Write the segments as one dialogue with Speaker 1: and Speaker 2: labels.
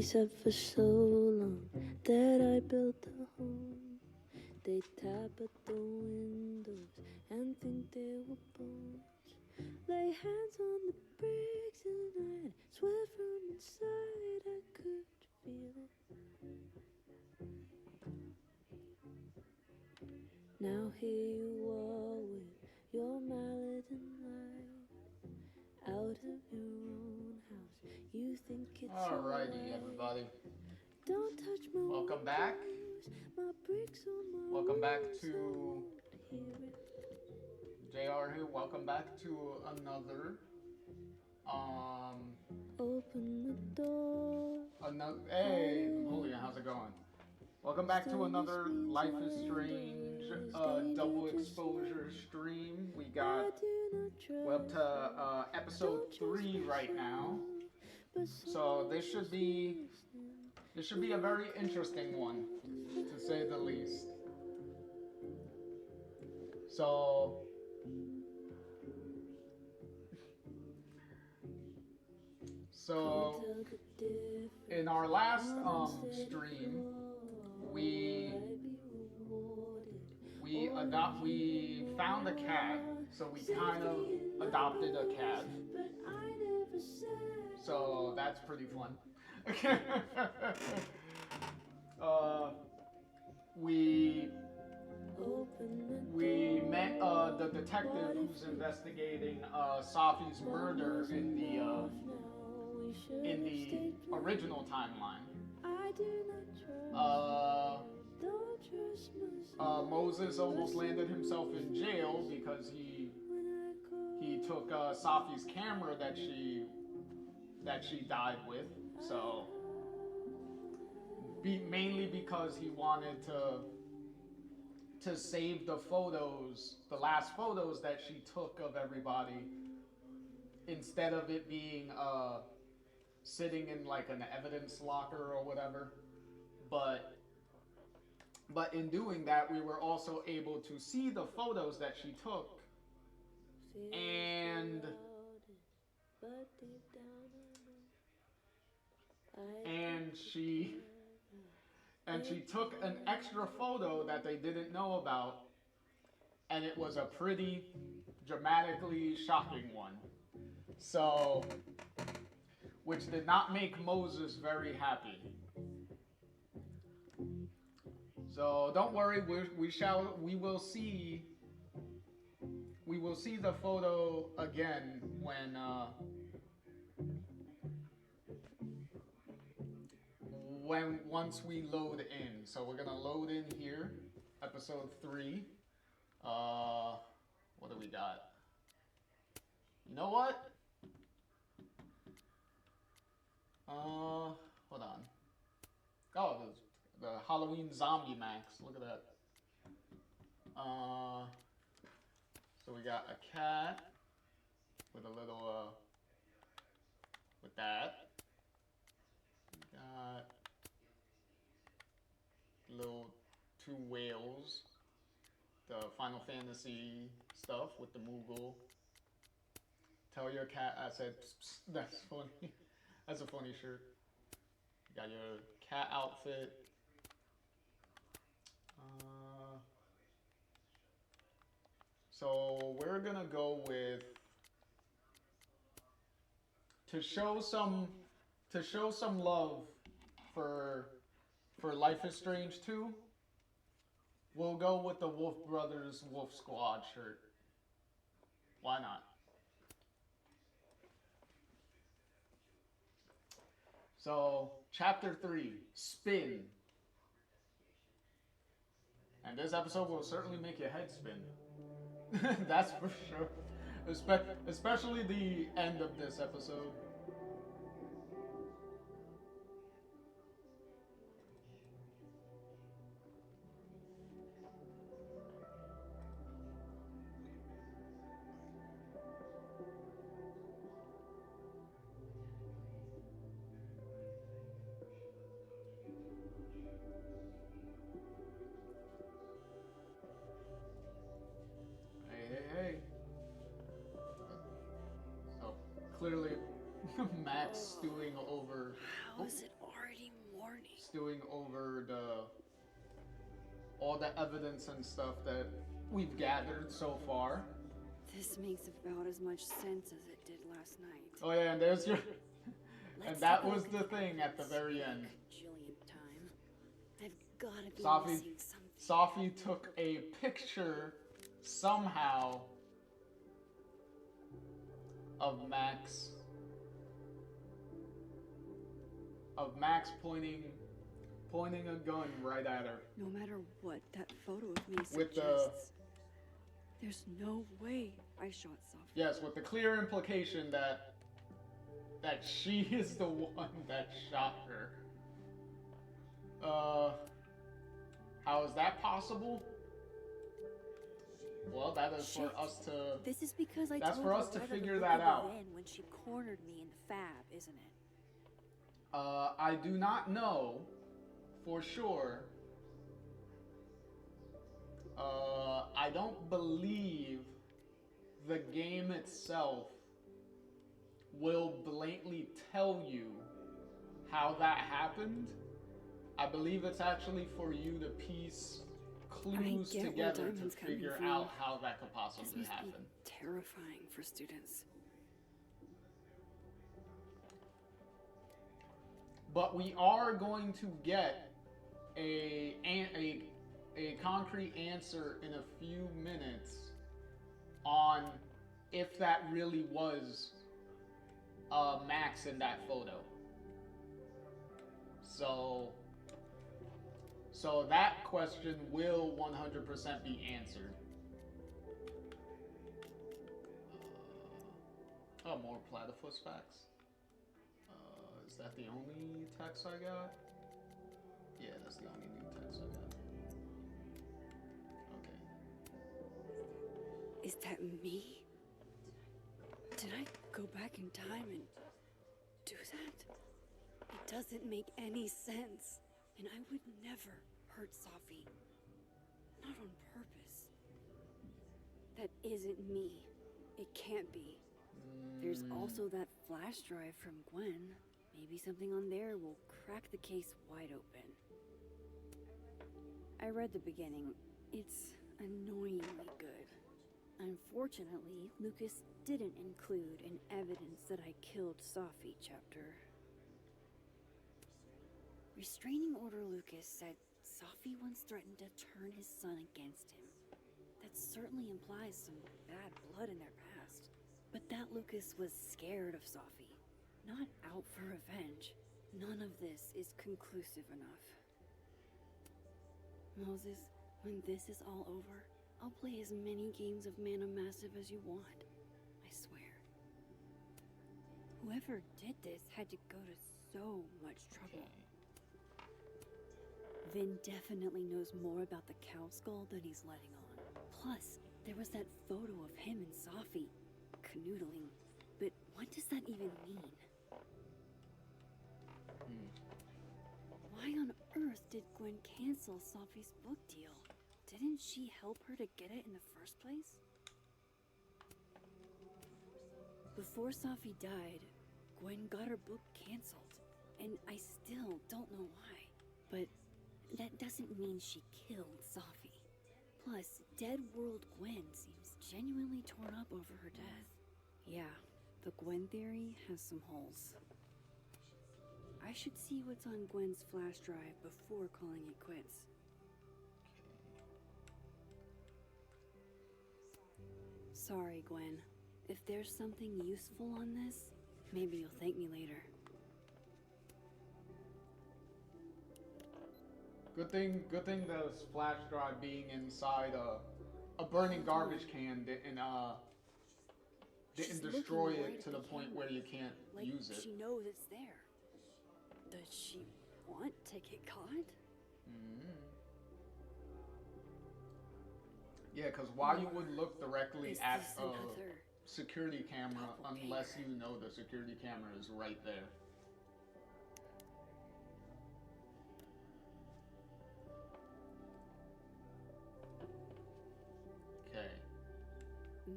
Speaker 1: said for so long that I built a home. They tap at the windows and think they were bones. Lay hands on the bricks and I'd swear from inside I could feel it. Now here you are with your mallet and light, out of your own house. You think it's
Speaker 2: alrighty, everybody.
Speaker 1: Don't touch my
Speaker 2: Welcome back.
Speaker 1: My bricks on my
Speaker 2: Welcome back
Speaker 1: walls,
Speaker 2: to
Speaker 1: I won't hear it.
Speaker 2: JR here. Welcome back to another
Speaker 1: Open the door.
Speaker 2: Hey, Napoleon, how's it going? Welcome back to another Life is Strange double exposure stream. We're up to episode 3 right now. So this should be a very interesting one, to say the least. So in our last stream, we found a cat, so we kind of adopted a cat. So that's pretty fun. We met the detective who's investigating Safi's murder in the original timeline. Moses almost landed himself in jail because he took Safi's camera that she died with. So mainly because he wanted to save the last photos that she took of everybody, instead of it being sitting in like an evidence locker or whatever. But in doing that, we were also able to see the photos that she took, and she took an extra photo that they didn't know about, and it was a pretty dramatically shocking one. So, which did not make Moses very happy. So don't worry, we will see the photo again once we load in. So we're gonna load in here, episode 3. What do we got? You know what? Hold on. Oh, the Halloween Zombie Max. Look at that. So we got a cat with a little with that. We got little 2 whales. The Final Fantasy stuff with the Moogle. Tell your cat I said psst, psst. That's funny. That's a funny shirt. You got your cat outfit. So we're gonna go with, to show some love for Life is Strange 2. We'll go with the Wolf Brothers Wolf Squad shirt. Why not? So, chapter 3, Spin. And this episode will certainly make your head spin. That's for sure. Especially the end of this episode. Hey. So clearly Max stewing over.
Speaker 1: How is it already
Speaker 2: stewing over all the evidence and stuff that we've gathered so far.
Speaker 1: This makes about as much sense as it did last night.
Speaker 2: Oh yeah, and there's your...
Speaker 1: Let's
Speaker 2: and that
Speaker 1: take a
Speaker 2: was
Speaker 1: look
Speaker 2: the
Speaker 1: at
Speaker 2: thing at the very end.
Speaker 1: Jillian time. I've gotta be
Speaker 2: Safi,
Speaker 1: missing something.
Speaker 2: Safi took a picture somehow of Max pointing a gun right at her.
Speaker 1: No matter what that photo of me
Speaker 2: With
Speaker 1: suggests, there's no way I shot Safi.
Speaker 2: Yes, with the clear implication that she is the one that shot her. How is that possible? Well, that is for us to...
Speaker 1: This is because I
Speaker 2: That's
Speaker 1: told
Speaker 2: for us to
Speaker 1: Loretta
Speaker 2: figure
Speaker 1: look
Speaker 2: that
Speaker 1: at the
Speaker 2: out.
Speaker 1: van when she cornered me in the fab, isn't it?
Speaker 2: I do not know for sure. I don't believe the game itself will blatantly tell you how that happened. I believe it's actually for you to piece clues together to figure out how that could possibly happen.
Speaker 1: Be terrifying for students.
Speaker 2: But we are going to get a concrete answer in a few minutes on if that really was Max in that photo. So that question will 100% be answered. Oh, more platypus facts. Is that the only text I got? Yeah, that's the only new text I got. Okay.
Speaker 1: Is that me? Did I go back in time and do that? It doesn't make any sense. And I would never hurt Safi. Not on purpose. That isn't me. It can't be. There's also that flash drive from Gwen. Maybe something on there will crack the case wide open. I read the beginning. It's annoyingly good. Unfortunately, Lucas didn't include an evidence that I killed Safi chapter. Restraining Order Lucas said Safi once threatened to turn his son against him. That certainly implies some bad blood in their past. But that Lucas was scared of Safi, not out for revenge. None of this is conclusive enough. Moses, when this is all over, I'll play as many games of Mana Massive as you want. I swear. Whoever did this had to go to so much trouble. Vin definitely knows more about the cow skull than he's letting on. Plus, there was that photo of him and Safi canoodling. But what does that even mean? Why on earth did Gwen cancel Safi's book deal? Didn't she help her to get it in the first place? Before Safi died, Gwen got her book canceled. And I still don't know why. But that doesn't mean she killed Safi. Plus, Dead World Gwen seems genuinely torn up over her death. Yeah, the Gwen theory has some holes. I should see what's on Gwen's flash drive before calling it quits. Sorry, Gwen. If there's something useful on this, maybe you'll thank me later.
Speaker 2: Good thing this flash drive being inside a burning garbage can didn't destroy it to the point where you can't use it.
Speaker 1: She knows it's there. Does she want to get caught?
Speaker 2: Yeah, because why you would look directly at a security camera unless you know the security camera is right there. Okay.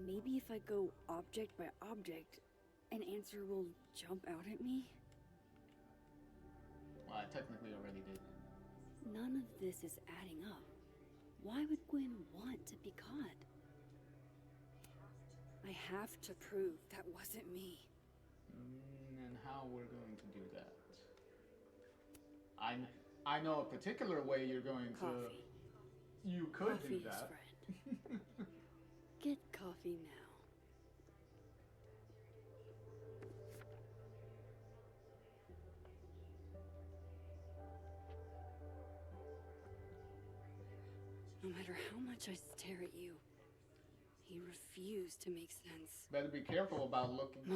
Speaker 1: Maybe if I go object by object, an answer will jump out at me?
Speaker 2: Why? I technically already did.
Speaker 1: None of this is adding up. Why would Gwen want to be caught? I have to prove that wasn't me.
Speaker 2: And how we're going to do that? I know a particular way you're going
Speaker 1: Coffee.
Speaker 2: to. You could
Speaker 1: Coffee
Speaker 2: do that.
Speaker 1: friend. Get coffee now. No matter how much I stare at you, he refused to make sense.
Speaker 2: Better be careful about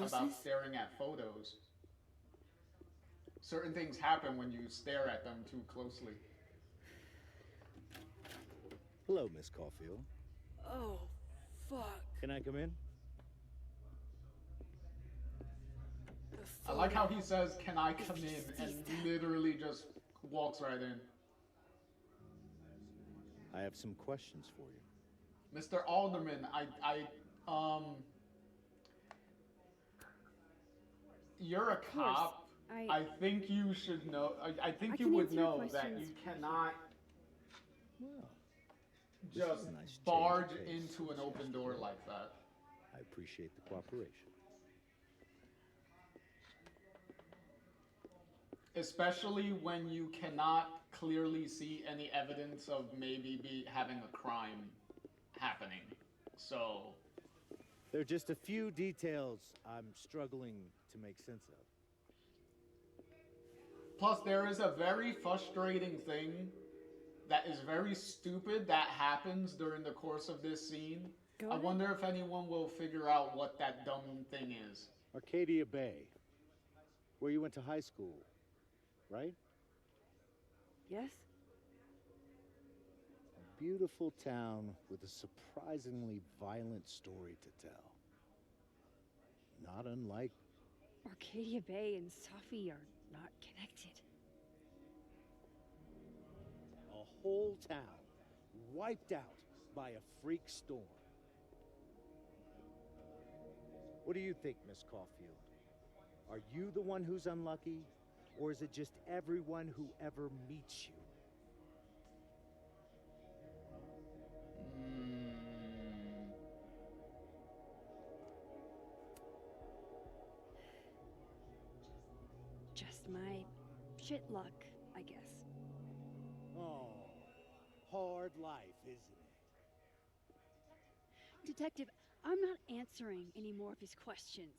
Speaker 2: about staring at photos. Certain things happen when you stare at them too closely.
Speaker 3: Hello, Miss Caulfield.
Speaker 1: Oh, fuck.
Speaker 3: Can I come in?
Speaker 2: I like how he says, "Can I come in?" and literally just walks right in.
Speaker 3: I have some questions for you.
Speaker 2: Mr. Alderman, you're a cop. I think you should know. I think you would know that you cannot
Speaker 3: Well,
Speaker 2: just
Speaker 3: nice
Speaker 2: barge
Speaker 3: pace.
Speaker 2: into an open door like that.
Speaker 3: I appreciate the cooperation.
Speaker 2: Especially when you cannot clearly see any evidence of maybe having a crime happening. So
Speaker 3: There are just a few details I'm struggling to make sense of.
Speaker 2: plus there is a very frustrating thing that is very stupid that happens during the course of this scene. I wonder if anyone will figure out what that dumb thing is.
Speaker 3: Arcadia Bay, where you went to high school, right?
Speaker 1: Yes?
Speaker 3: A beautiful town with a surprisingly violent story to tell. Not unlike...
Speaker 1: Arcadia Bay and Safi are not connected.
Speaker 3: A whole town wiped out by a freak storm. What do you think, Miss Caulfield? Are you the one who's unlucky, or is it just everyone who ever meets you?
Speaker 1: Just my shit luck, I guess.
Speaker 3: Oh, hard life, isn't it?
Speaker 1: Detective, I'm not answering any more of his questions.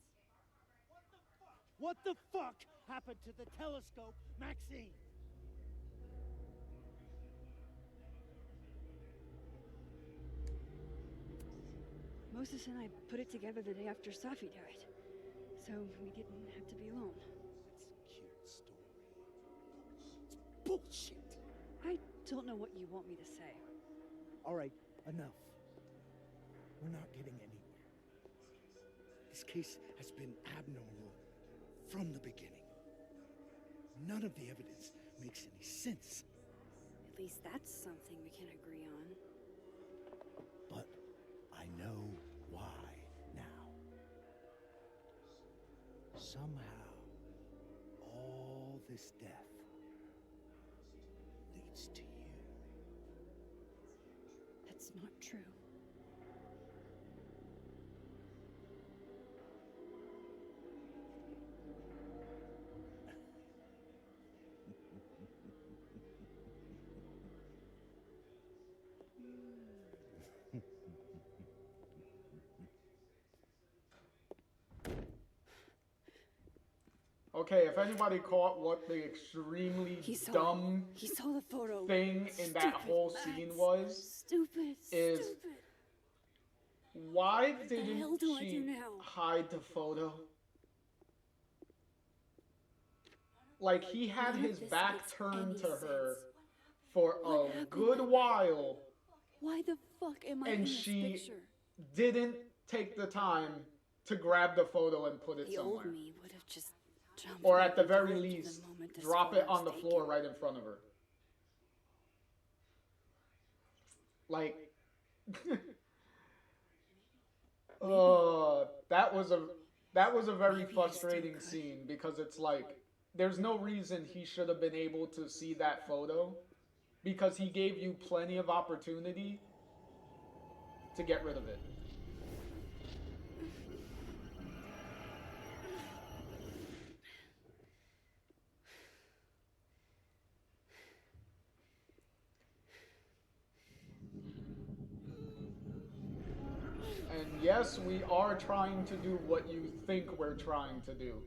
Speaker 3: What the fuck happened to the telescope, Maxine?
Speaker 1: Moses and I put it together the day after Safi died, so we didn't have to be alone.
Speaker 3: That's a cute story. It's bullshit.
Speaker 1: I don't know what you want me to say.
Speaker 3: All right, enough. We're not getting anywhere. This case has been abnormal from the beginning. None of the evidence makes any sense.
Speaker 1: At least that's something we can agree on.
Speaker 3: But I know why now. Somehow, all this death leads to you.
Speaker 1: That's not true.
Speaker 2: Okay, if anybody caught what the extremely
Speaker 1: He saw the photo.
Speaker 2: thing in that whole scene was,
Speaker 1: Stupid.
Speaker 2: why
Speaker 1: the hell
Speaker 2: didn't
Speaker 1: do I do
Speaker 2: she
Speaker 1: now?
Speaker 2: hide the photo? Like, he had
Speaker 1: None of
Speaker 2: his
Speaker 1: this
Speaker 2: back
Speaker 1: makes
Speaker 2: turned
Speaker 1: any
Speaker 2: to her
Speaker 1: sense.
Speaker 2: for
Speaker 1: What
Speaker 2: a
Speaker 1: happened?
Speaker 2: good while,
Speaker 1: Why the fuck am I in
Speaker 2: and
Speaker 1: this
Speaker 2: she
Speaker 1: picture?
Speaker 2: didn't take the time to grab the photo and put it
Speaker 1: The
Speaker 2: somewhere.
Speaker 1: old me would have just jumped.
Speaker 2: Or
Speaker 1: right
Speaker 2: at the very
Speaker 1: into
Speaker 2: least,
Speaker 1: moment this
Speaker 2: drop it
Speaker 1: photo
Speaker 2: on the
Speaker 1: was
Speaker 2: floor
Speaker 1: taken.
Speaker 2: right in front of her. Like, that was a very frustrating scene, because it's like, there's no reason he should have been able to see that photo because he gave you plenty of opportunity to get rid of it. And yes, we are trying to do what you think we're trying to do.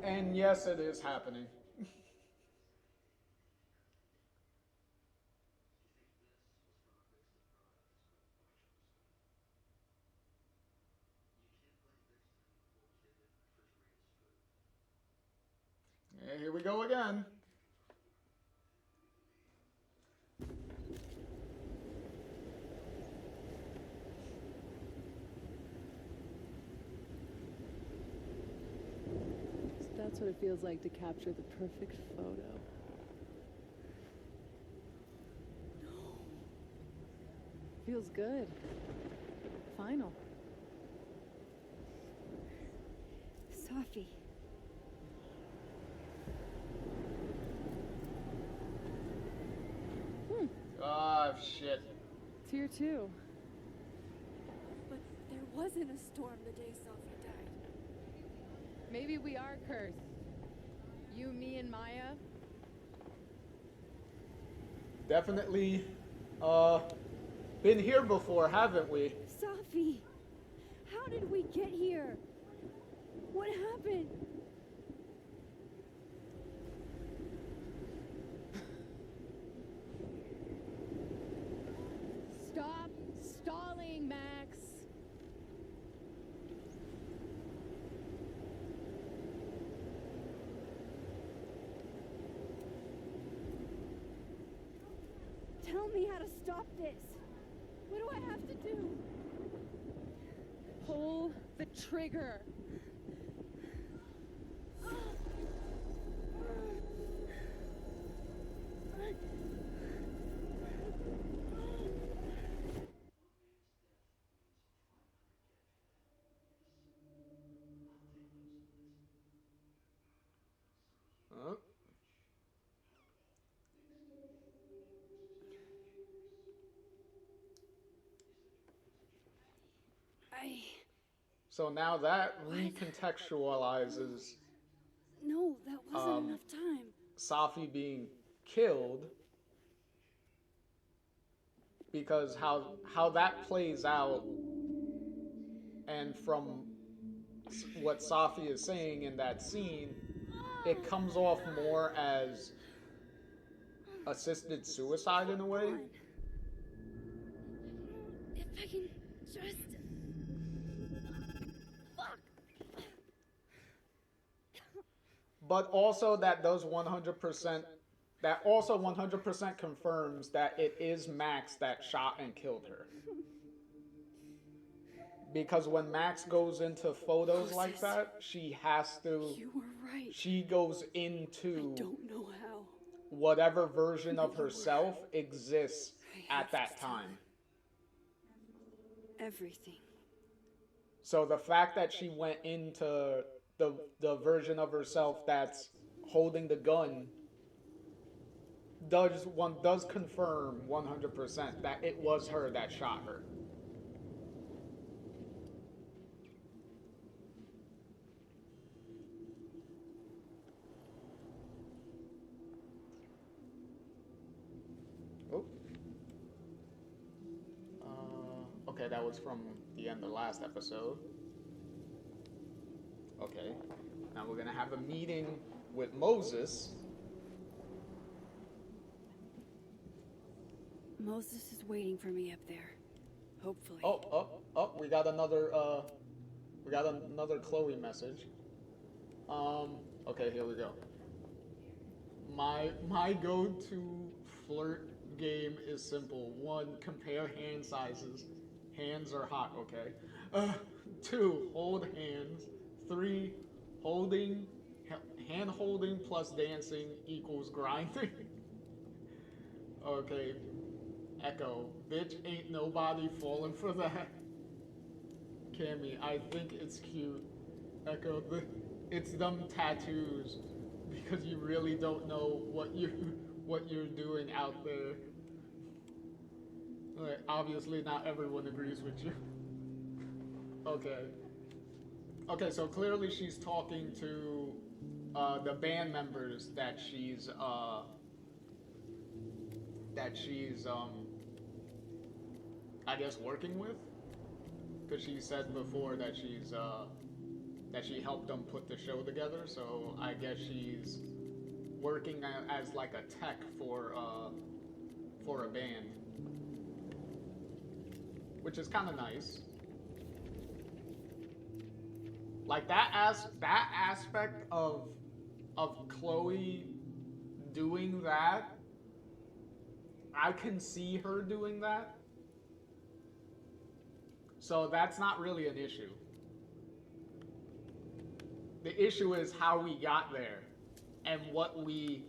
Speaker 2: And yes, it is happening. And here we go again.
Speaker 1: So that's what it feels like to capture the perfect photo. Feels good. Final.
Speaker 4: Sophie.
Speaker 2: Ah, shit.
Speaker 1: It's here too.
Speaker 4: But there wasn't a storm the day Sophie died.
Speaker 1: Maybe we are cursed. You, me, and Maya.
Speaker 2: Definitely, been here before, haven't we?
Speaker 4: Sophie! How did we get here? What happened?
Speaker 1: Stop stalling, Max.
Speaker 4: Tell me how to stop this. What do I have to do?
Speaker 1: Pull the trigger.
Speaker 2: Huh? So now that recontextualizes
Speaker 4: No, that wasn't enough time.
Speaker 2: Safi being killed, because how that plays out, and from what Safi is saying in that scene, it comes off more as assisted suicide in a way.
Speaker 4: Come on. If I can just... Fuck!
Speaker 2: But also that does 100%, that also 100% confirms that it is Max that shot and killed her. Because when Max goes into photos like that, she has to,
Speaker 4: You were right.
Speaker 2: she goes
Speaker 4: I
Speaker 2: into
Speaker 4: don't know how.
Speaker 2: whatever version of herself exists
Speaker 4: I have
Speaker 2: at that
Speaker 4: to tell
Speaker 2: time.
Speaker 4: Everything.
Speaker 2: So the fact that she went into the version of herself that's holding the gun does confirm 100% that it was her that shot her. Oh. Okay, that was from the end of the last episode. Okay, now we're gonna have a meeting with Moses.
Speaker 4: Moses is waiting for me up there. Hopefully.
Speaker 2: Oh, we got another Chloe message. Okay, here we go. My go-to flirt game is simple. 1, compare hand sizes. Hands are hot, okay? 2, hold hands. 3, hand holding plus dancing equals grinding. Okay. Echo, bitch ain't nobody falling for that. Cammy, I think it's cute. Echo, it's them tattoos because you really don't know what you're doing out there. Like, obviously, not everyone agrees with you. Okay. Okay, so clearly she's talking to the band members that she's I guess working with, because she said before that that she helped them put the show together. So I guess she's working as like a tech for a band, which is kind of nice. Like that aspect of Chloe doing that, I can see her doing that. So that's not really an issue. The issue is how we got there and what we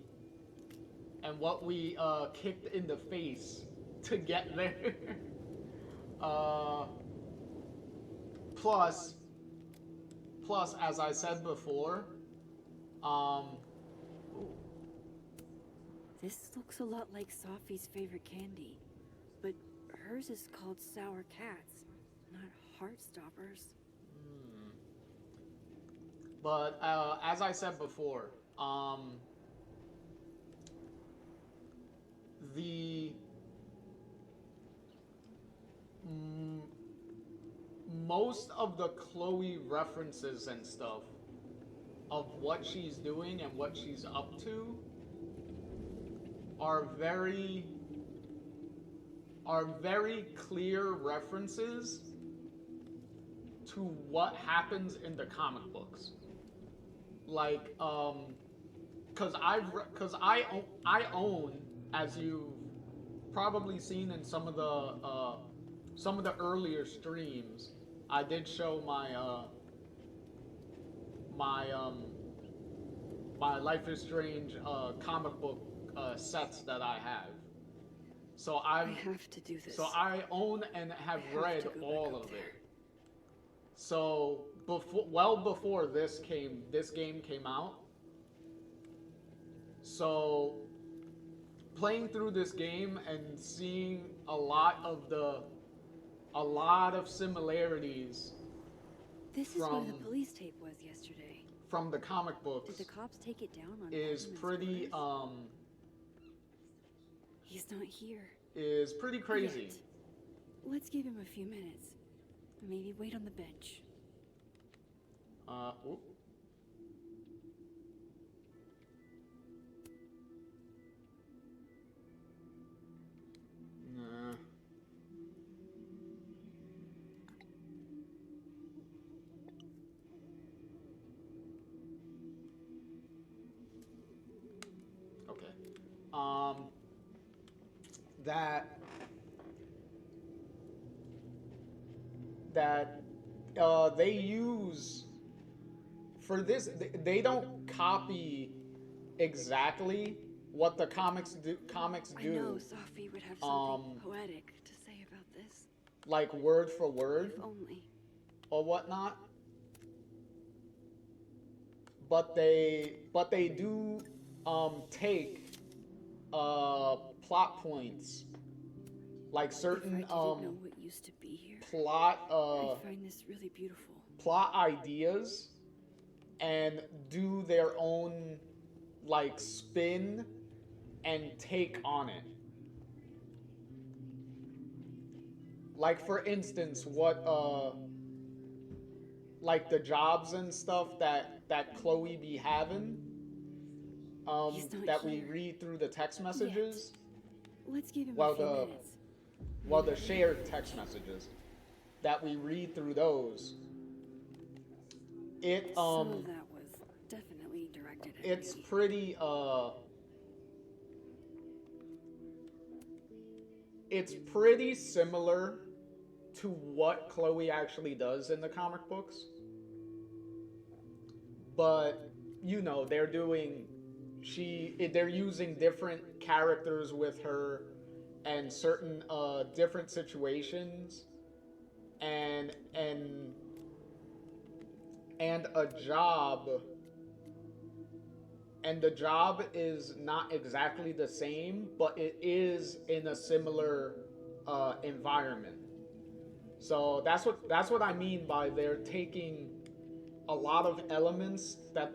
Speaker 2: kicked in the face to get there. Plus, as I said before,
Speaker 4: This looks a lot like Sophie's favorite candy, but hers is called Sour Cats, not Heartstoppers.
Speaker 2: But as I said before, the most of the Chloe references and stuff of what she's doing and what she's up to are very clear references to what happens in the comic books. Like, cause I own, as you've probably seen in some of the earlier streams, I did show my Life is Strange comic book sets that I have. So I
Speaker 4: have to do this.
Speaker 2: So I own and have read all of it. So before this game came out. So playing through this game and seeing a lot of similarities.
Speaker 4: This is where the police tape was yesterday.
Speaker 2: From the comic books.
Speaker 4: Did the cops take it down on
Speaker 2: is pretty
Speaker 4: He's not here.
Speaker 2: Is pretty crazy.
Speaker 4: Yet. Let's give him a few minutes. Maybe wait on the bench.
Speaker 2: Ooh. Nah. Okay. They use for this. They don't copy exactly what the comics do.
Speaker 4: I know Sophie would have something poetic to say about this.
Speaker 2: Like word for word.
Speaker 4: If only.
Speaker 2: Or whatnot. But they do take plot points, like certain
Speaker 4: if I didn't know what used to be here,
Speaker 2: plot
Speaker 4: I find this really beautiful.
Speaker 2: Plot ideas and do their own like spin and take on it. Like for instance, what like the jobs and stuff that Chloe be having, that we read through the text messages.
Speaker 4: Let's give him a few minutes.
Speaker 2: Well, the shared text messages that we read through those.
Speaker 4: Some of that was definitely directed at
Speaker 2: It's
Speaker 4: me.
Speaker 2: pretty it's pretty similar to what Chloe actually does in the comic books. But you know, they're using different characters with her and certain different situations and and and a job, and the job is not exactly the same, but it is in a similar environment. So that's what I mean by they're taking a lot of elements that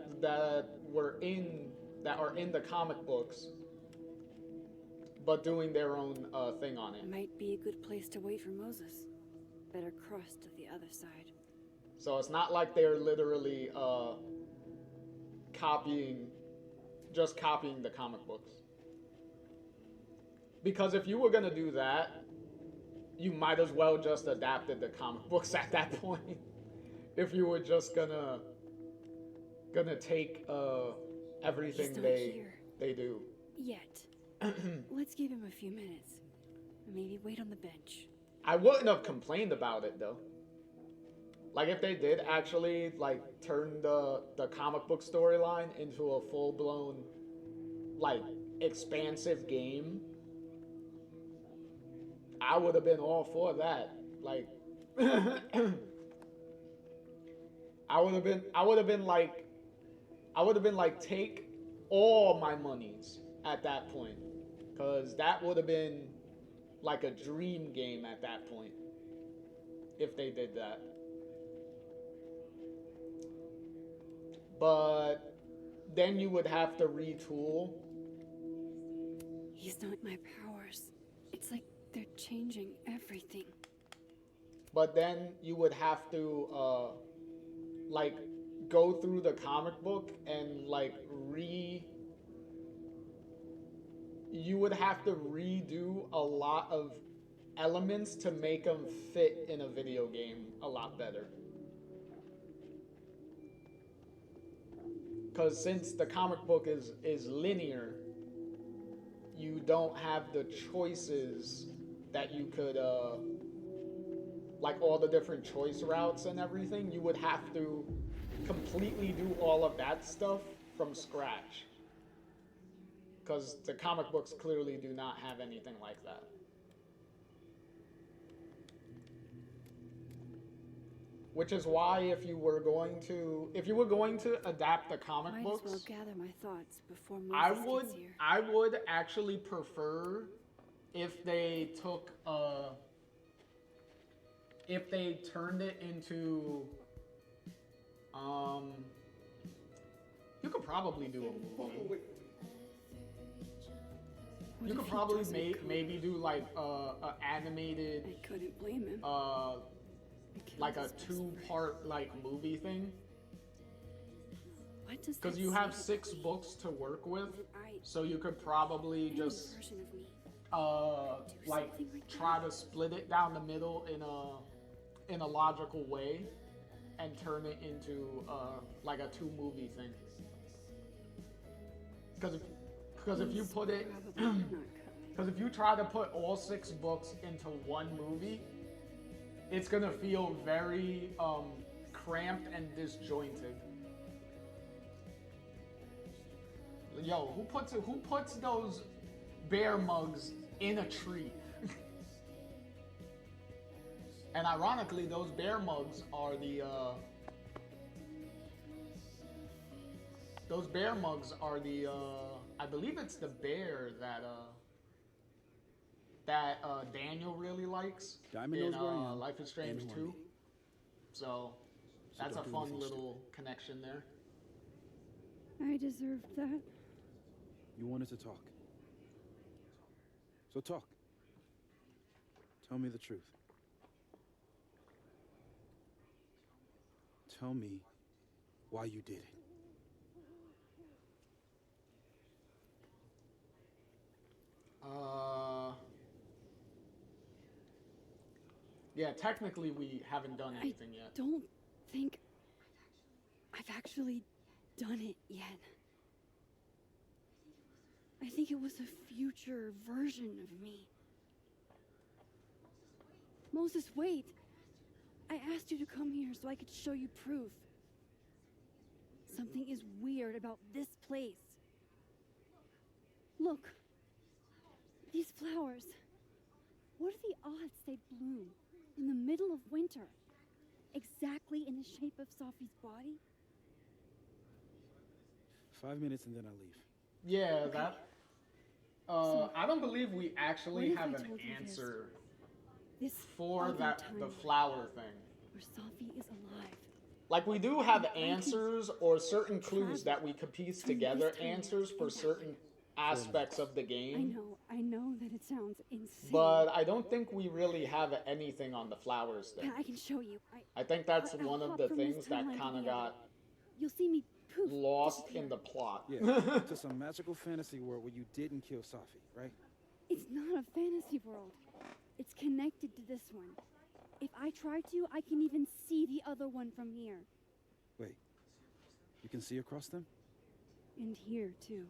Speaker 2: are in the comic books, but doing their own thing on it.
Speaker 4: Might be a good place to wait for Moses. Better cross to the other side.
Speaker 2: So it's not like they're literally copying, just copying the comic books. Because if you were gonna do that, you might as well just adapted the comic books at that point. If you were just gonna take everything
Speaker 4: He's not here.
Speaker 2: they do.
Speaker 4: Yet. Let's give him a few minutes. Maybe wait on the bench.
Speaker 2: I wouldn't have complained about it though. Like if they did actually like turn the comic book storyline into a full-blown like expansive game, I would have been all for that. Like I would have been like take all my monies at that point, cuz that would have been like a dream game at that point if they did that. But then you would have to retool.
Speaker 4: He's not my powers. It's like they're changing everything.
Speaker 2: But then you would have to like go through the comic book and like you would have to redo a lot of elements to make them fit in a video game a lot better. Because since the comic book is linear, you don't have the choices that you could like all the different choice routes and everything. You would have to completely do all of that stuff from scratch, because the comic books clearly do not have anything like that. Which is why if you were going to adapt the comic
Speaker 4: Might
Speaker 2: books,
Speaker 4: as well gather my thoughts before Moses gets here.
Speaker 2: I would actually prefer if they took if they turned it into you could probably do a movie.
Speaker 4: What
Speaker 2: You
Speaker 4: if
Speaker 2: could
Speaker 4: he
Speaker 2: probably
Speaker 4: doesn't come?
Speaker 2: maybe do like a animated
Speaker 4: I couldn't blame him. I killed
Speaker 2: like a
Speaker 4: his best
Speaker 2: 2-part like movie thing,
Speaker 4: What does
Speaker 2: because
Speaker 4: that
Speaker 2: you have
Speaker 4: say
Speaker 2: 6 books to work with,
Speaker 4: I
Speaker 2: so you could probably
Speaker 4: any
Speaker 2: just
Speaker 4: version of me?
Speaker 2: like
Speaker 4: something like
Speaker 2: try to split it down the middle in a logical way and turn it into like a 2-movie thing. Because if you put it
Speaker 4: Probably not coming.
Speaker 2: because if you try to put all 6 books into one movie, it's gonna feel very cramped and disjointed. Yo, who puts those bear mugs in a tree? And ironically, those bear mugs are I believe it's the bear that Daniel really likes
Speaker 3: Diamond
Speaker 2: in
Speaker 3: knows where I am,
Speaker 2: Life is Strange
Speaker 3: and
Speaker 2: 2. So that's a
Speaker 3: don't do
Speaker 2: fun
Speaker 3: anything
Speaker 2: little connection there.
Speaker 4: I deserved that.
Speaker 3: You wanted to talk. So talk. Tell me the truth. Tell me why you did it.
Speaker 2: Yeah, technically we haven't done anything yet.
Speaker 4: Don't think I've actually done it yet. I think it was a future version of me. Moses, wait. I asked you to come here so I could show you proof. Something is weird about this place. Look. These flowers. What are the odds they bloom in the middle of winter? Exactly in the shape of Sophie's body?
Speaker 5: 5 minutes and then I leave.
Speaker 2: Yeah, that.
Speaker 4: So,
Speaker 2: I don't believe we actually
Speaker 4: what if
Speaker 2: have
Speaker 4: I
Speaker 2: an
Speaker 4: told you
Speaker 2: answer
Speaker 4: This
Speaker 2: for
Speaker 4: other
Speaker 2: that the
Speaker 4: timeline
Speaker 2: flower thing.
Speaker 4: where Sophie is alive.
Speaker 2: Like, we do have answers or certain clues
Speaker 4: travel
Speaker 2: that we could piece
Speaker 4: from this
Speaker 2: together,
Speaker 4: timeline
Speaker 2: answers for
Speaker 4: and that
Speaker 2: certain
Speaker 4: one.
Speaker 2: aspects of the game.
Speaker 4: I know that it sounds insane.
Speaker 2: But I don't think we really have anything on the flowers thing.
Speaker 4: But I can show you.
Speaker 2: I think that's
Speaker 4: I'll
Speaker 2: one of
Speaker 4: hop
Speaker 2: the
Speaker 4: from this
Speaker 2: things that
Speaker 4: timeline to
Speaker 2: kind
Speaker 4: the
Speaker 2: of
Speaker 4: other.
Speaker 2: got
Speaker 4: You'll see me poof.
Speaker 2: lost
Speaker 4: disappear.
Speaker 2: in the plot.
Speaker 5: Yeah, to some magical fantasy world where you didn't kill Safi, right?
Speaker 4: It's not a fantasy world. It's connected to this one. If I try to, I can even see the other one from here.
Speaker 5: Wait, you can see across them?
Speaker 4: And here, too.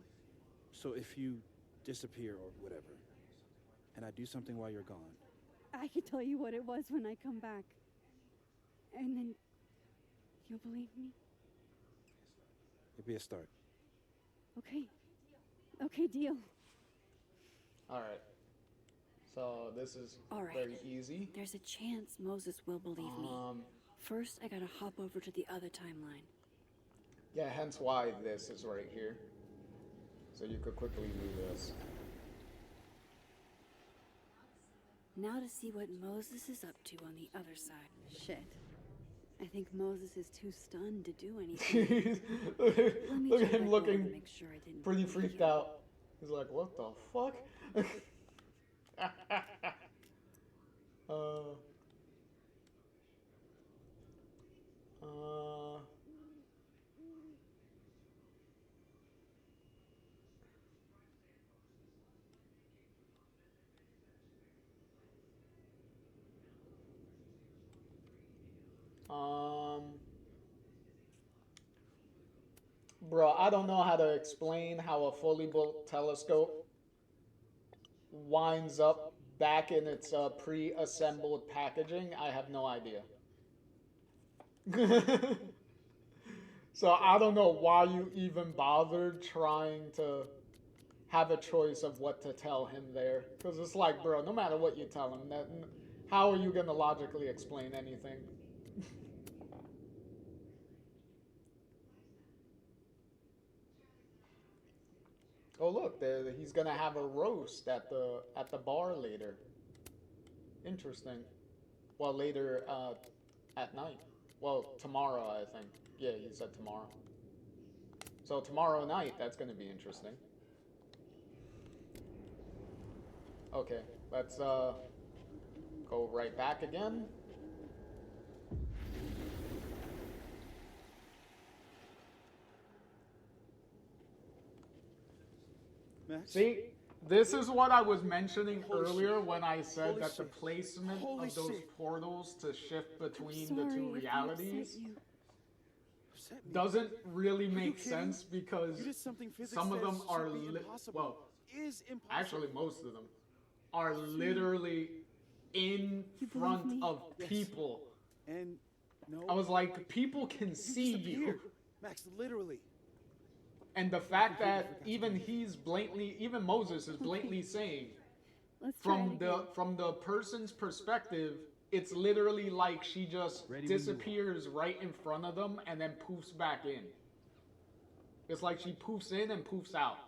Speaker 5: So if you disappear or whatever, and I do something while you're gone,
Speaker 4: I can tell you what it was when I come back. And then you'll believe me?
Speaker 5: it'd be a start.
Speaker 4: Okay. Okay, deal.
Speaker 2: All right. So this is
Speaker 4: All right.
Speaker 2: very easy.
Speaker 4: There's a chance Moses will believe me. First, I gotta hop over to the other timeline.
Speaker 2: Yeah, hence why this is right here. So you could quickly do this.
Speaker 4: Now to see what Moses is up to on the other side. Shit. I think Moses is too stunned to do anything. Let me
Speaker 2: Look
Speaker 4: check
Speaker 2: at him
Speaker 4: my phone
Speaker 2: looking
Speaker 4: to make sure I didn't
Speaker 2: pretty
Speaker 4: leave
Speaker 2: freaked
Speaker 4: you.
Speaker 2: out. He's like, what the fuck? uh, bro, I don't know how to explain how a fully built telescope winds up back in its pre-assembled packaging. I have no idea. So I don't know why you even bothered trying to have a choice of what to tell him there. Because it's like, bro, no matter what you tell him, how are you going to logically explain anything? Oh look, he's gonna have a roast at the bar later. Interesting. Well, later at night. Well, tomorrow I think. Yeah, he said tomorrow. So tomorrow night, that's gonna be interesting. Okay, let's go right back again.
Speaker 5: Max?
Speaker 2: See, this is what I was mentioning
Speaker 5: Holy
Speaker 2: earlier
Speaker 5: shit.
Speaker 2: when I said
Speaker 5: Holy
Speaker 2: that the
Speaker 5: shit.
Speaker 2: placement
Speaker 5: Holy
Speaker 2: of those
Speaker 5: shit.
Speaker 2: portals to shift between
Speaker 4: Sorry
Speaker 2: the two
Speaker 4: if I
Speaker 2: realities
Speaker 4: upset you.
Speaker 5: Upset me?
Speaker 2: doesn't really
Speaker 5: Are you
Speaker 2: make
Speaker 5: kidding?
Speaker 2: sense because
Speaker 5: You did something physics
Speaker 2: some of
Speaker 5: says
Speaker 2: them are
Speaker 5: should be impossible.
Speaker 2: well,
Speaker 5: Is impossible.
Speaker 2: actually most of them are literally in
Speaker 4: You believe
Speaker 2: front
Speaker 4: me?
Speaker 2: of
Speaker 5: Yes.
Speaker 2: people.
Speaker 5: And no,
Speaker 2: I was like, people can see you.
Speaker 5: disappeared. Max, literally.
Speaker 2: And the fact that even even Moses is blatantly saying,
Speaker 4: Let's try it again.
Speaker 2: from the person's perspective, it's literally like she just
Speaker 5: Ready when you are.
Speaker 2: disappears right in front of them and then poofs back in. It's like she poofs in and poofs out.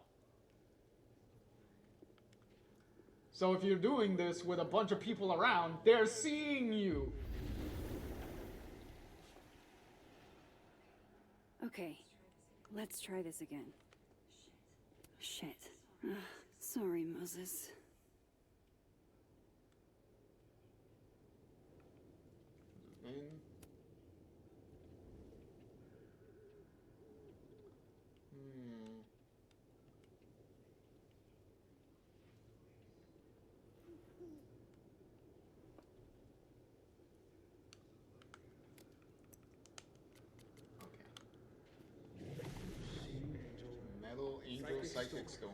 Speaker 2: So if you're doing this with a bunch of people around, they're seeing you.
Speaker 4: Okay, let's try this again. Shit. Ugh, sorry, Moses.
Speaker 2: In. Metal Angel Psychic Storm.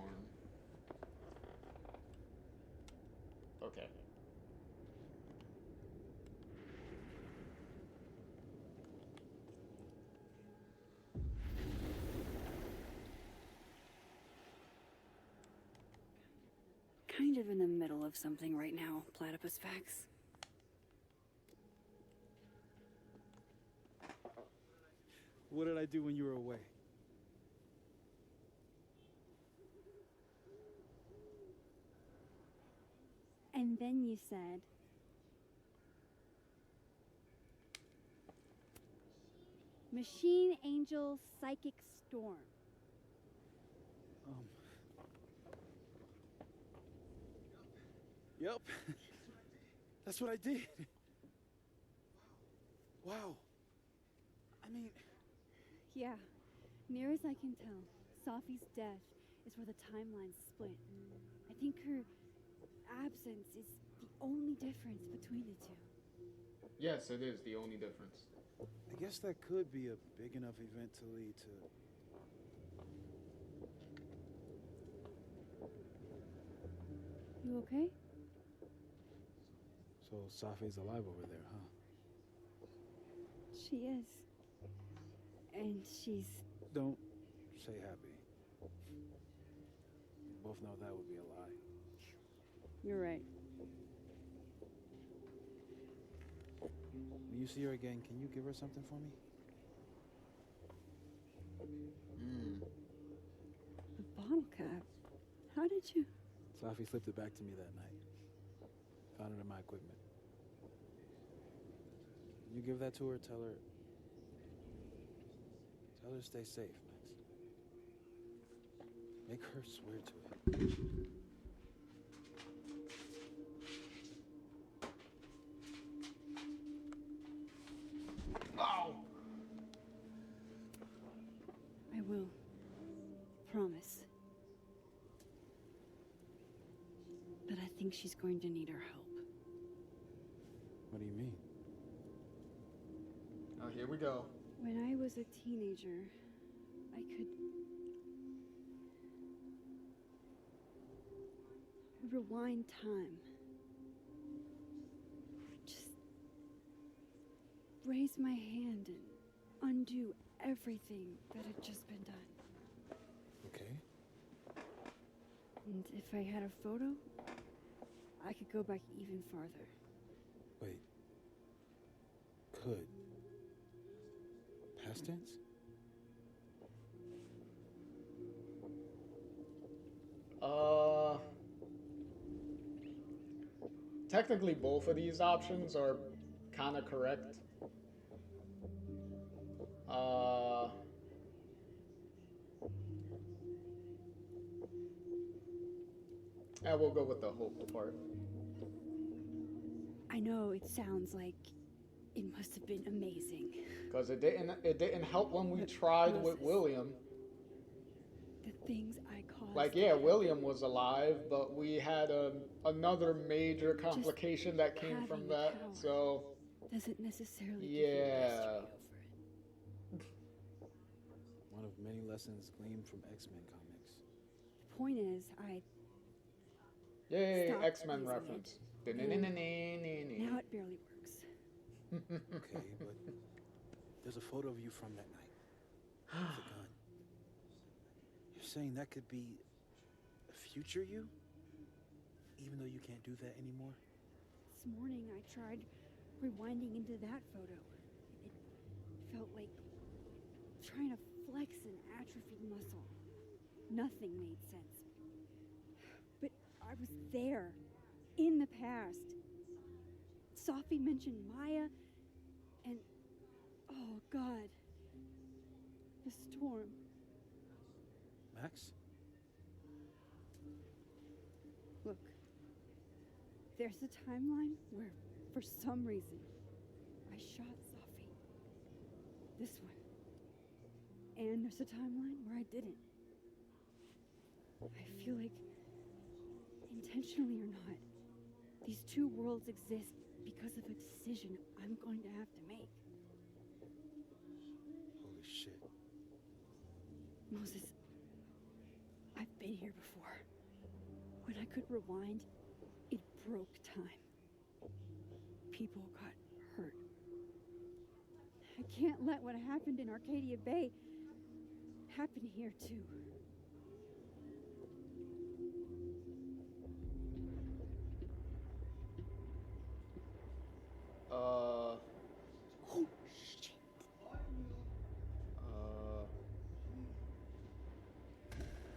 Speaker 2: Okay.
Speaker 4: Kind kind of in the middle of something right now, Platypus Facts.
Speaker 5: What did I do when you were away?
Speaker 4: And then you said, Machine Angel Psychic Storm.
Speaker 5: Yep. That's what I did. Wow. I mean...
Speaker 4: Yeah, near as I can tell, Safi's death is where the timelines split. I think her absence is the only difference between the two.
Speaker 2: Yes, it is the only difference.
Speaker 5: I guess that could be a big enough event to lead to...
Speaker 4: You okay?
Speaker 5: So Safi's alive over there, huh?
Speaker 4: She is. And she's...
Speaker 5: Don't say happy. We both know that would be a lie.
Speaker 4: You're right.
Speaker 5: When you see her again, can you give her something for me?
Speaker 4: The bottle cap. How did you...
Speaker 5: Safi slipped it back to me that night. Found it in my equipment. You give that to her, tell her to stay safe, Max. Make her swear to it.
Speaker 2: Oh!
Speaker 4: I will. Promise. But I think she's going to need our help.
Speaker 5: What do you mean?
Speaker 2: Oh, here we go.
Speaker 4: When I was a teenager, I could rewind time. Just raise my hand and undo everything that had just been done.
Speaker 5: Okay.
Speaker 4: And if I had a photo, I could go back even farther.
Speaker 5: Wait. Could. Past tense?
Speaker 2: Technically both of these options are kind of correct. And we'll go with the hope part.
Speaker 4: I know it sounds like it must have been amazing.
Speaker 2: Because it didn't help when we tried with William.
Speaker 4: The things I caused.
Speaker 2: Like, yeah, William was alive, but we had another major complication that came from that. So
Speaker 4: doesn't necessarily give
Speaker 2: yeah.
Speaker 4: you mastery over it.
Speaker 5: One of many lessons gleaned from X-Men comics.
Speaker 4: The point is, I
Speaker 2: Yay,
Speaker 4: stopped
Speaker 2: X-Men
Speaker 4: using
Speaker 2: reference.
Speaker 4: it. Now it barely works.
Speaker 5: Okay, but there's a photo of you from that night. With a gun. You're saying that could be a future you? Even though you can't do that anymore?
Speaker 4: This morning I tried rewinding into that photo. It felt like trying to flex an atrophied muscle. Nothing made sense. But I was there, in the past. Safi mentioned Maya, and oh God, the storm.
Speaker 5: Max?
Speaker 4: Look, there's a timeline where, for some reason, I shot Safi. This one. And there's a timeline where I didn't. I feel like, intentionally or not, these two worlds exist because of a decision I'm going to have to make.
Speaker 5: Holy shit.
Speaker 4: Moses, I've been here before. When I could rewind, it broke time. People got hurt. I can't let what happened in Arcadia Bay happen here too.
Speaker 2: Uh.
Speaker 4: Oh, shit.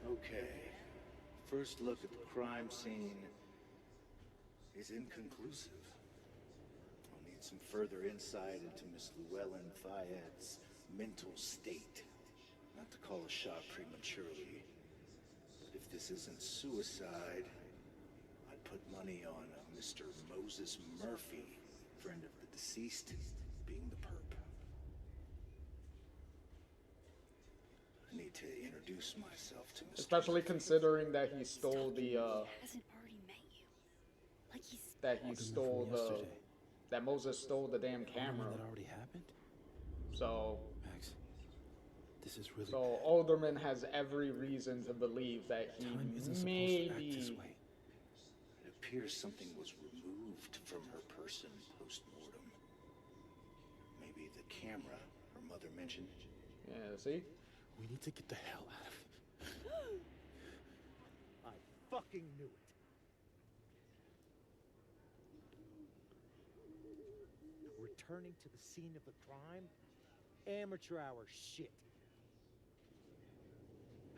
Speaker 3: Okay. First look at the crime scene is inconclusive. I'll need some further insight into Miss Llewellyn Fayette's mental state. Not to call a shot prematurely, but if this isn't suicide, I'd put money on Mr. Moses Murphy, friend of the deceased, being the perp. I need to introduce myself to Mr.
Speaker 2: Especially
Speaker 3: Murphy.
Speaker 2: considering that he stole the
Speaker 4: He hasn't already met you. Like he's...
Speaker 2: that he stole
Speaker 5: from
Speaker 2: the
Speaker 5: yesterday.
Speaker 2: that Moses stole the damn
Speaker 5: You
Speaker 2: camera.
Speaker 5: mean that already happened?
Speaker 2: So
Speaker 5: Max, this is really
Speaker 2: so
Speaker 5: bad.
Speaker 2: Alderman has every reason to believe that he
Speaker 5: Time isn't supposed
Speaker 2: may
Speaker 5: to act this
Speaker 2: be.
Speaker 5: way.
Speaker 3: It appears something was removed from her person post-mortem. Maybe the camera her mother mentioned.
Speaker 2: Yeah, see?
Speaker 5: We need to get the hell out of here.
Speaker 3: I fucking knew it.
Speaker 6: Returning to the scene of the crime? Amateur hour shit.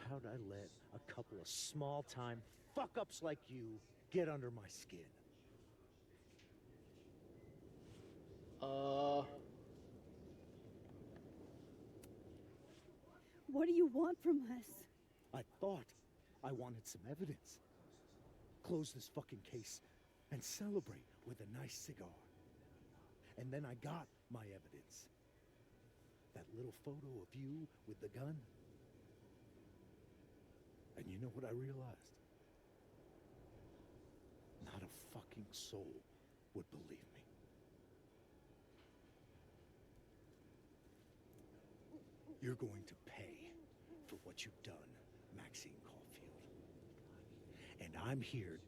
Speaker 6: How'd I let a couple of small-time fuck-ups like you get under my skin?
Speaker 4: What do you want from us?
Speaker 6: I thought I wanted some evidence. Close this fucking case and celebrate with a nice cigar. And then I got my evidence. That little photo of you with the gun. And you know what I realized? Not a fucking soul would believe me. You're going to pay for what you've done, Maxine Caulfield. And I'm here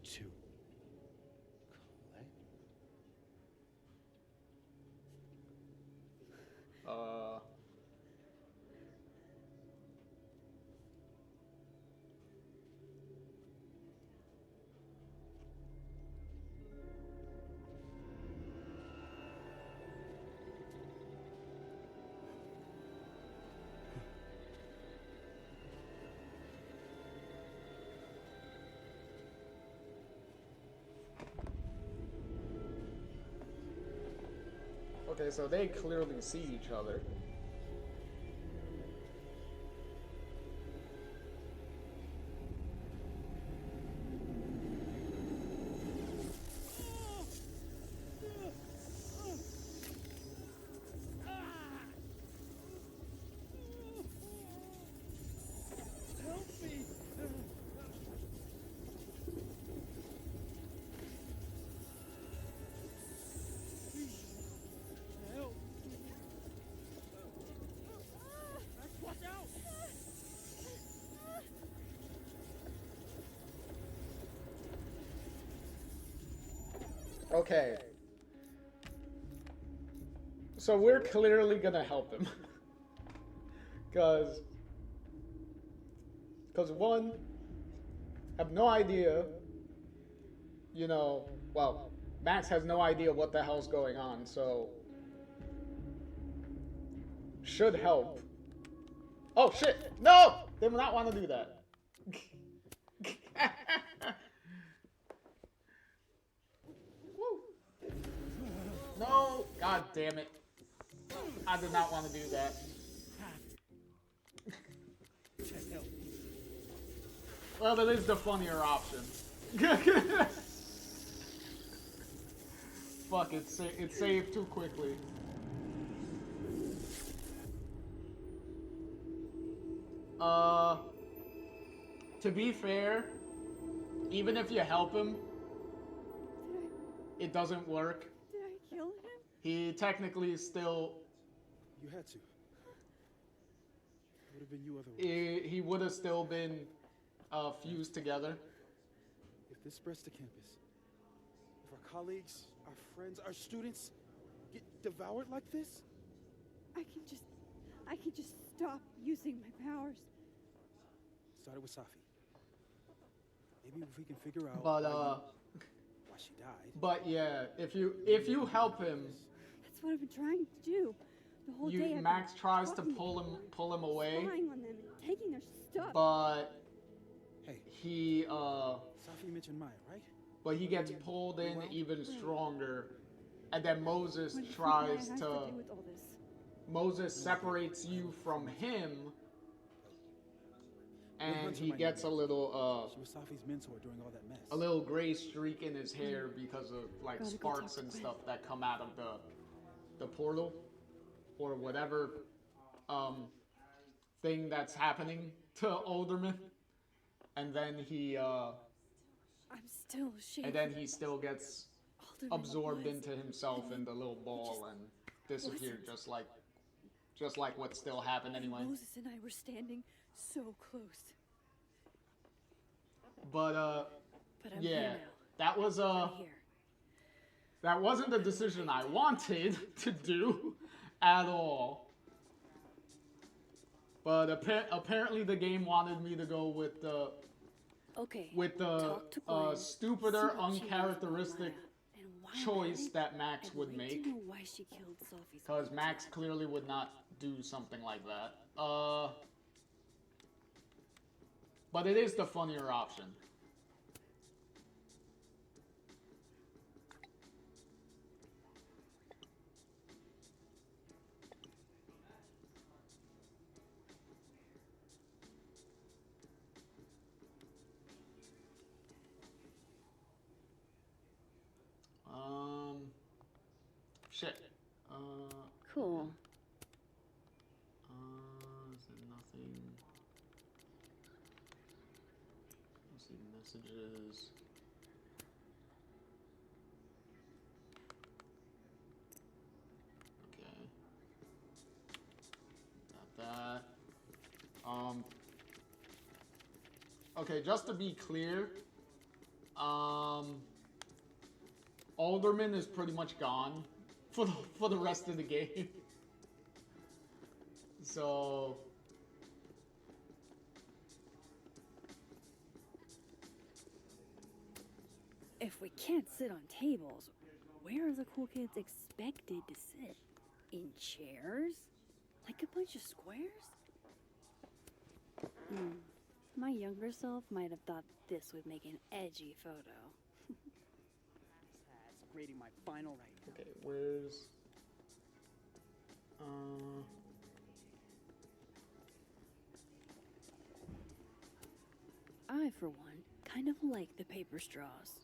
Speaker 6: to collect.
Speaker 2: Okay, so they clearly see each other.
Speaker 6: Help me! Help! Watch out!
Speaker 2: Okay. So we're clearly gonna help him. Cause one, have no idea, you know, well, Max has no idea what the hell's going on, so should help. Oh shit! No! They would not want to do that. Woo. No! God damn it. I did not want to do that. Well, that is the funnier option. Fuck, it saved too quickly. To be fair, even if you help him, it doesn't work.
Speaker 4: Did I kill him?
Speaker 2: He technically still,
Speaker 5: You had to. It would have been you otherwise.
Speaker 2: he would have still been fused together.
Speaker 5: If this spreads to campus, if our colleagues, our friends, our students get devoured like this,
Speaker 4: I can just stop using my powers.
Speaker 5: started with Safi. Maybe if we can figure out.
Speaker 2: But
Speaker 5: why why she died.
Speaker 2: But yeah, if you help him,
Speaker 4: That's what I've been trying to do. The whole day I've
Speaker 2: Max
Speaker 4: been
Speaker 2: tries to
Speaker 4: talking
Speaker 2: pull him away,
Speaker 4: spying on them and taking their stuff.
Speaker 2: but
Speaker 5: Hey,
Speaker 2: he
Speaker 5: Safi mentioned Maya, right?
Speaker 2: but he gets pulled in even stronger, and then Moses
Speaker 4: What do you think
Speaker 2: tries
Speaker 4: Maya has
Speaker 2: to.
Speaker 4: do with all this?
Speaker 2: Moses separates you from him, and he gets a little
Speaker 5: She was Safi's mentor during all that mess.
Speaker 2: a little gray streak in his hair because of like
Speaker 4: Gotta go
Speaker 2: sparks
Speaker 4: talk to
Speaker 2: and
Speaker 4: Gwen.
Speaker 2: stuff that come out of the portal or whatever thing that's happening to Alderman, and then he
Speaker 4: I'm still shaking.
Speaker 2: and then he still gets
Speaker 4: Alderman
Speaker 2: absorbed
Speaker 4: was-
Speaker 2: into himself in the little ball and disappeared just like what still happened anyway.
Speaker 4: Moses and I were standing so close.
Speaker 2: But
Speaker 4: But I'm
Speaker 2: yeah,
Speaker 4: here now.
Speaker 2: that was
Speaker 4: I'm here.
Speaker 2: that wasn't the decision I wanted to do at all. But apparently the game wanted me to go with the
Speaker 4: Okay.
Speaker 2: with the
Speaker 4: talk to Gwen,
Speaker 2: stupider,
Speaker 4: see what she knows about
Speaker 2: uncharacteristic
Speaker 4: Maya, and why
Speaker 2: choice
Speaker 4: Maya,
Speaker 2: that Max
Speaker 4: I'd
Speaker 2: would
Speaker 4: like
Speaker 2: make.
Speaker 4: to know why she killed Sophie's
Speaker 2: Because
Speaker 4: mom.
Speaker 2: Max clearly would not do something like that. But it is the funnier option. Shit.
Speaker 4: Cool.
Speaker 2: Is there nothing? Let's see, messages. Okay. Got that. Okay, just to be clear, Alderman is pretty much gone for the rest of the game. So
Speaker 4: If we can't sit on tables, where are the cool kids expected to sit? In chairs? Like a bunch of squares? My younger self might have thought this would make an edgy photo.
Speaker 7: That's grading my final right now.
Speaker 2: okay, where's
Speaker 4: I, for one, kind of like the paper straws.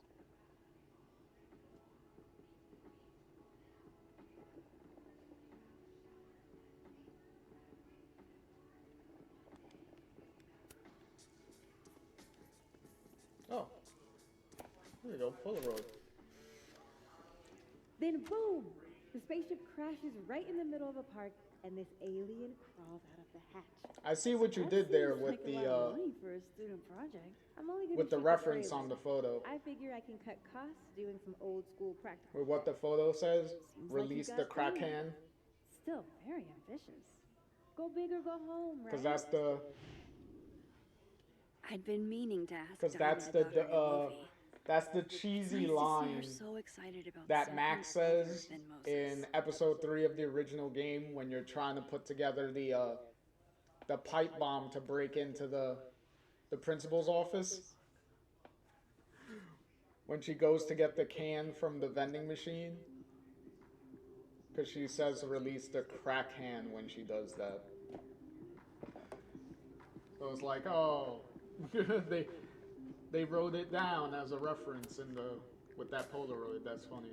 Speaker 2: oh, there you go, Polaroid.
Speaker 8: Then boom! The spaceship crashes right in the middle of a park, and this alien crawls out of the hatch.
Speaker 2: I see what you
Speaker 8: That
Speaker 2: did there
Speaker 8: seems
Speaker 2: with
Speaker 8: like a lot of
Speaker 2: the
Speaker 8: money for a student project. I'm only gonna
Speaker 2: with the
Speaker 8: shoot
Speaker 2: reference
Speaker 8: trailer.
Speaker 2: on the photo.
Speaker 8: I figure I can cut costs doing some old school practical.
Speaker 2: With what the photo says,
Speaker 8: Seems like you
Speaker 2: release
Speaker 8: got
Speaker 2: the
Speaker 8: a
Speaker 2: crack
Speaker 8: plan.
Speaker 2: hand,
Speaker 8: Still very ambitious. Go big or go home, right?
Speaker 2: because that's the
Speaker 4: I'd been meaning to ask
Speaker 2: 'cause
Speaker 4: Diana
Speaker 2: that's the-
Speaker 4: about her new
Speaker 2: the,
Speaker 4: movie.
Speaker 2: that's the
Speaker 4: It's
Speaker 2: cheesy
Speaker 4: nice to see
Speaker 2: line
Speaker 4: her so excited about
Speaker 2: that
Speaker 4: something
Speaker 2: Max
Speaker 4: other
Speaker 2: says
Speaker 4: than Moses.
Speaker 2: in episode 3 of the original game when you're trying to put together the pipe bomb to break into the principal's office. When she goes to get the can from the vending machine, because she says release the crack hand when she does that. So it's like, oh, they wrote it down as a reference in the with that Polaroid. That's funny.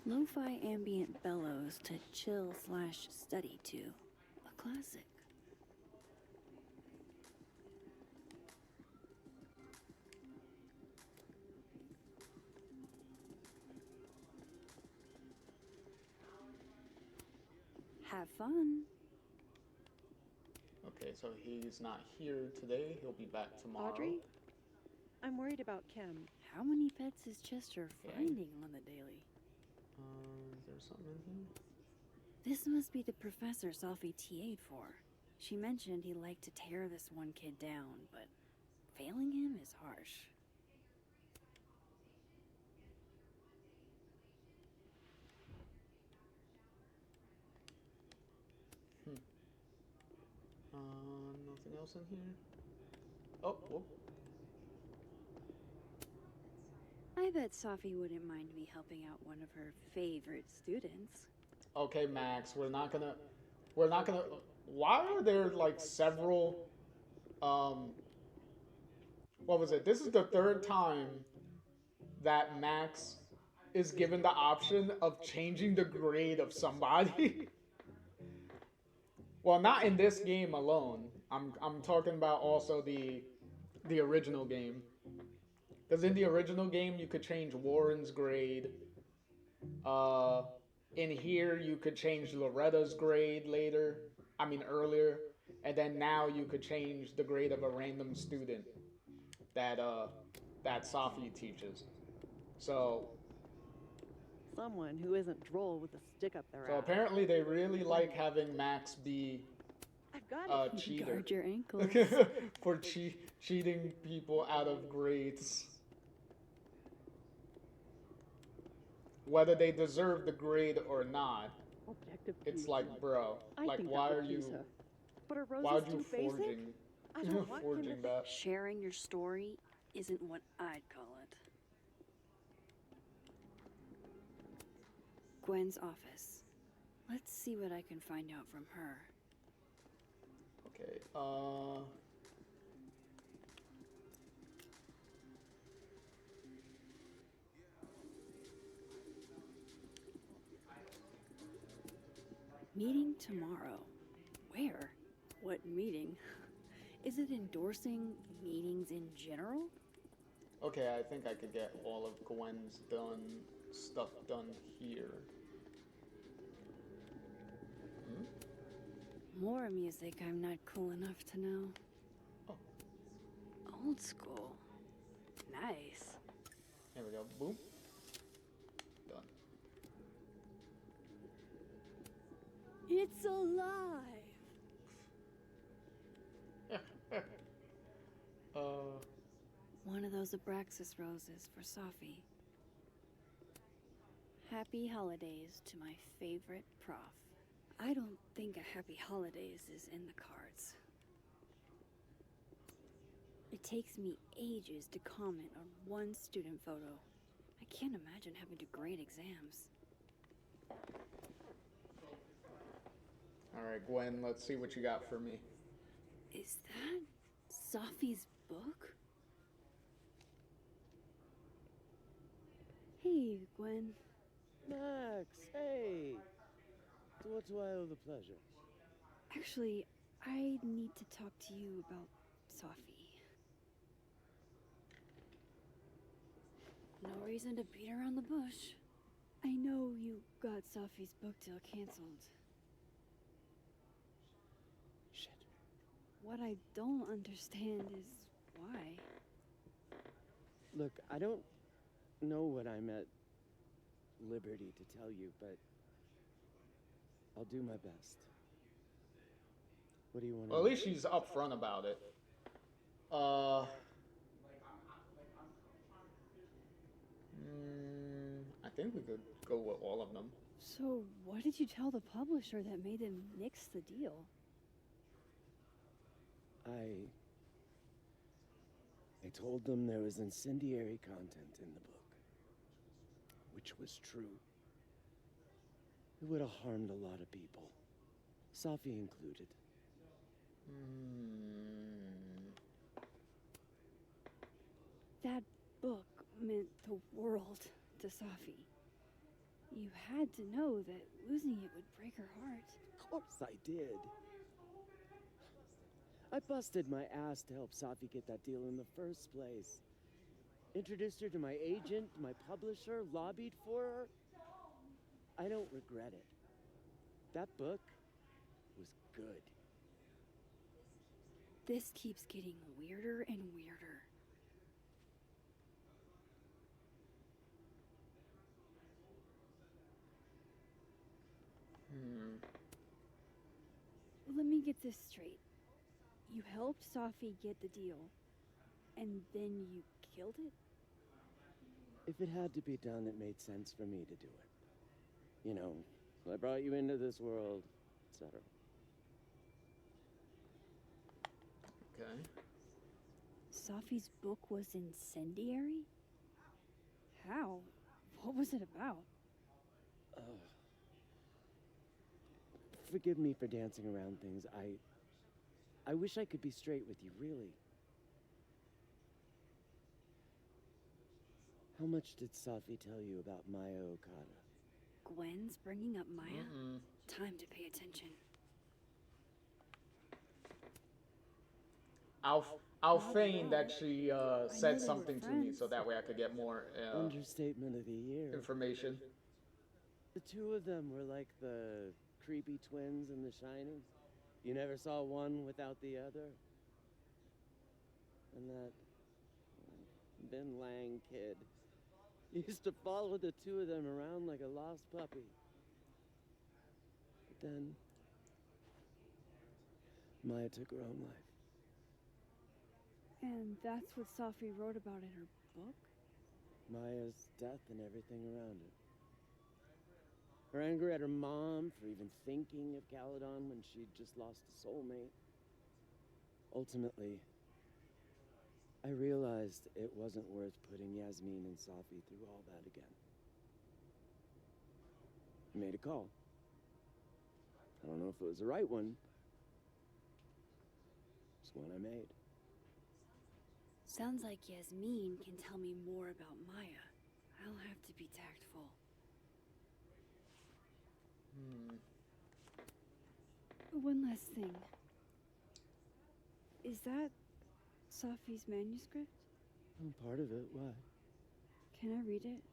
Speaker 4: Lo-fi ambient bellows to chill/study to. A classic. Have fun.
Speaker 2: Okay, so he's not here today. He'll be back tomorrow.
Speaker 8: Audrey? I'm worried about Kim.
Speaker 4: How many pets is Chester
Speaker 2: Okay.
Speaker 4: finding on the daily?
Speaker 2: Is there something in here?
Speaker 4: This must be the professor Sophie TA'd for. She mentioned he liked to tear this one kid down, but failing him is harsh.
Speaker 2: Nothing else in here? Oh, whoop.
Speaker 4: I bet Safi wouldn't mind me helping out one of her favorite students.
Speaker 2: Okay, Max, we're not gonna, why are there like several, what was it? This is the third time that Max is given the option of changing the grade of somebody. Well, not in this game alone. I'm talking about also the original game. Because in the original game you could change Warren's grade. Uh, in here you could change Loretta's grade later. I mean earlier, and then now you could change the grade of a random student that that Safi teaches. So
Speaker 8: Someone who isn't droll with a stick up their
Speaker 2: so
Speaker 8: ass.
Speaker 2: apparently they really like having Max be
Speaker 8: I've got
Speaker 2: a
Speaker 8: it.
Speaker 2: cheater.
Speaker 4: Guard your ankles.
Speaker 2: For cheating people out of grades. Whether they deserve the grade or not,
Speaker 8: Objective
Speaker 2: it's
Speaker 8: beauty.
Speaker 2: like, bro,
Speaker 8: I
Speaker 2: like
Speaker 8: think
Speaker 2: why
Speaker 8: that
Speaker 2: are
Speaker 8: would
Speaker 2: you
Speaker 8: please her. But her rose
Speaker 2: why
Speaker 8: is
Speaker 2: are you
Speaker 8: too basic.
Speaker 2: forging
Speaker 8: I don't want him to
Speaker 2: forging that?
Speaker 4: Sharing your story isn't what I'd call it. Gwen's office. Let's see what I can find out from her.
Speaker 2: Okay,
Speaker 4: Meeting tomorrow. Where? What meeting? Is it endorsing meetings in general?
Speaker 2: okay, I think I could get all of Gwen's stuff done here.
Speaker 4: More music I'm not cool enough to know.
Speaker 2: Oh.
Speaker 4: Old school. Nice.
Speaker 2: Here we go. Boom. Done.
Speaker 4: It's alive! One of those Abraxas roses for Safi. Happy holidays to my favorite prof. I don't think a happy holidays is in the cards. It takes me ages to comment on one student photo. I can't imagine having to grade exams.
Speaker 2: Alright, Gwen, let's see what you got for me.
Speaker 4: Is that Safi's book? Hey, Gwen.
Speaker 9: Max, hey! To what do I owe the pleasure?
Speaker 4: Actually, I need to talk to you about Safi. No reason to beat around the bush. I know you got Safi's book deal canceled.
Speaker 9: Shit.
Speaker 4: What I don't understand is why.
Speaker 9: Look, I don't know what I'm at liberty to tell you, but I'll do my best. What do you want to
Speaker 2: Well,
Speaker 9: know?
Speaker 2: at least she's upfront about it. I think we could go with all of them.
Speaker 4: So, what did you tell the publisher that made them nix the deal?
Speaker 9: I told them there was incendiary content in the book, which was true. It would have harmed a lot of people, Safi included.
Speaker 4: That book meant the world to Safi. You had to know that losing it would break her heart.
Speaker 9: Of course I did. I busted my ass to help Safi get that deal in the first place. Introduced her to my agent, my publisher, lobbied for her. I don't regret it. That book was good.
Speaker 4: This keeps getting weirder and weirder. Let me get this straight. You helped Safi get the deal, and then you killed it?
Speaker 9: If it had to be done, it made sense for me to do it. You know, I brought you into this world, etc.
Speaker 2: Okay.
Speaker 4: Safi's book was incendiary? How? What was it about?
Speaker 9: Forgive me for dancing around things. I wish I could be straight with you, really. How much did Safi tell you about Maya Okada?
Speaker 4: Gwen's bringing up Maya?
Speaker 2: Mm-mm.
Speaker 4: Time to pay attention.
Speaker 2: I'll feign that she said
Speaker 4: they were
Speaker 2: something to me so
Speaker 4: friends.
Speaker 2: that way I could get more
Speaker 9: Understatement of the year.
Speaker 2: information.
Speaker 9: The two of them were like the creepy twins in The Shining. You never saw one without the other. And that Ben Lang kid used to follow the two of them around like a lost puppy. But then Maya took her own life.
Speaker 4: And that's what Safi wrote about in her book?
Speaker 9: Maya's death and everything around it. Her anger at her mom for even thinking of Caledon when she'd just lost a soulmate. Ultimately, I realized it wasn't worth putting Yasmin and Safi through all that again. I made a call. I don't know if it was the right one. It's one I made.
Speaker 4: Sounds like Yasmin can tell me more about Maya. I'll have to be tactful. One last thing. Is that Safi's manuscript?
Speaker 9: Oh, part of it. Why?
Speaker 4: Can I read it?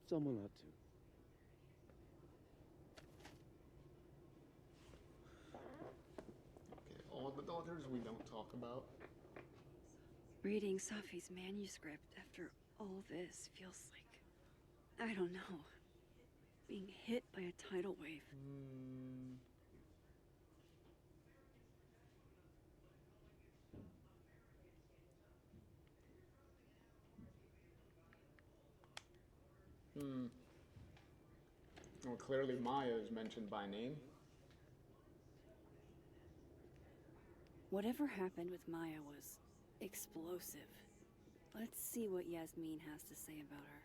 Speaker 9: Someone ought to.
Speaker 2: Okay, all the daughters we don't talk about.
Speaker 4: Reading Safi's manuscript after all this feels like, I don't know, being hit by a tidal wave.
Speaker 2: Well, clearly Maya is mentioned by name.
Speaker 4: Whatever happened with Maya was explosive. Let's see what Yasmin has to say about her.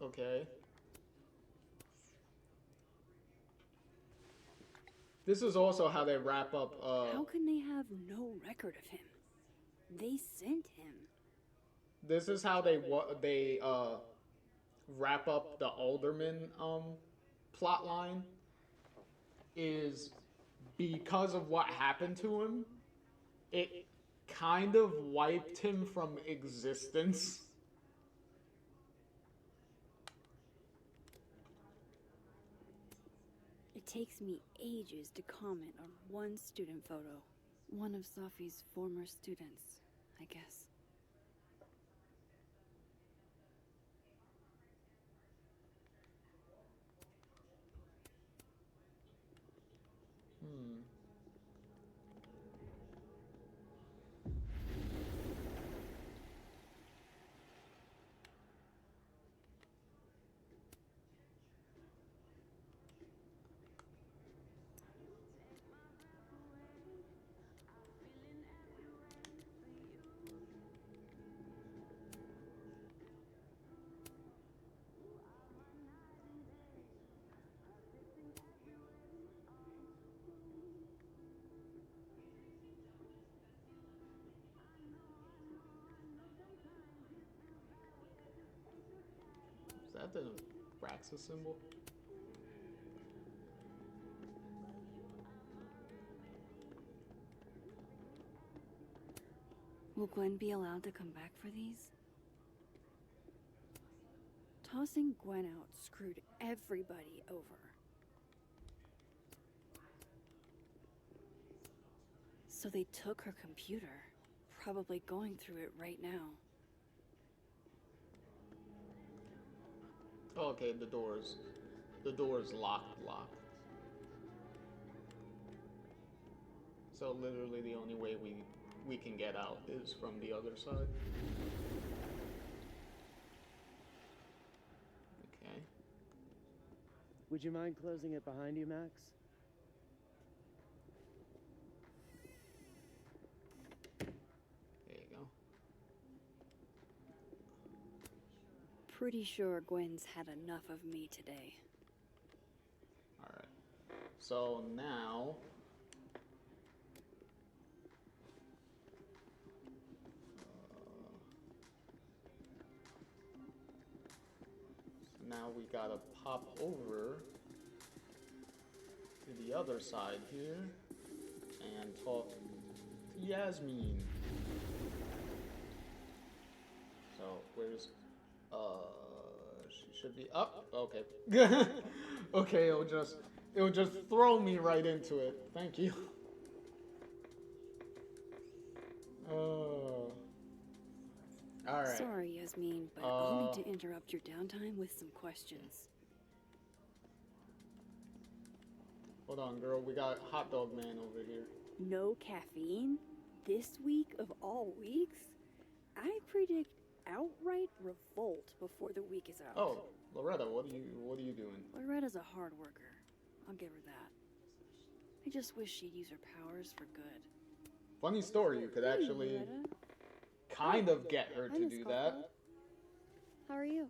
Speaker 2: Okay. This is also how they wrap up.
Speaker 4: How can they have no record of him? They sent him.
Speaker 2: This is how they wrap up the Alderman plot line. Is because of what happened to him, it kind of wiped him from existence.
Speaker 4: It takes me ages to comment on one student photo. One of Safi's former students, I guess.
Speaker 2: Is that the Braxa symbol?
Speaker 4: Will Gwen be allowed to come back for these? Tossing Gwen out screwed everybody over. So they took her computer, probably going through it right now.
Speaker 2: Oh, okay, the door's locked. So literally the only way we can get out is from the other side. Okay.
Speaker 9: Would you mind closing it behind you, Max?
Speaker 2: There you go.
Speaker 4: Pretty sure Gwen's had enough of me today.
Speaker 2: Alright. So now... now we gotta pop over to the other side here and talk to Yasmin. So where's she should be up. Okay. Okay, it'll just throw me right into it. Thank you. Alright.
Speaker 4: Sorry, Yasmin, but I'll need to interrupt your downtime with some questions.
Speaker 2: Hold on, girl. We got Hot Dog Man over here.
Speaker 4: No caffeine? This week of all weeks? I predict outright revolt before the week is out.
Speaker 2: Oh, Loretta, what are you doing?
Speaker 4: Loretta's a hard worker. I'll give her that. I just wish she'd use her powers for good.
Speaker 2: Funny story, you could
Speaker 4: Hey,
Speaker 2: actually
Speaker 4: Loretta.
Speaker 2: kind of get her
Speaker 4: Hi,
Speaker 2: to
Speaker 4: Miss
Speaker 2: do
Speaker 4: Coughlin.
Speaker 2: that.
Speaker 4: How are you?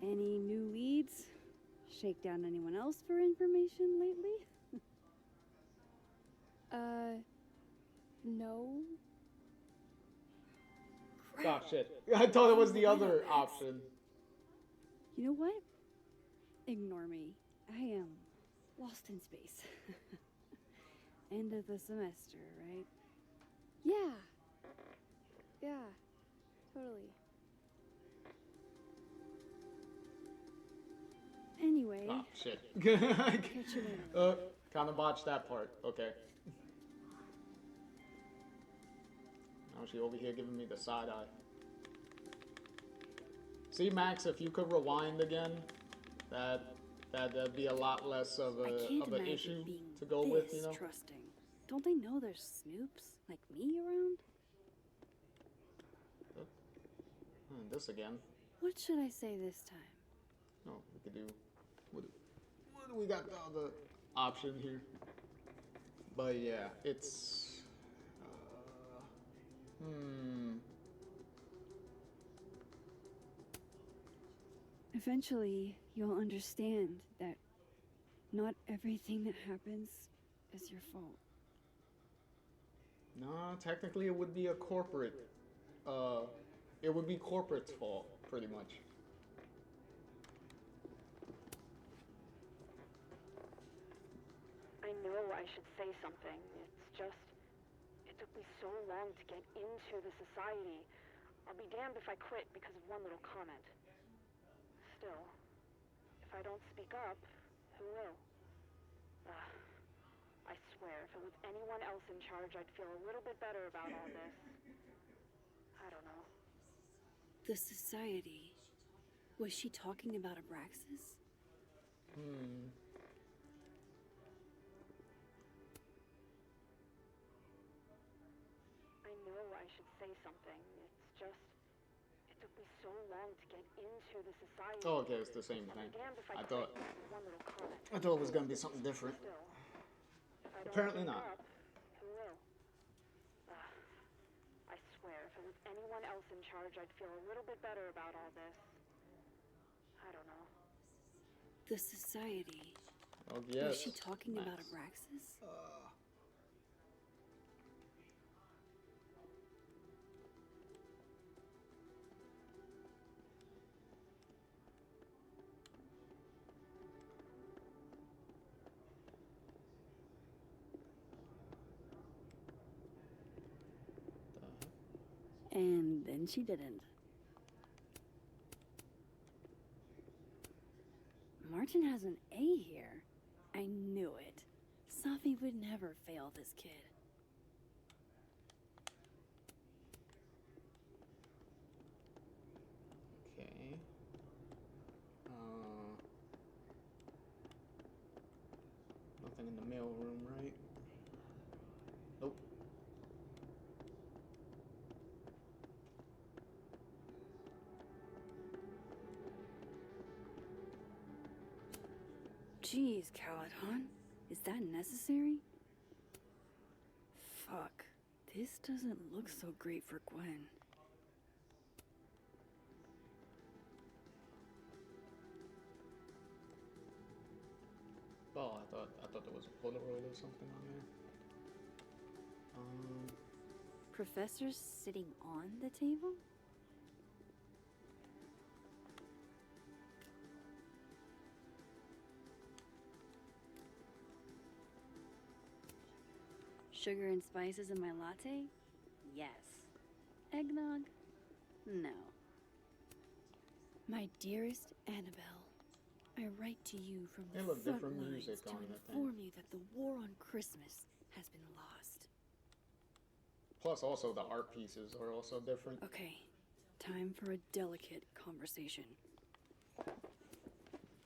Speaker 4: Any new leads? Shake down anyone else for information lately?
Speaker 1: No.
Speaker 2: Oh shit. I thought it was the other option.
Speaker 4: You know what? Ignore me. I am lost in space. End of the semester, right?
Speaker 1: Yeah. Yeah. Totally.
Speaker 4: Anyway,
Speaker 2: Oh shit.
Speaker 4: catch you later.
Speaker 2: Kind of botched that part. Okay. Now she over here giving me the side eye. See, Max, if you could rewind again, that'd be a lot less of
Speaker 4: I can't
Speaker 2: an
Speaker 4: imagine
Speaker 2: issue
Speaker 4: being
Speaker 2: to go with, you know.
Speaker 4: trusting. Don't they know there's snoops like me around?
Speaker 2: This again.
Speaker 4: What should I say this time?
Speaker 2: No, we could do. What do we got the other option here? But yeah, it's.
Speaker 4: Eventually, you'll understand that not everything that happens is your fault.
Speaker 2: No, technically it would be a corporate. It would be corporate's fault, pretty much.
Speaker 10: I know I should say something. It's just, it took me so long to get into the society. I'll be damned if I quit because of one little comment. Still, if I don't speak up, who will? I swear, if it was anyone else in charge, I'd feel a little bit better about all this. I don't know.
Speaker 4: The society. Was she talking about Abraxas?
Speaker 10: I know I should say something. It's just, it took me so long to get into the society.
Speaker 2: Oh, okay, it's the same
Speaker 10: I'll
Speaker 2: thing.
Speaker 10: be damned if
Speaker 2: I
Speaker 10: quit
Speaker 2: thought.
Speaker 10: because of one little comment.
Speaker 2: I thought it was gonna be something different.
Speaker 10: Still, if I don't
Speaker 2: Apparently
Speaker 10: speak
Speaker 2: not.
Speaker 10: up, who will? I swear, if it was anyone else in charge, I'd feel a little bit better about all this. I don't know.
Speaker 4: The society.
Speaker 2: Oh yes.
Speaker 4: Was she talking about
Speaker 2: Max.
Speaker 4: Abraxas? And then she didn't. Martin has an A here. I knew it. Safi would never fail this kid.
Speaker 2: Okay.
Speaker 4: Jeez, Caladon. Is that necessary? Fuck. This doesn't look so great for Gwen.
Speaker 2: Oh, I thought there was a Polaroid or something on there.
Speaker 4: Professor's sitting on the table? Sugar and spices in my latte? Yes. Eggnog? No. My dearest Annabelle, I write to you from
Speaker 2: They
Speaker 4: the
Speaker 2: look
Speaker 4: front
Speaker 2: different
Speaker 4: lines
Speaker 2: music
Speaker 4: to
Speaker 2: on that thing.
Speaker 4: inform you that the war on Christmas has been lost.
Speaker 2: Plus, also the art pieces are also different.
Speaker 4: Okay, time for a delicate conversation.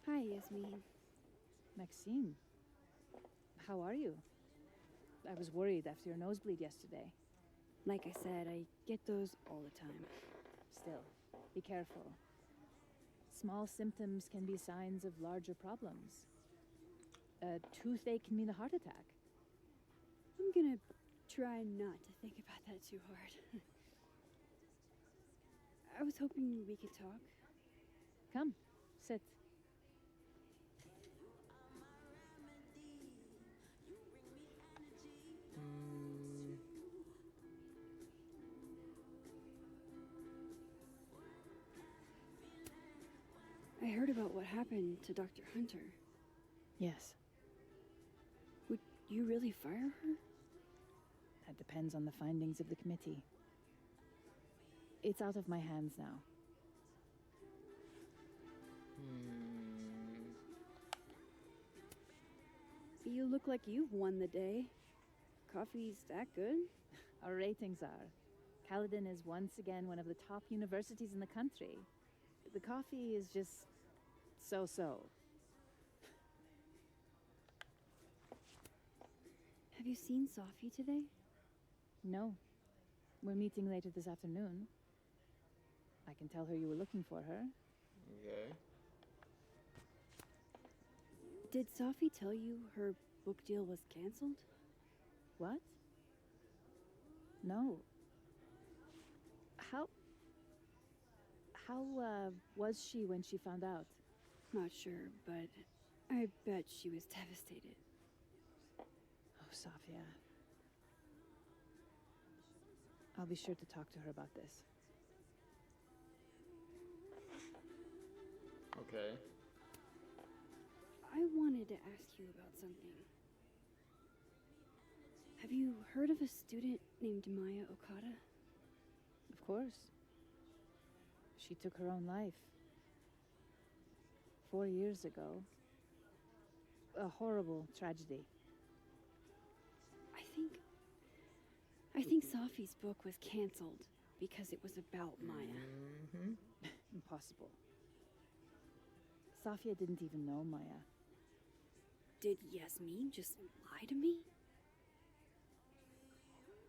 Speaker 8: Hi, Yasmin.
Speaker 11: Maxine, how are you? I was worried after your nosebleed yesterday.
Speaker 4: Like I said, I get those all the time.
Speaker 11: Still, be careful. Small symptoms can be signs of larger problems. A toothache can mean a heart attack.
Speaker 4: I'm gonna try not to think about that too hard. I was hoping we could talk.
Speaker 11: Come, sit.
Speaker 4: I heard about what happened to Dr. Hunter.
Speaker 11: Yes,
Speaker 4: Would you really fire her?
Speaker 11: that depends on the findings of the committee. It's out of my hands now.
Speaker 4: You look like you've won the day. Coffee's that good?
Speaker 11: Our ratings are. Caledon is once again one of the top universities in the country. The coffee is just so-so.
Speaker 4: Have you seen Sophie today?
Speaker 11: No. We're meeting later this afternoon. I can tell her you were looking for her.
Speaker 2: Okay.
Speaker 4: Did Sophie tell you her book deal was canceled?
Speaker 11: What? No. How was she when she found out?
Speaker 4: Not sure, but I bet she was devastated.
Speaker 11: Oh, Sophia. I'll be sure to talk to her about this.
Speaker 2: Okay.
Speaker 4: I wanted to ask you about something. Have you heard of a student named Maya Okada?
Speaker 11: Of course. She took her own life. 4 years ago. A horrible tragedy.
Speaker 4: I think Sophie's book was canceled because it was about Maya.
Speaker 11: Impossible. Sophia didn't even know Maya.
Speaker 4: Did Yasmin just lie to me?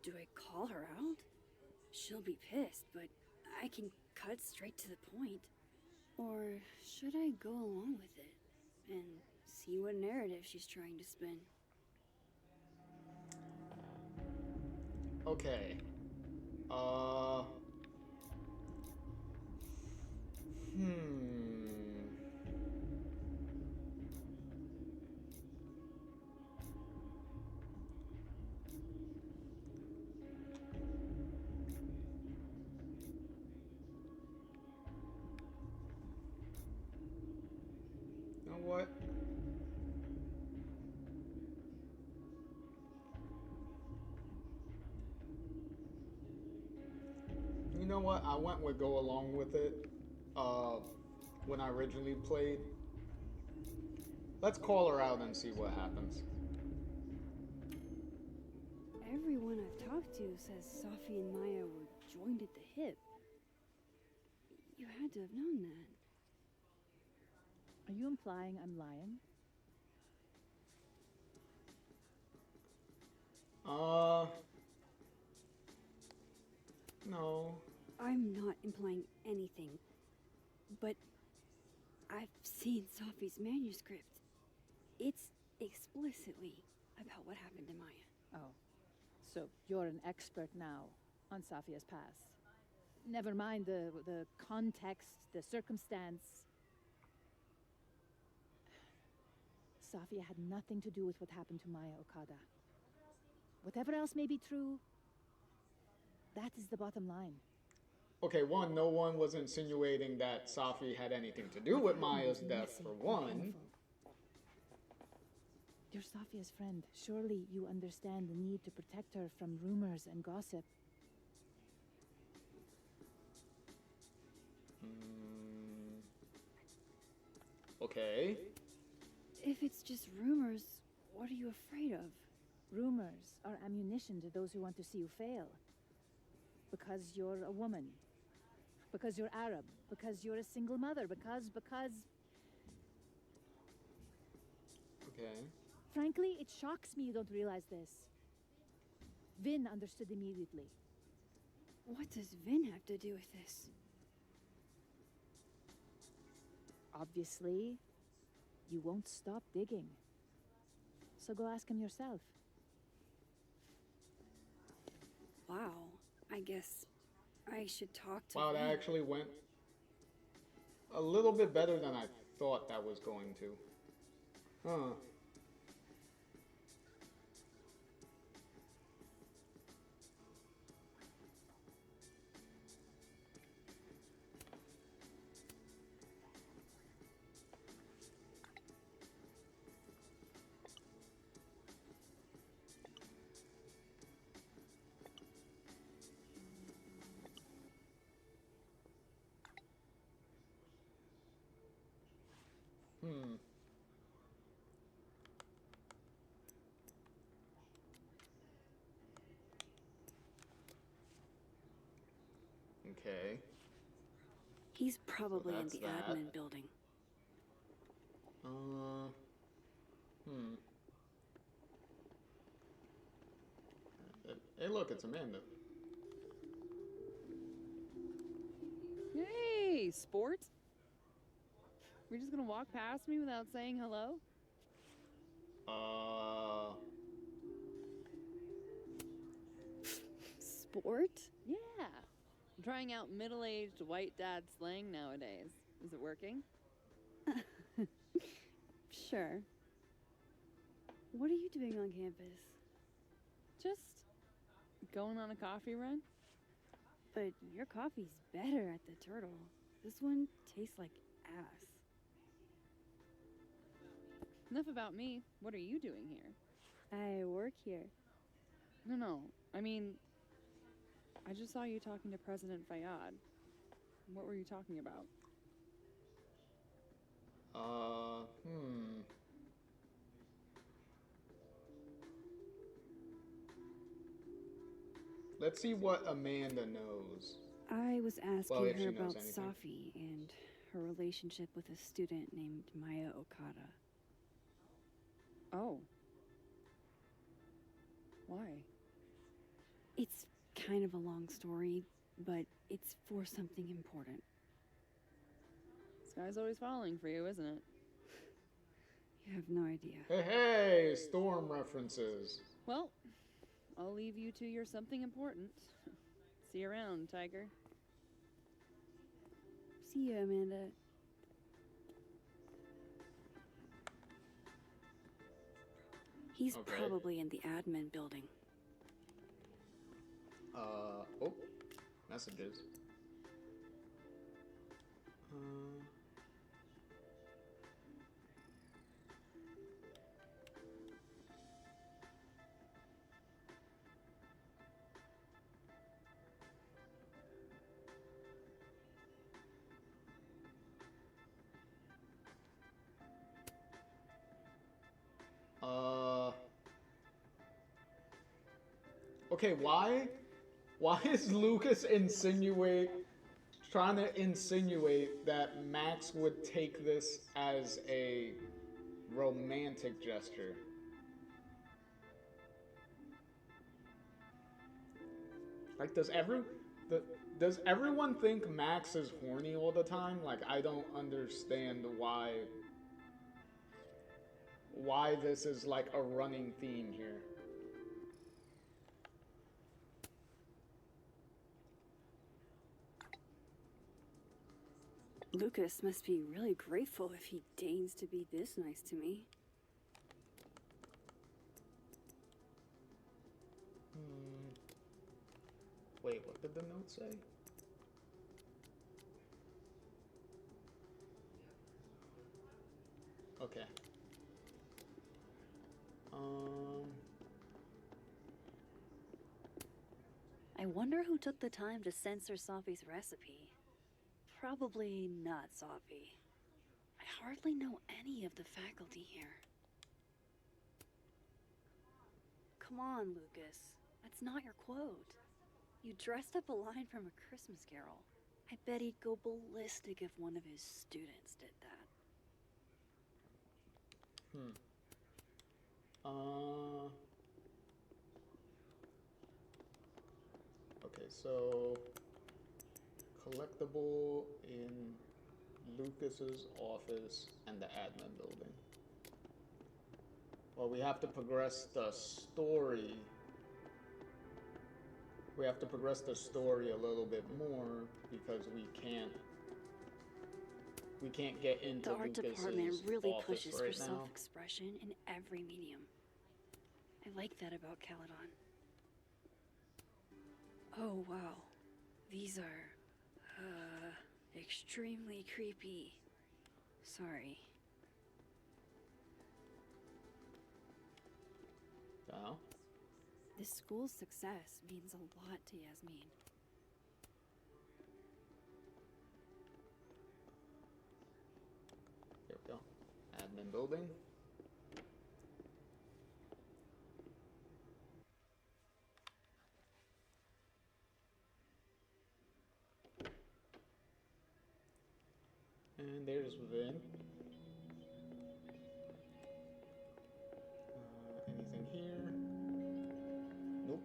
Speaker 4: Do I call her out? She'll be pissed, but I can cut straight to the point. Or should I go along with it and see what narrative she's trying to spin?
Speaker 2: Okay. You know what? You know what? I went with go along with it when I originally played. Let's call her out and see what happens.
Speaker 4: Everyone I've talked to says Sophie and Maya were joined at the hip. You had to have known that.
Speaker 11: Are you implying I'm lying?
Speaker 2: No.
Speaker 4: I'm not implying anything, but I've seen Sophie's manuscript. It's explicitly about what happened to Maya.
Speaker 11: Oh, so you're an expert now on Safia's past. Never mind the context, the circumstance. Safia had nothing to do with what happened to Maya Okada. Whatever else may be true, that is the bottom line.
Speaker 2: Okay, one, no one was insinuating that Safi had anything to do with Maya's death, for one.
Speaker 11: You're Safia's friend. Surely you understand the need to protect her from rumors and gossip.
Speaker 2: Okay.
Speaker 4: If it's just rumors, what are you afraid of?
Speaker 11: Rumors are ammunition to those who want to see you fail. Because you're a woman. Because you're Arab. Because you're a single mother. Because...
Speaker 2: Okay.
Speaker 11: Frankly, it shocks me you don't realize this. Vin understood immediately.
Speaker 4: What does Vin have to do with this?
Speaker 11: Obviously, you won't stop digging. So go ask him yourself.
Speaker 4: Wow, I guess I should talk to
Speaker 2: Wow, that
Speaker 4: Vin.
Speaker 2: actually went a little bit better than I thought that was going to. Huh. Okay.
Speaker 4: He's probably in
Speaker 2: that's
Speaker 4: the
Speaker 2: that.
Speaker 4: admin building.
Speaker 2: Hey, look, it's Amanda.
Speaker 12: Hey, sport. We're just gonna walk past me without saying hello?
Speaker 4: Sport?
Speaker 12: Yeah. I'm trying out middle-aged white dad slang nowadays. Is it working?
Speaker 4: Sure. What are you doing on campus?
Speaker 12: Just going on a coffee run.
Speaker 4: But your coffee's better at the Turtle. This one tastes like ass.
Speaker 12: Enough about me. What are you doing here?
Speaker 4: I work here.
Speaker 12: No. I mean, I just saw you talking to President Fayyad. What were you talking about?
Speaker 2: Let's see what Amanda knows.
Speaker 4: I was asking
Speaker 2: Well, if she
Speaker 4: her
Speaker 2: knows
Speaker 4: about
Speaker 2: anything.
Speaker 4: Safi and her relationship with a student named Maya Okada.
Speaker 12: Oh. Why?
Speaker 4: It's kind of a long story, but it's for something important.
Speaker 12: Sky's always falling for you, isn't it?
Speaker 4: You have no idea.
Speaker 2: Hey, Storm references.
Speaker 12: Well, I'll leave you to your something important. See you around, Tiger.
Speaker 4: See you, Amanda. He's probably in the admin building.
Speaker 2: Oh, messages. Okay, why is Lucas trying to insinuate that Max would take this as a romantic gesture? Like, does everyone think Max is horny all the time? Like, I don't understand why. why this is like a running theme here.
Speaker 4: Lucas must be really grateful if he deigns to be this nice to me.
Speaker 2: Wait, what did the note say? Okay.
Speaker 4: I wonder who took the time to censor Sophie's recipe. Probably not Sophie. I hardly know any of the faculty here. Come on, Lucas. That's not your quote. You dressed up a line from a Christmas Carol. I bet he'd go ballistic if one of his students did that.
Speaker 2: Okay, so collectible in Lucas's office and the admin building. Well, we have to progress the story. We have to progress the story a little bit more because we can't get into
Speaker 4: The art
Speaker 2: Lucas's
Speaker 4: department really
Speaker 2: office
Speaker 4: pushes
Speaker 2: right
Speaker 4: for
Speaker 2: now.
Speaker 4: self-expression in every medium. I like that about Caledon. Oh, wow. These are, extremely creepy. Sorry.
Speaker 2: Oh.
Speaker 4: This school's success means a lot to Yasmin.
Speaker 2: Here we go. Admin building. And there's Vin. Anything here? Nope.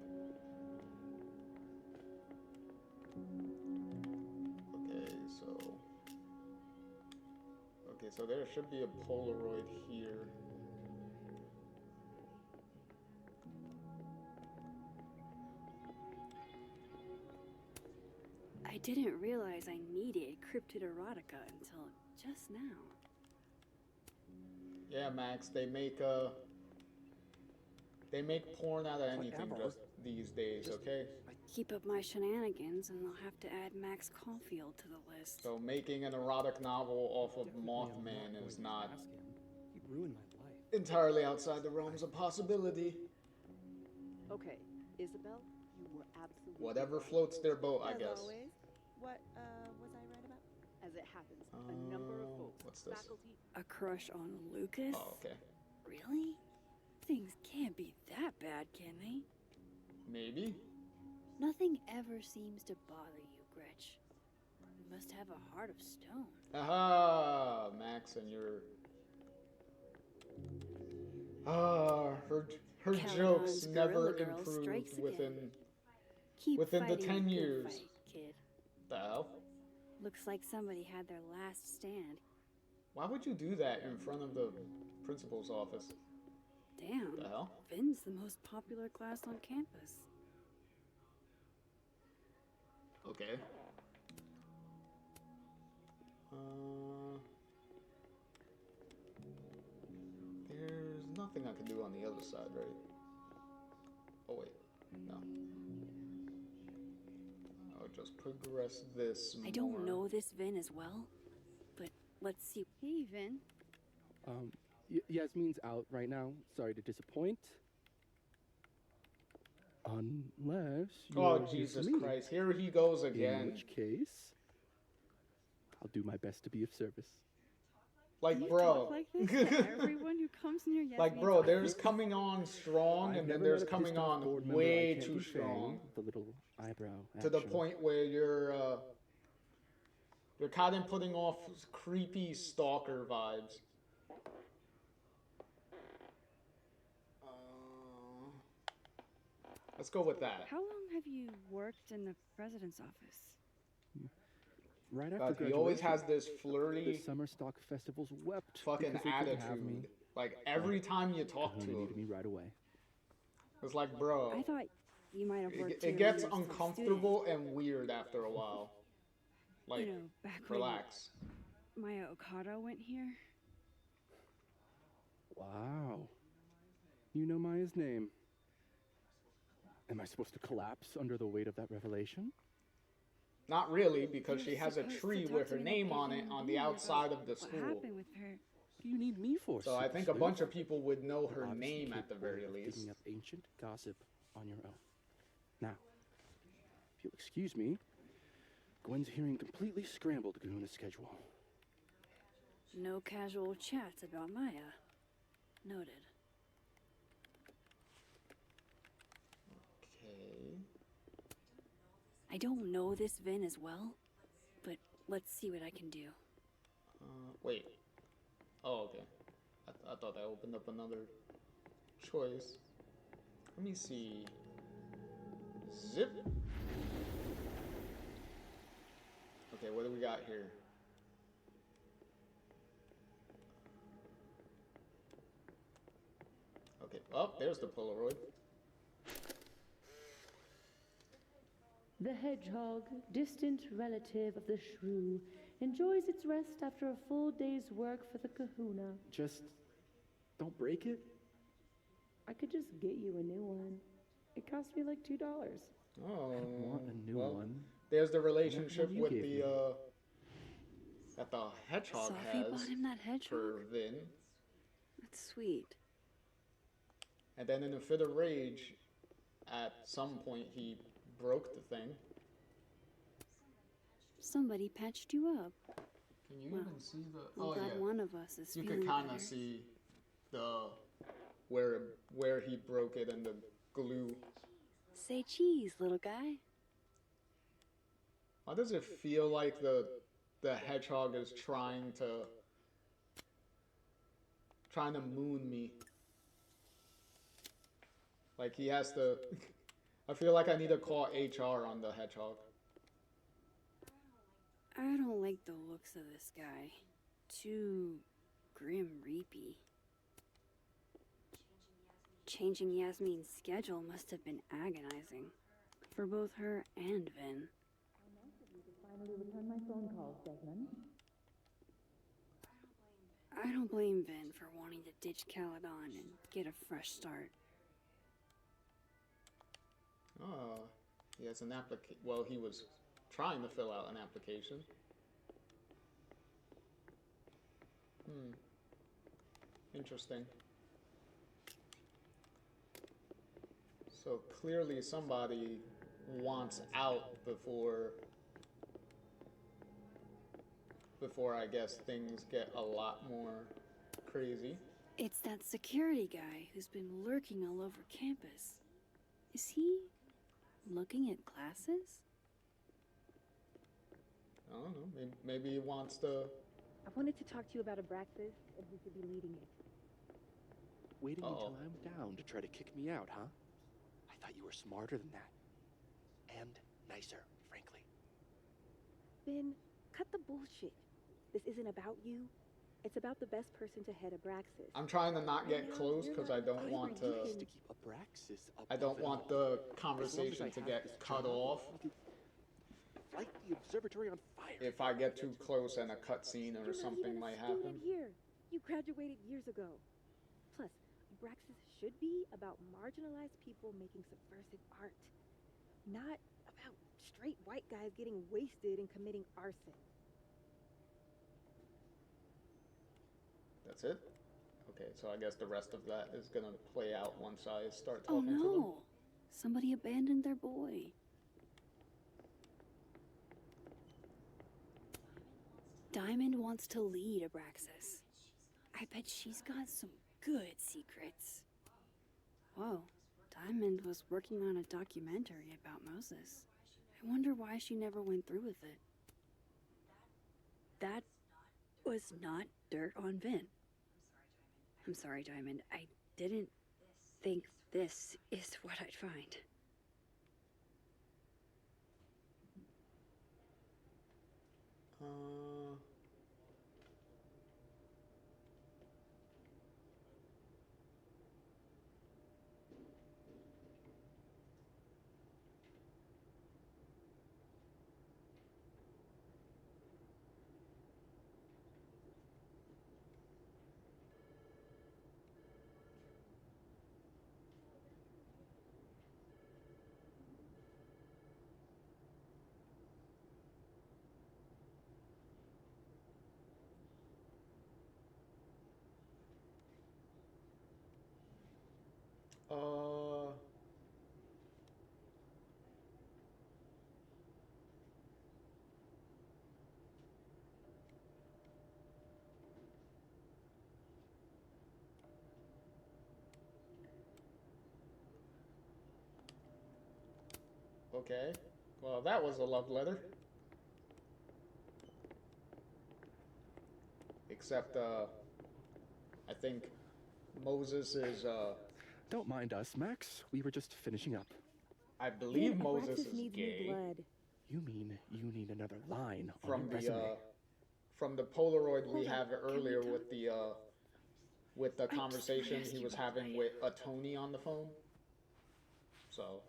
Speaker 2: Okay, so there should be a Polaroid here.
Speaker 4: I didn't realize I needed cryptid erotica until just now.
Speaker 2: Yeah, Max, they make porn out of anything just these days, okay?
Speaker 4: Keep up my shenanigans and I'll have to add Max Caulfield to the list.
Speaker 2: So making an erotic novel off of Mothman is not
Speaker 6: He ruined my life.
Speaker 2: entirely outside the realms of possibility.
Speaker 8: Okay, Isabel, you were absolutely
Speaker 2: Whatever
Speaker 8: right.
Speaker 2: floats their boat, I
Speaker 8: As
Speaker 2: guess.
Speaker 8: always, what was I right about? As it happens, a number of folks,
Speaker 2: What's this?
Speaker 8: faculty.
Speaker 4: A crush on Lucas?
Speaker 2: Oh, okay.
Speaker 4: Really? Things can't be that bad, can they?
Speaker 2: Maybe.
Speaker 4: Nothing ever seems to bother you, Gretch. You must have a heart of stone.
Speaker 2: Aha, Max, and your her
Speaker 4: Caledon's
Speaker 2: jokes never
Speaker 4: Gorilla Girl
Speaker 2: improved
Speaker 4: strikes again.
Speaker 2: within
Speaker 4: Keep
Speaker 2: the
Speaker 4: fighting
Speaker 2: 10
Speaker 4: the good
Speaker 2: years.
Speaker 4: fight, kid.
Speaker 2: The hell?
Speaker 4: Looks like somebody had their last stand.
Speaker 2: Why would you do that in front of the principal's office?
Speaker 4: Damn.
Speaker 2: The hell?
Speaker 4: Vin's the most popular class on campus.
Speaker 2: Okay. There's nothing I can do on the other side, right? Oh wait, no. I'll just progress this more.
Speaker 4: I don't know this Vin as well, but let's see.
Speaker 13: Hey, Vin. Yasmin's out right now. Sorry to disappoint. Unless you're
Speaker 2: Oh,
Speaker 13: here for
Speaker 2: Jesus
Speaker 13: me.
Speaker 2: Christ, here he goes again.
Speaker 13: In which case, I'll do my best to be of service.
Speaker 2: Like,
Speaker 4: Do you
Speaker 2: bro.
Speaker 4: talk like this to everyone who comes near Yasmin's
Speaker 2: Like, bro, there's
Speaker 4: office?
Speaker 2: coming on strong,
Speaker 13: I've
Speaker 2: and then
Speaker 13: never
Speaker 2: there's
Speaker 13: met a
Speaker 2: coming
Speaker 13: pissed off
Speaker 2: on
Speaker 13: board member I
Speaker 2: way
Speaker 13: can't
Speaker 2: too
Speaker 13: defame
Speaker 2: strong.
Speaker 13: with the little eyebrow
Speaker 2: To the
Speaker 13: action.
Speaker 2: point where you're kind of putting off creepy stalker vibes. Let's go with that.
Speaker 4: How long have you worked in the president's office?
Speaker 13: Right after
Speaker 2: God,
Speaker 13: graduation,
Speaker 2: he always has this
Speaker 13: the
Speaker 2: flirty
Speaker 13: summer stock festivals wept
Speaker 2: fucking
Speaker 13: because they couldn't have me.
Speaker 2: attitude. Like every time you talk to
Speaker 13: Kahuna
Speaker 2: him,
Speaker 13: needed me right away.
Speaker 2: it's like, bro.
Speaker 4: I thought you might have worked
Speaker 2: It
Speaker 4: here
Speaker 2: gets
Speaker 4: when you were still a
Speaker 2: uncomfortable and weird after a while. Like,
Speaker 4: You know, back
Speaker 2: relax.
Speaker 4: when Maya Okada went here.
Speaker 13: Wow. You know Maya's name. Am I supposed to collapse under the weight of that revelation?
Speaker 2: Not really, because she
Speaker 4: You're
Speaker 2: has a
Speaker 4: supposed to
Speaker 2: tree
Speaker 4: talk
Speaker 2: with
Speaker 4: to
Speaker 2: her
Speaker 4: me like
Speaker 2: name on it
Speaker 4: anything
Speaker 2: on
Speaker 4: you
Speaker 2: the
Speaker 4: need
Speaker 2: outside
Speaker 4: about
Speaker 2: of the
Speaker 4: what
Speaker 2: school.
Speaker 4: happened with her.
Speaker 13: What do you need me for?
Speaker 2: So I
Speaker 13: super
Speaker 2: think a
Speaker 13: sleuth?
Speaker 2: bunch of people would know her
Speaker 13: You're obviously
Speaker 2: name at the
Speaker 13: capable
Speaker 2: very
Speaker 13: of
Speaker 2: least.
Speaker 13: digging up ancient gossip on your own. Now, if you'll excuse me, Gwen's hearing completely scrambled Kahuna's schedule.
Speaker 4: No casual chats about Maya. Noted.
Speaker 2: Okay.
Speaker 4: I don't know this Vin as well, but let's see what I can do.
Speaker 2: Wait. Oh, okay. I thought that opened up another choice. Let me see. Zip. Okay, what do we got here? Okay, oh, there's the Polaroid.
Speaker 14: The hedgehog, distant relative of the shrew, enjoys its rest after a full day's work for the kahuna.
Speaker 13: Just don't break it.
Speaker 14: I could just get you a new one. It cost me like $2.
Speaker 2: Oh,
Speaker 13: I want a new one.
Speaker 2: There's the relationship
Speaker 13: you
Speaker 2: with
Speaker 13: gave
Speaker 2: the
Speaker 13: me.
Speaker 2: that the hedgehog
Speaker 4: Sophie
Speaker 2: has
Speaker 4: bought him that hedgehog?
Speaker 2: for Vin.
Speaker 4: That's sweet.
Speaker 2: And then in a fit of rage, at some point he broke the thing.
Speaker 4: Somebody patched you up.
Speaker 2: Can you
Speaker 4: Well,
Speaker 2: even see the?
Speaker 4: I'm
Speaker 2: Oh
Speaker 4: glad
Speaker 2: yeah.
Speaker 4: one of us is
Speaker 2: You
Speaker 4: feeling
Speaker 2: could kind
Speaker 4: better.
Speaker 2: of see the where he broke it and the glue.
Speaker 4: Say cheese, little guy.
Speaker 2: Why does it feel like the hedgehog is trying to moon me? Like he has to. I feel like I need to call HR on the hedgehog.
Speaker 4: I don't like the looks of this guy. Too grim reapy. Changing Yasmin's schedule must have been agonizing. For both her and Vin.
Speaker 14: Finally return my phone calls, Desmond.
Speaker 4: I don't blame Vin for wanting to ditch Caledon and get a fresh start.
Speaker 2: Oh, he has an application. Well, he was trying to fill out an application. Interesting. So clearly somebody wants out before I guess things get a lot more crazy.
Speaker 4: It's that security guy who's been lurking all over campus. Is he looking at classes?
Speaker 2: I don't know. Maybe he wants to.
Speaker 8: I wanted to talk to you about Abraxas and who should be leading it.
Speaker 13: Waiting until I'm down to try to kick me out, huh? I thought you were smarter than that. And nicer, frankly.
Speaker 8: Ben, cut the bullshit. This isn't about you. It's about the best person to head Abraxas.
Speaker 2: I'm trying to not get close because I don't want to.
Speaker 13: keep Abraxas up
Speaker 2: I don't
Speaker 13: above it
Speaker 2: want
Speaker 13: all.
Speaker 2: the
Speaker 13: As long as
Speaker 2: conversation
Speaker 13: I
Speaker 2: to
Speaker 13: have
Speaker 2: get
Speaker 13: this
Speaker 2: cut
Speaker 13: job,
Speaker 2: off
Speaker 13: I could light the observatory on fire.
Speaker 2: if I get too close and a cutscene or
Speaker 8: You're
Speaker 2: something
Speaker 8: not
Speaker 2: might
Speaker 8: even a student
Speaker 2: happen.
Speaker 8: here. You graduated years ago. Plus, Abraxas should be about marginalized people making subversive art, not about straight white guys getting wasted and committing arson.
Speaker 2: That's it? Okay, so I guess the rest of that is gonna play out once I start
Speaker 4: Oh
Speaker 2: talking to them.
Speaker 4: no! Somebody abandoned their boy. Diamond wants to lead Abraxas. I bet she's got some good secrets. Whoa, Diamond was working on a documentary about Moses. I wonder why she never went through with it. That was not dirt on Vin. I'm sorry, Diamond. I didn't think this is what I'd find.
Speaker 2: Uh. Okay. Well, that was a love letter. Except, I think Moses is,
Speaker 13: Don't mind us, Max. We were just finishing up.
Speaker 2: I believe Moses
Speaker 8: Abraxas
Speaker 2: is
Speaker 8: needs
Speaker 2: gay.
Speaker 8: new blood.
Speaker 13: You mean you need another line on
Speaker 2: From
Speaker 13: your
Speaker 2: the,
Speaker 13: resume?
Speaker 2: from the Polaroid we
Speaker 8: Hold on,
Speaker 2: have
Speaker 8: can we
Speaker 2: earlier
Speaker 8: talk?
Speaker 2: with the
Speaker 8: I just
Speaker 2: conversation
Speaker 8: wanna ask
Speaker 2: he
Speaker 8: you
Speaker 2: was
Speaker 8: about
Speaker 2: having
Speaker 8: Maya.
Speaker 2: with a Tony on the phone. So.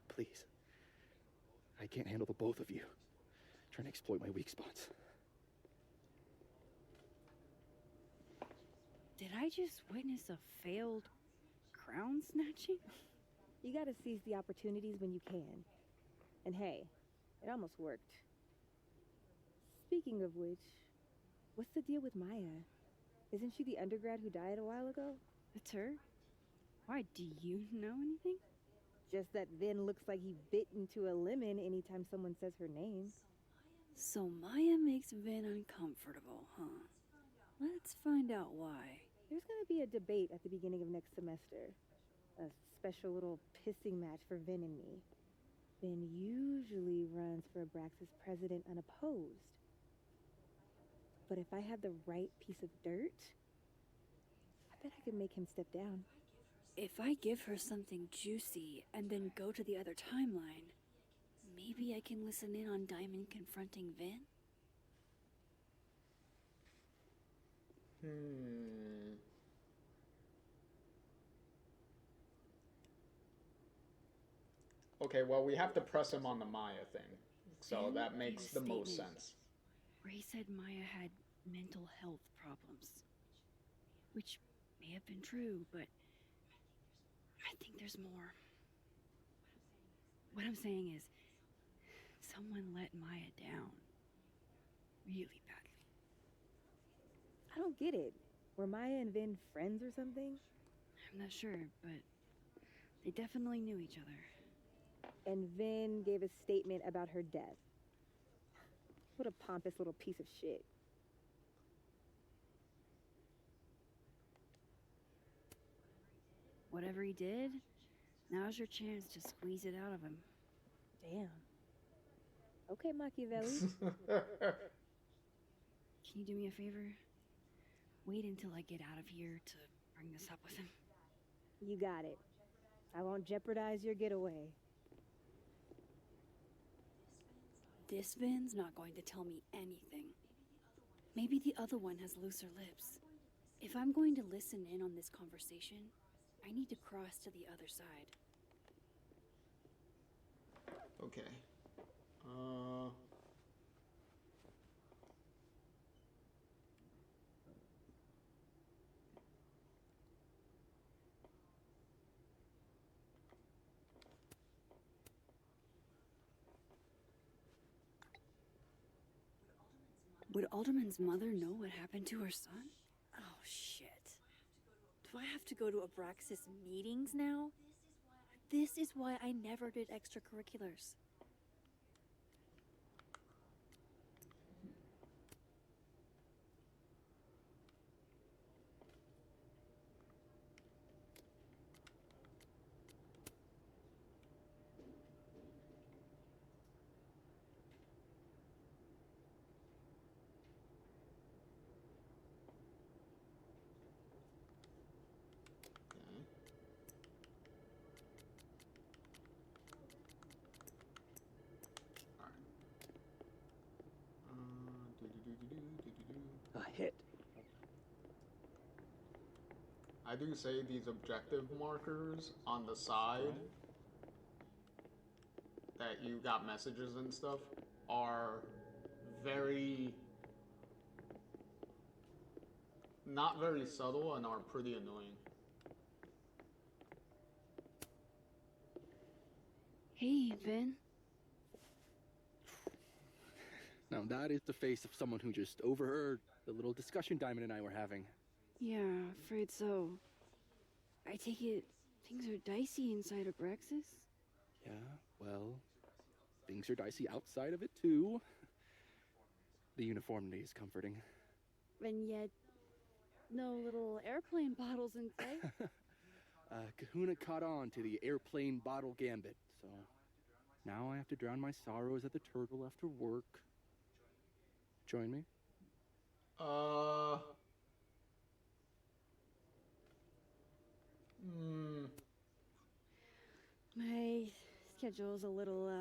Speaker 13: Please. I can't handle the both of you. Trying to exploit my weak spots.
Speaker 4: Did I just witness a failed crown snatching?
Speaker 8: You gotta seize the opportunities when you can. And hey, it almost worked. Speaking of which, what's the deal with Maya? Isn't she the undergrad who died a while ago?
Speaker 4: It's her? Why, do you know anything?
Speaker 8: Just that Vin looks like he bit into a lemon anytime someone says her name.
Speaker 4: So Maya makes Vin uncomfortable, huh? Let's find out why.
Speaker 8: There's gonna be a debate at the beginning of next semester. A special little pissing match for Vin and me. Vin usually runs for Abraxas president unopposed. But if I had the right piece of dirt, I bet I could make him step down.
Speaker 4: If I give her something juicy and then go to the other timeline, maybe I can listen in on Diamond confronting Vin?
Speaker 2: Okay, well, we have to press him on the Maya thing. So
Speaker 4: Vin
Speaker 2: that
Speaker 4: made
Speaker 2: makes
Speaker 4: a
Speaker 2: the most
Speaker 4: statement
Speaker 2: sense.
Speaker 4: where he said Maya had mental health problems. Which may have been true, but I think there's more. What I'm saying is, someone let Maya down. Really badly.
Speaker 8: I don't get it. Were Maya and Vin friends or something?
Speaker 4: I'm not sure, but they definitely knew each other.
Speaker 8: And Vin gave a statement about her death. What a pompous little piece of shit.
Speaker 4: Whatever he did, now's your chance to squeeze it out of him.
Speaker 8: Damn. Okay, Machiavelli.
Speaker 4: Can you do me a favor? Wait until I get out of here to bring this up with him.
Speaker 8: You got it. I won't jeopardize your getaway.
Speaker 4: This Vin's not going to tell me anything. Maybe the other one has looser lips. If I'm going to listen in on this conversation, I need to cross to the other side.
Speaker 2: Okay.
Speaker 4: Would Alderman's mother know what happened to her son? Oh, shit. Do I have to go to Abraxas meetings now? This is why I never did extracurriculars.
Speaker 13: A hit.
Speaker 2: I do say these objective markers on the side that you got messages and stuff are very not very subtle and are pretty annoying.
Speaker 4: Hey, Vin.
Speaker 13: Now that is the face of someone who just overheard the little discussion Diamond and I were having.
Speaker 4: Yeah, afraid so. I take it things are dicey inside of Brexis?
Speaker 13: Yeah, well, things are dicey outside of it too. The uniformity is comforting.
Speaker 4: And yet, no little airplane bottles in sight.
Speaker 13: Kahuna caught on to the airplane bottle gambit, so now I have to drown my sorrows at the turtle after work. Join me?
Speaker 4: My schedule's a little,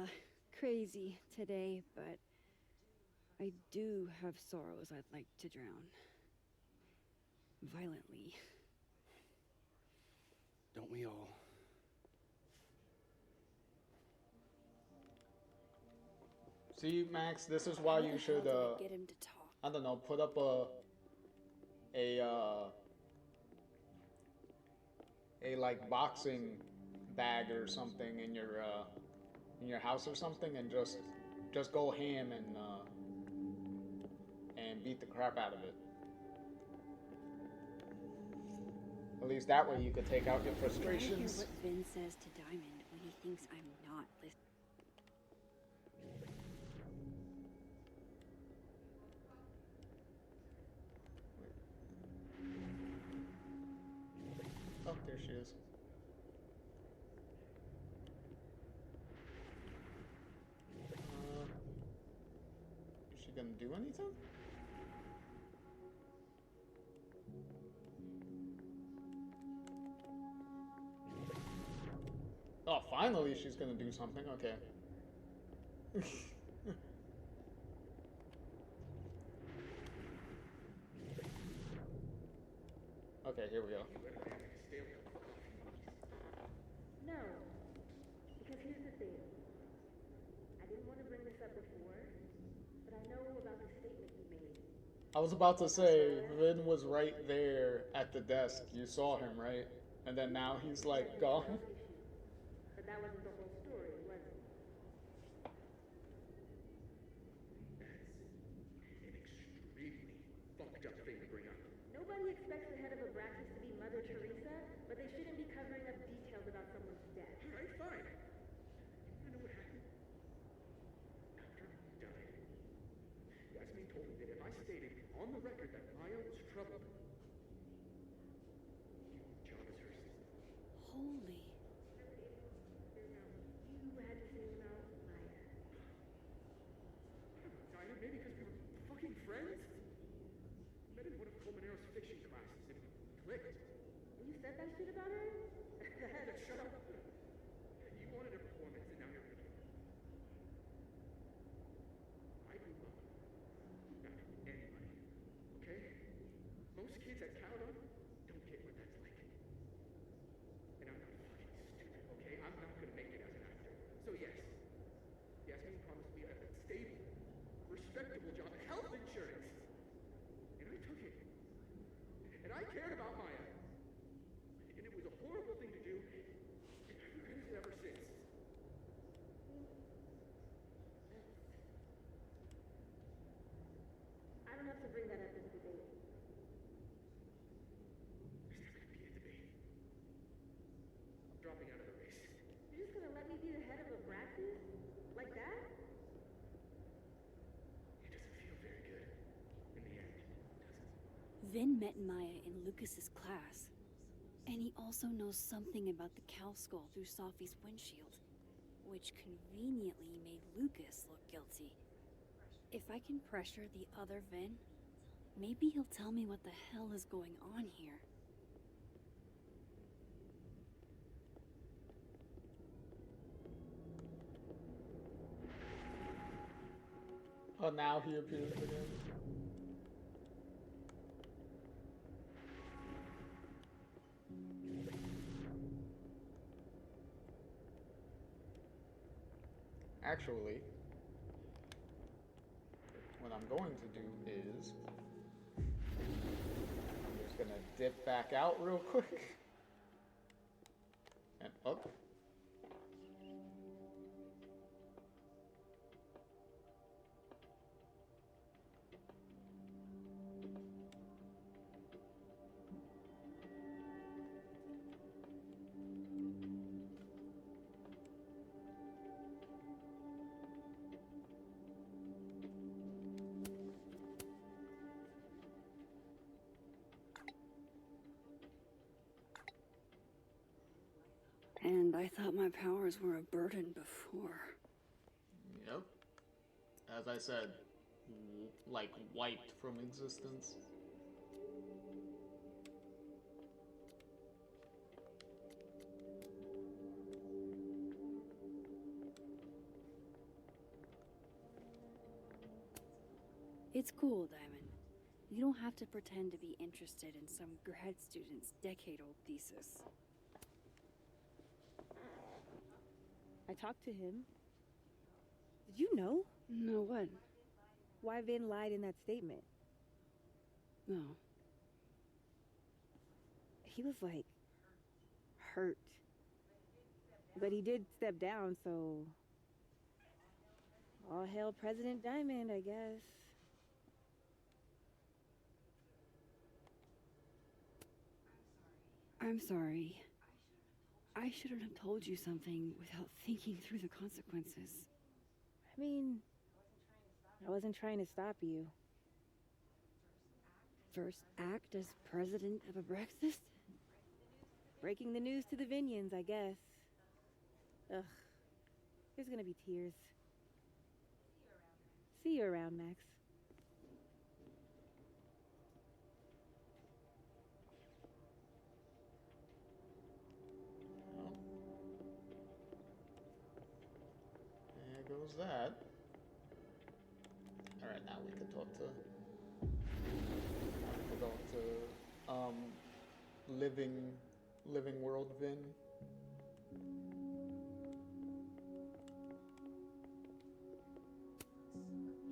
Speaker 4: crazy today, but I do have sorrows I'd like to drown. Violently.
Speaker 13: Don't we all?
Speaker 2: See, Max, this is why you should,
Speaker 4: get him to talk?
Speaker 2: I don't know, put up a like boxing bag or something in your house or something, and just go ham and beat the crap out of it. At least that way you could take out your frustrations.
Speaker 4: I hear what Vin says to Diamond when he thinks I'm not listening.
Speaker 2: Oh, there she is. Is she gonna do anything? Oh, finally she's gonna do something. Okay. Okay, here we go.
Speaker 8: No. Because here's the thing. I didn't want to bring this up before, but I know about the statement you made.
Speaker 2: I was about to say, Vin was right there at the desk. You saw him, right? And then now he's like gone.
Speaker 8: But that wasn't the whole story, was it?
Speaker 3: Fucked up thing to bring up.
Speaker 8: Nobody expects the head of Abraxas to be Mother Teresa, but they shouldn't be covering up details about someone's death.
Speaker 3: Alright, fine. You know what happened? After he died, Yasmin told me that if I stated on the record that Maya was troubled, John is her sister.
Speaker 4: Holy.
Speaker 8: You had to single out Maya.
Speaker 3: Diamond, maybe because we were fucking friends? Met in one of Colmenaro's fiction classes and we clicked.
Speaker 8: You said that shit about her?
Speaker 3: Shut up. You wanted a performance and now you're giving it. I grew up not knowing anybody, okay? Most kids I count on don't get what that's like. And I'm not fucking stupid, okay? I'm not gonna make it as an actor. So yes, Yasmin promised me a stable, respectable job, health insurance. And I took it. And I cared about Maya. And it was a horrible thing to do. And I've regretted it ever since.
Speaker 8: I don't have to bring that up in the debate.
Speaker 3: There's never gonna be a debate. I'm dropping out of the race.
Speaker 8: You're just gonna let me be the head of Abraxas? Like that?
Speaker 3: It doesn't feel very good in the end, does it?
Speaker 4: Vin met Maya in Lucas's class. And he also knows something about the cow skull through Sophie's windshield, which conveniently made Lucas look guilty. If I can pressure the other Vin, maybe he'll tell me what the hell is going on here.
Speaker 2: Oh, now he appears again. Actually, what I'm going to do is I'm just gonna dip back out real quick and up.
Speaker 8: I thought my powers were a burden before.
Speaker 2: Yep. As I said, like wiped from existence.
Speaker 4: It's cool, Diamond. You don't have to pretend to be interested in some grad student's decade-old thesis.
Speaker 8: I talked to him. Did you know? No, what? Why Vin lied in that statement. No. He was like hurt. But he did step down, so all hail President Diamond, I guess. I'm sorry. I shouldn't have told you something without thinking through the consequences. I mean, I wasn't trying to stop you. First act as president of Abraxas? Breaking the news to the Vinians, I guess. Ugh. There's gonna be tears. See you around, Max.
Speaker 2: There goes that. Alright, now we can talk to living world Vin.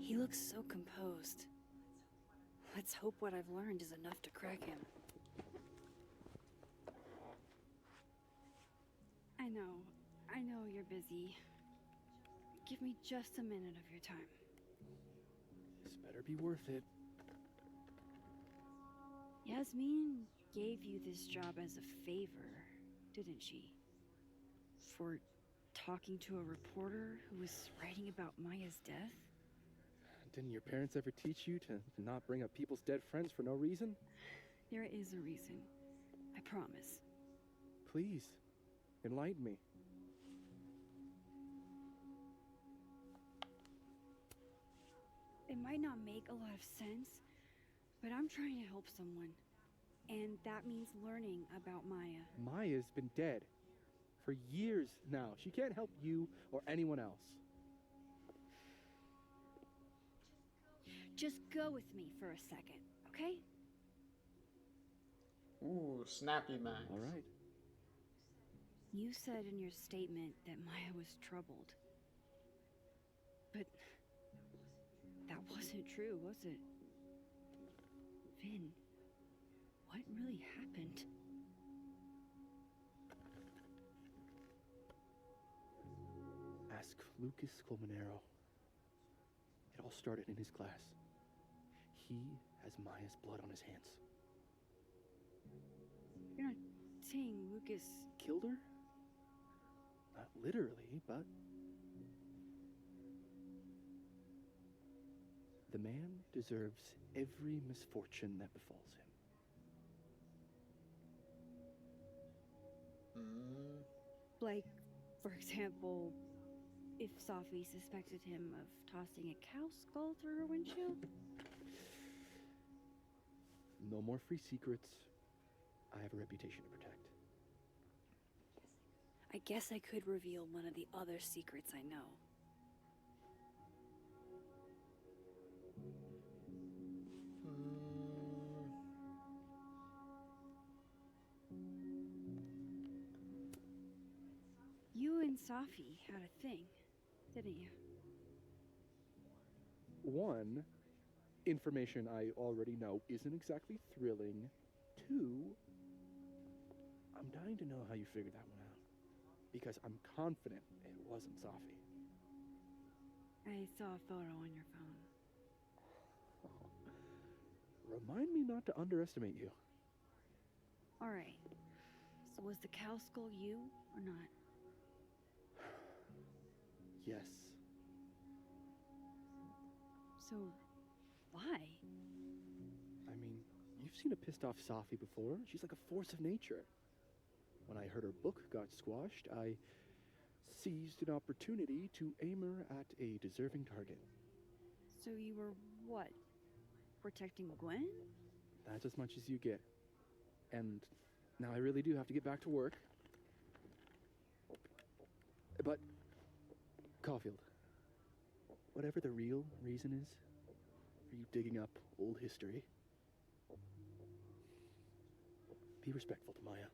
Speaker 4: He looks so composed. Let's hope what I've learned is enough to crack him. I know you're busy. Give me just a minute of your time.
Speaker 13: This better be worth it.
Speaker 4: Yasmin gave you this job as a favor, didn't she? For talking to a reporter who was writing about Maya's death?
Speaker 13: Didn't your parents ever teach you to not bring up people's dead friends for no reason?
Speaker 4: There is a reason. I promise.
Speaker 13: Please, enlighten me.
Speaker 4: It might not make a lot of sense, but I'm trying to help someone. And that means learning about Maya.
Speaker 13: Maya's been dead for years now. She can't help you or anyone else.
Speaker 4: Just go with me for a second, okay?
Speaker 2: Ooh, snappy Max.
Speaker 13: All right.
Speaker 4: You said in your statement that Maya was troubled. But that wasn't true, was it? Vin, what really happened?
Speaker 13: Ask Lucas Colmenero. It all started in his class. He has Maya's blood on his hands.
Speaker 4: You're not saying Lucas
Speaker 13: Killed her? Not literally, but... The man deserves every misfortune that befalls him.
Speaker 4: Like, for example, if Safi suspected him of tossing a cow skull through her windshield?
Speaker 13: No more free secrets. I have a reputation to protect.
Speaker 4: I guess I could reveal one of the other secrets I know. You and Safi had a thing, didn't you?
Speaker 13: One, information I already know isn't exactly thrilling. Two, I'm dying to know how you figured that one out. Because I'm confident it wasn't Safi.
Speaker 4: I saw a photo on your phone.
Speaker 13: Remind me not to underestimate you.
Speaker 4: All right. So was the cow skull you or not?
Speaker 13: Yes.
Speaker 4: So, why?
Speaker 13: I mean, you've seen a pissed off Safi before. She's like a force of nature. When I heard her book got squashed, I seized an opportunity to aim her at a deserving target.
Speaker 4: So you were what? Protecting Gwen?
Speaker 13: That's as much as you get. And now I really do have to get back to work. But, Caulfield, whatever the real reason is for you digging up old history, be respectful to Maya.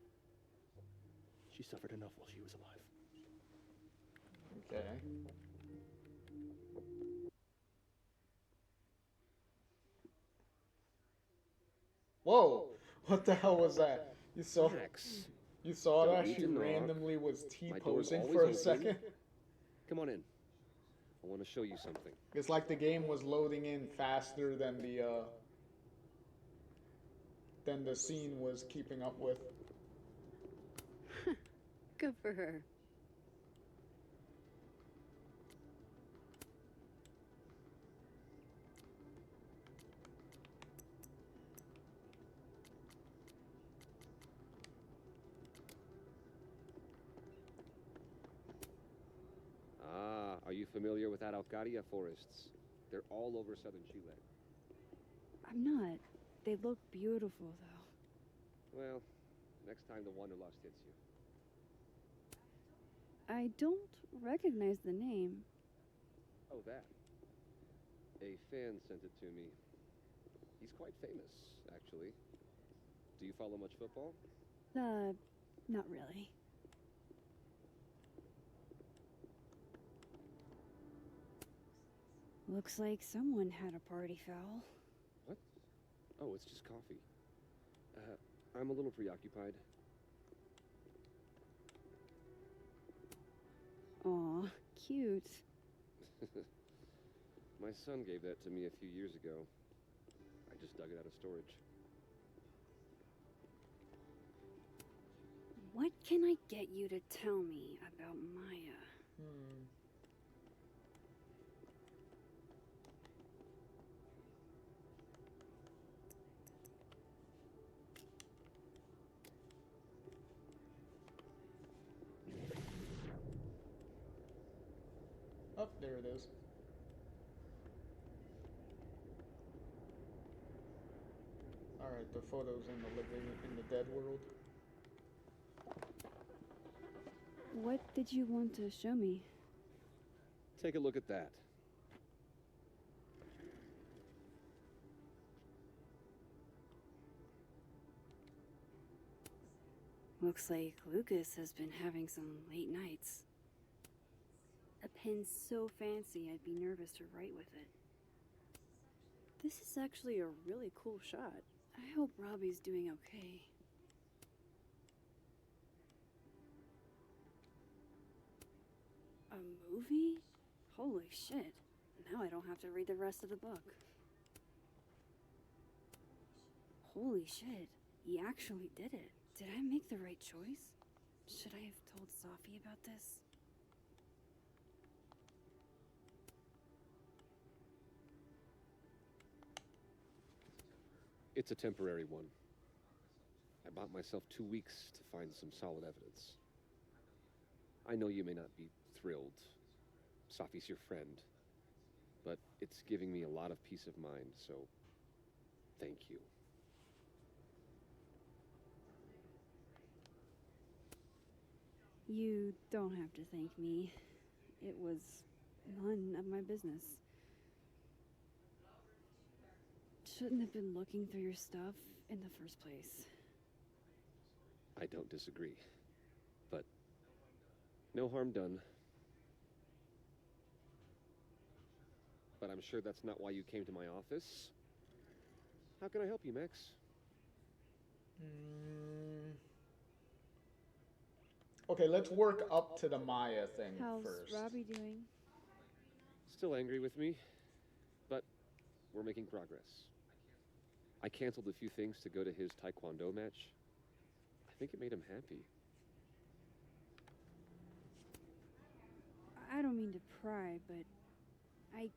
Speaker 13: She suffered enough while she was alive.
Speaker 2: Okay. Whoa! What the hell was that? You saw?
Speaker 15: Max.
Speaker 2: You saw
Speaker 15: Don't
Speaker 2: that?
Speaker 15: need
Speaker 2: She
Speaker 15: to knock.
Speaker 2: randomly was
Speaker 15: My door's
Speaker 2: T-posing
Speaker 15: always
Speaker 2: for a
Speaker 15: open.
Speaker 2: second.
Speaker 15: Come on in. I want to show you something.
Speaker 2: It's like the game was loading in faster than the scene was keeping up with.
Speaker 4: Good for her.
Speaker 15: Ah, are you familiar with Araucaria forests? They're all over southern Chile.
Speaker 4: I'm not. They look beautiful, though.
Speaker 15: Well, next time the wanderlust hits you.
Speaker 4: I don't recognize the name.
Speaker 15: Oh, that. A fan sent it to me. He's quite famous, actually. Do you follow much football?
Speaker 4: Not really. Looks like someone had a party foul.
Speaker 15: What? Oh, it's just coffee. I'm a little preoccupied.
Speaker 4: Aw, cute.
Speaker 15: My son gave that to me a few years ago. I just dug it out of storage.
Speaker 4: What can I get you to tell me about Maya?
Speaker 2: Oh, there it is. Alright, the photos in the living in the dead world.
Speaker 4: What did you want to show me?
Speaker 15: Take a look at that.
Speaker 4: Looks like Lucas has been having some late nights. A pen so fancy I'd be nervous to write with it. This is actually a really cool shot. I hope Robbie's doing okay. A movie? Holy shit. Now I don't have to read the rest of the book. Holy shit. He actually did it. Did I make the right choice? Should I have told Sophie about this?
Speaker 15: It's a temporary one. I bought myself 2 weeks to find some solid evidence. I know you may not be thrilled. Sophie's your friend. But it's giving me a lot of peace of mind, so thank you.
Speaker 4: You don't have to thank me. It was none of my business. Shouldn't have been looking through your stuff in the first place.
Speaker 15: I don't disagree. But no harm done. But I'm sure that's not why you came to my office. How can I help you, Max?
Speaker 2: Okay, let's work up to the Maya thing
Speaker 4: How's
Speaker 2: first.
Speaker 4: Robbie doing?
Speaker 15: Still angry with me, but we're making progress. I canceled a few things to go to his taekwondo match. I think it made him happy.
Speaker 4: I don't mean to pry, but I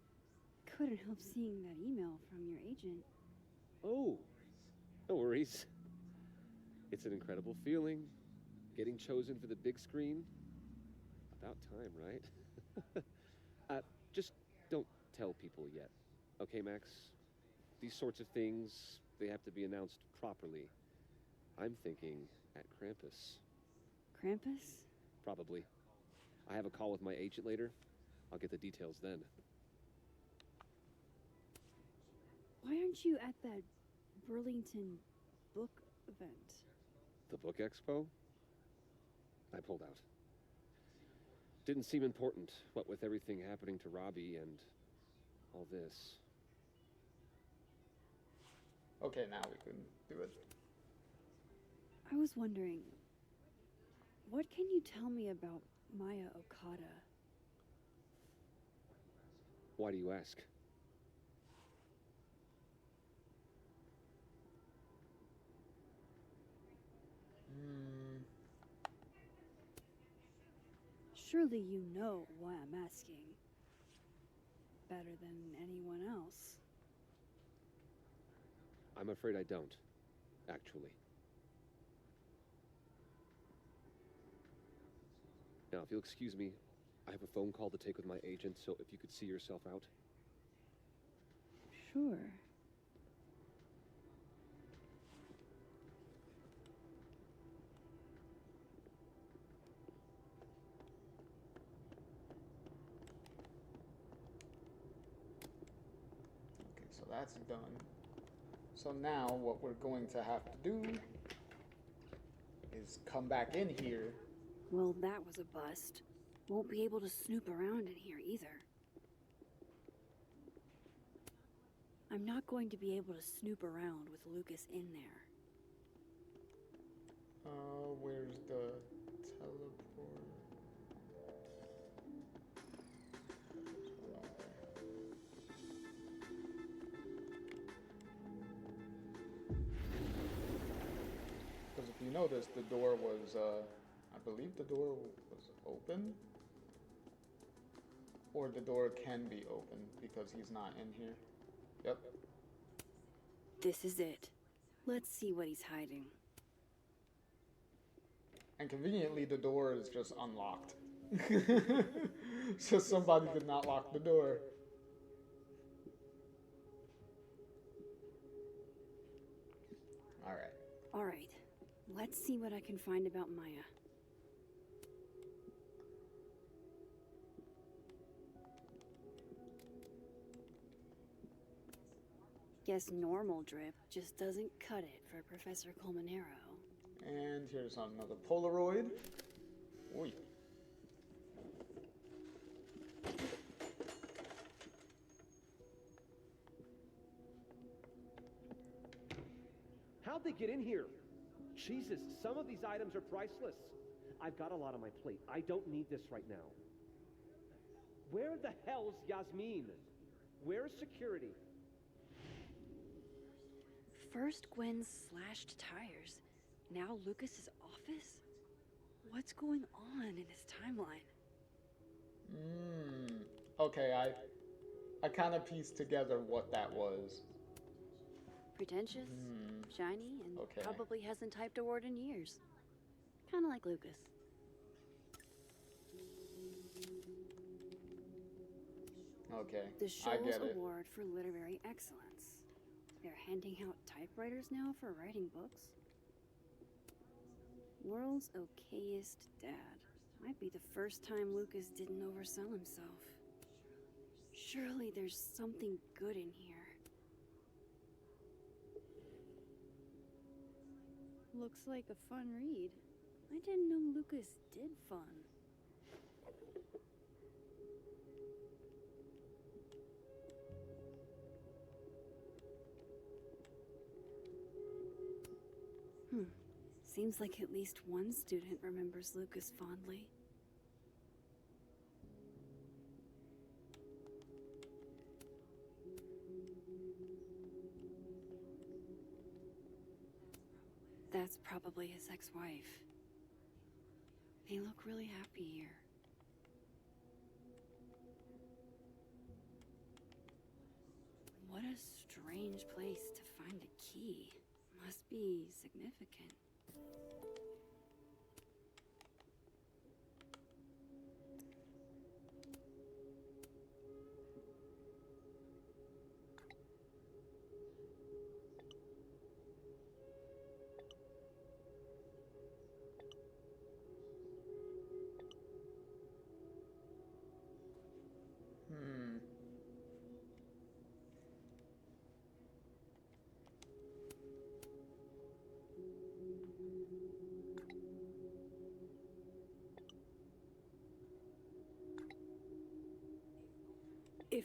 Speaker 4: couldn't help seeing that email from your agent.
Speaker 15: Oh, no worries. It's an incredible feeling. Getting chosen for the big screen? About time, right? Just don't tell people yet. Okay, Max? These sorts of things, they have to be announced properly. I'm thinking at Krampus.
Speaker 4: Krampus?
Speaker 15: Probably. I have a call with my agent later. I'll get the details then.
Speaker 4: Why aren't you at that Burlington book event?
Speaker 15: The book expo? I pulled out. Didn't seem important, what with everything happening to Robbie and all this.
Speaker 2: Okay, now we can do it.
Speaker 4: I was wondering, what can you tell me about Maya Okada?
Speaker 15: Why do you ask?
Speaker 4: Surely you know why I'm asking. Better than anyone else.
Speaker 15: I'm afraid I don't, actually. Now, if you'll excuse me, I have a phone call to take with my agent, so if you could see yourself out.
Speaker 4: Sure.
Speaker 2: Okay, so that's done. So now what we're going to have to do is come back in here.
Speaker 4: Well, that was a bust. Won't be able to snoop around in here either. I'm not going to be able to snoop around with Lucas in there.
Speaker 2: Where's the teleport? Because if you notice, the door was, I believe the door was open. Or the door can be open because he's not in here. Yep.
Speaker 4: This is it. Let's see what he's hiding.
Speaker 2: And conveniently, the door is just unlocked. So somebody did not lock the door. Alright.
Speaker 4: Alright. Let's see what I can find about Maya. Guess normal drip just doesn't cut it for Professor Colmenero.
Speaker 2: And here's another Polaroid. Oy.
Speaker 16: How'd they get in here? Jesus, some of these items are priceless. I've got a lot on my plate. I don't need this right now. Where the hell's Yasmin? Where's security?
Speaker 4: First Gwen's slashed tires, now Lucas's office? What's going on in his timeline?
Speaker 2: Okay, I kind of pieced together what that was.
Speaker 4: Pretentious, shiny, and
Speaker 2: Okay.
Speaker 4: probably hasn't typed a word in years. Kind of like Lucas.
Speaker 2: Okay,
Speaker 4: The
Speaker 2: I
Speaker 4: Shoals
Speaker 2: get it.
Speaker 4: Award for Literary Excellence. They're handing out typewriters now for writing books. World's okayest dad. Might be the first time Lucas didn't oversell himself. Surely there's something good in here. Looks like a fun read. I didn't know Lucas did fun. Seems like at least one student remembers Lucas fondly. That's probably his ex-wife. They look really happy here. What a strange place to find a key. Must be significant.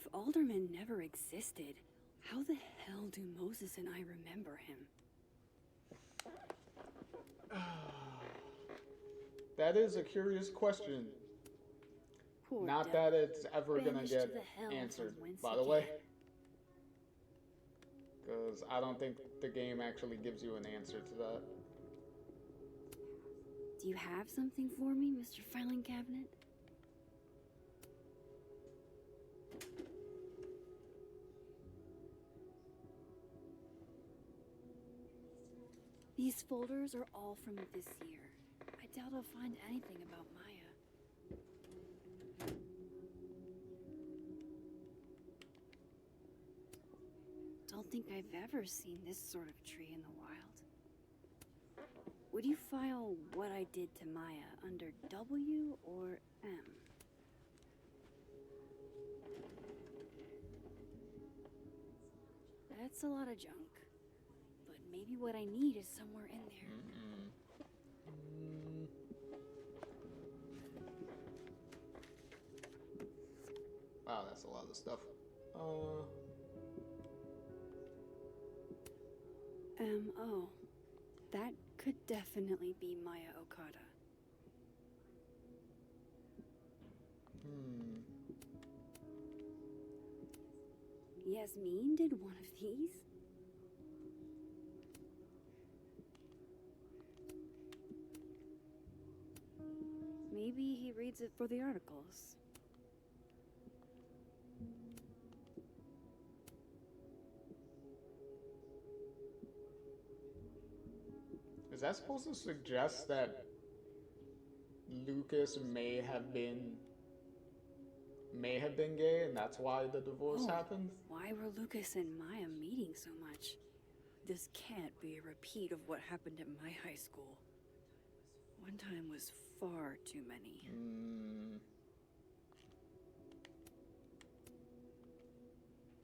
Speaker 4: If Alderman never existed, how the hell do Moses and I remember him?
Speaker 2: That is a curious question.
Speaker 4: Poor
Speaker 2: Not
Speaker 4: devil,
Speaker 2: that it's ever gonna
Speaker 4: banished
Speaker 2: get
Speaker 4: to the hell
Speaker 2: answered,
Speaker 4: from whence
Speaker 2: by
Speaker 4: he
Speaker 2: the way.
Speaker 4: came.
Speaker 2: Because I don't think the game actually gives you an answer to that.
Speaker 4: Do you have something for me, Mr. Filing Cabinet? These folders are all from this year. I doubt I'll find anything about Maya. Don't think I've ever seen this sort of tree in the wild. Would you file what I did to Maya under W or M? That's a lot of junk. But maybe what I need is somewhere in there.
Speaker 2: Wow, that's a lot of stuff.
Speaker 4: M.O. That could definitely be Maya Okada. Yasmin did one of these? Maybe he reads it for the articles.
Speaker 2: Is that supposed to suggest that Lucas may have been gay and that's why the divorce happened?
Speaker 4: Why were Lucas and Maya meeting so much? This can't be a repeat of what happened at my high school. One time was far too many.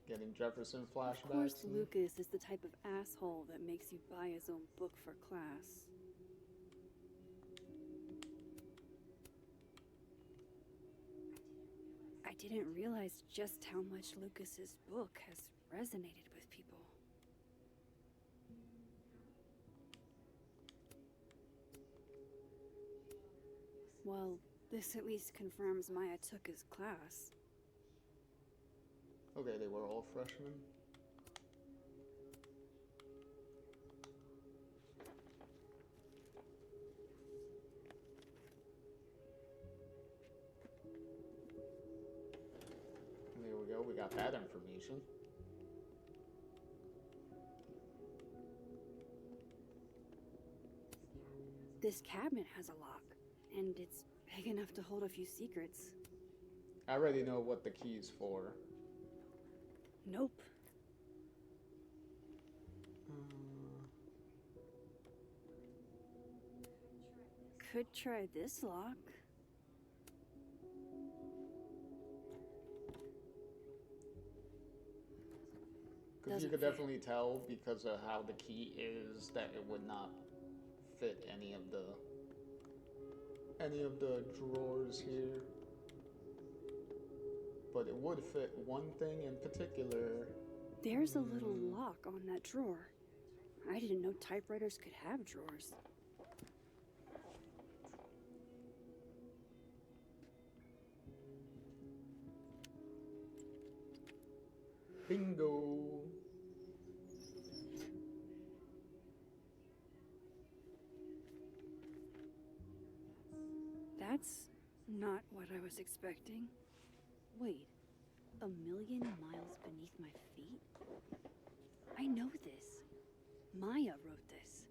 Speaker 2: Getting Jefferson flashbacks.
Speaker 4: Of course, Lucas is the type of asshole that makes you buy his own book for class. I didn't realize just how much Lucas's book has resonated with people. Well, this at least confirms Maya took his class.
Speaker 2: Okay, they were all freshmen. There we go, we got that information.
Speaker 4: This cabinet has a lock, and it's big enough to hold a few secrets.
Speaker 2: I already know what the key's for.
Speaker 4: Nope. Could try this lock.
Speaker 2: Because you could definitely tell because of how the key is that it would not fit any of the drawers here. But it would fit one thing in particular.
Speaker 4: There's a little lock on that drawer. I didn't know typewriters could have drawers.
Speaker 2: Bingo.
Speaker 4: That's not what I was expecting. Wait, 1,000,000 miles beneath my feet? I know this. Maya wrote this.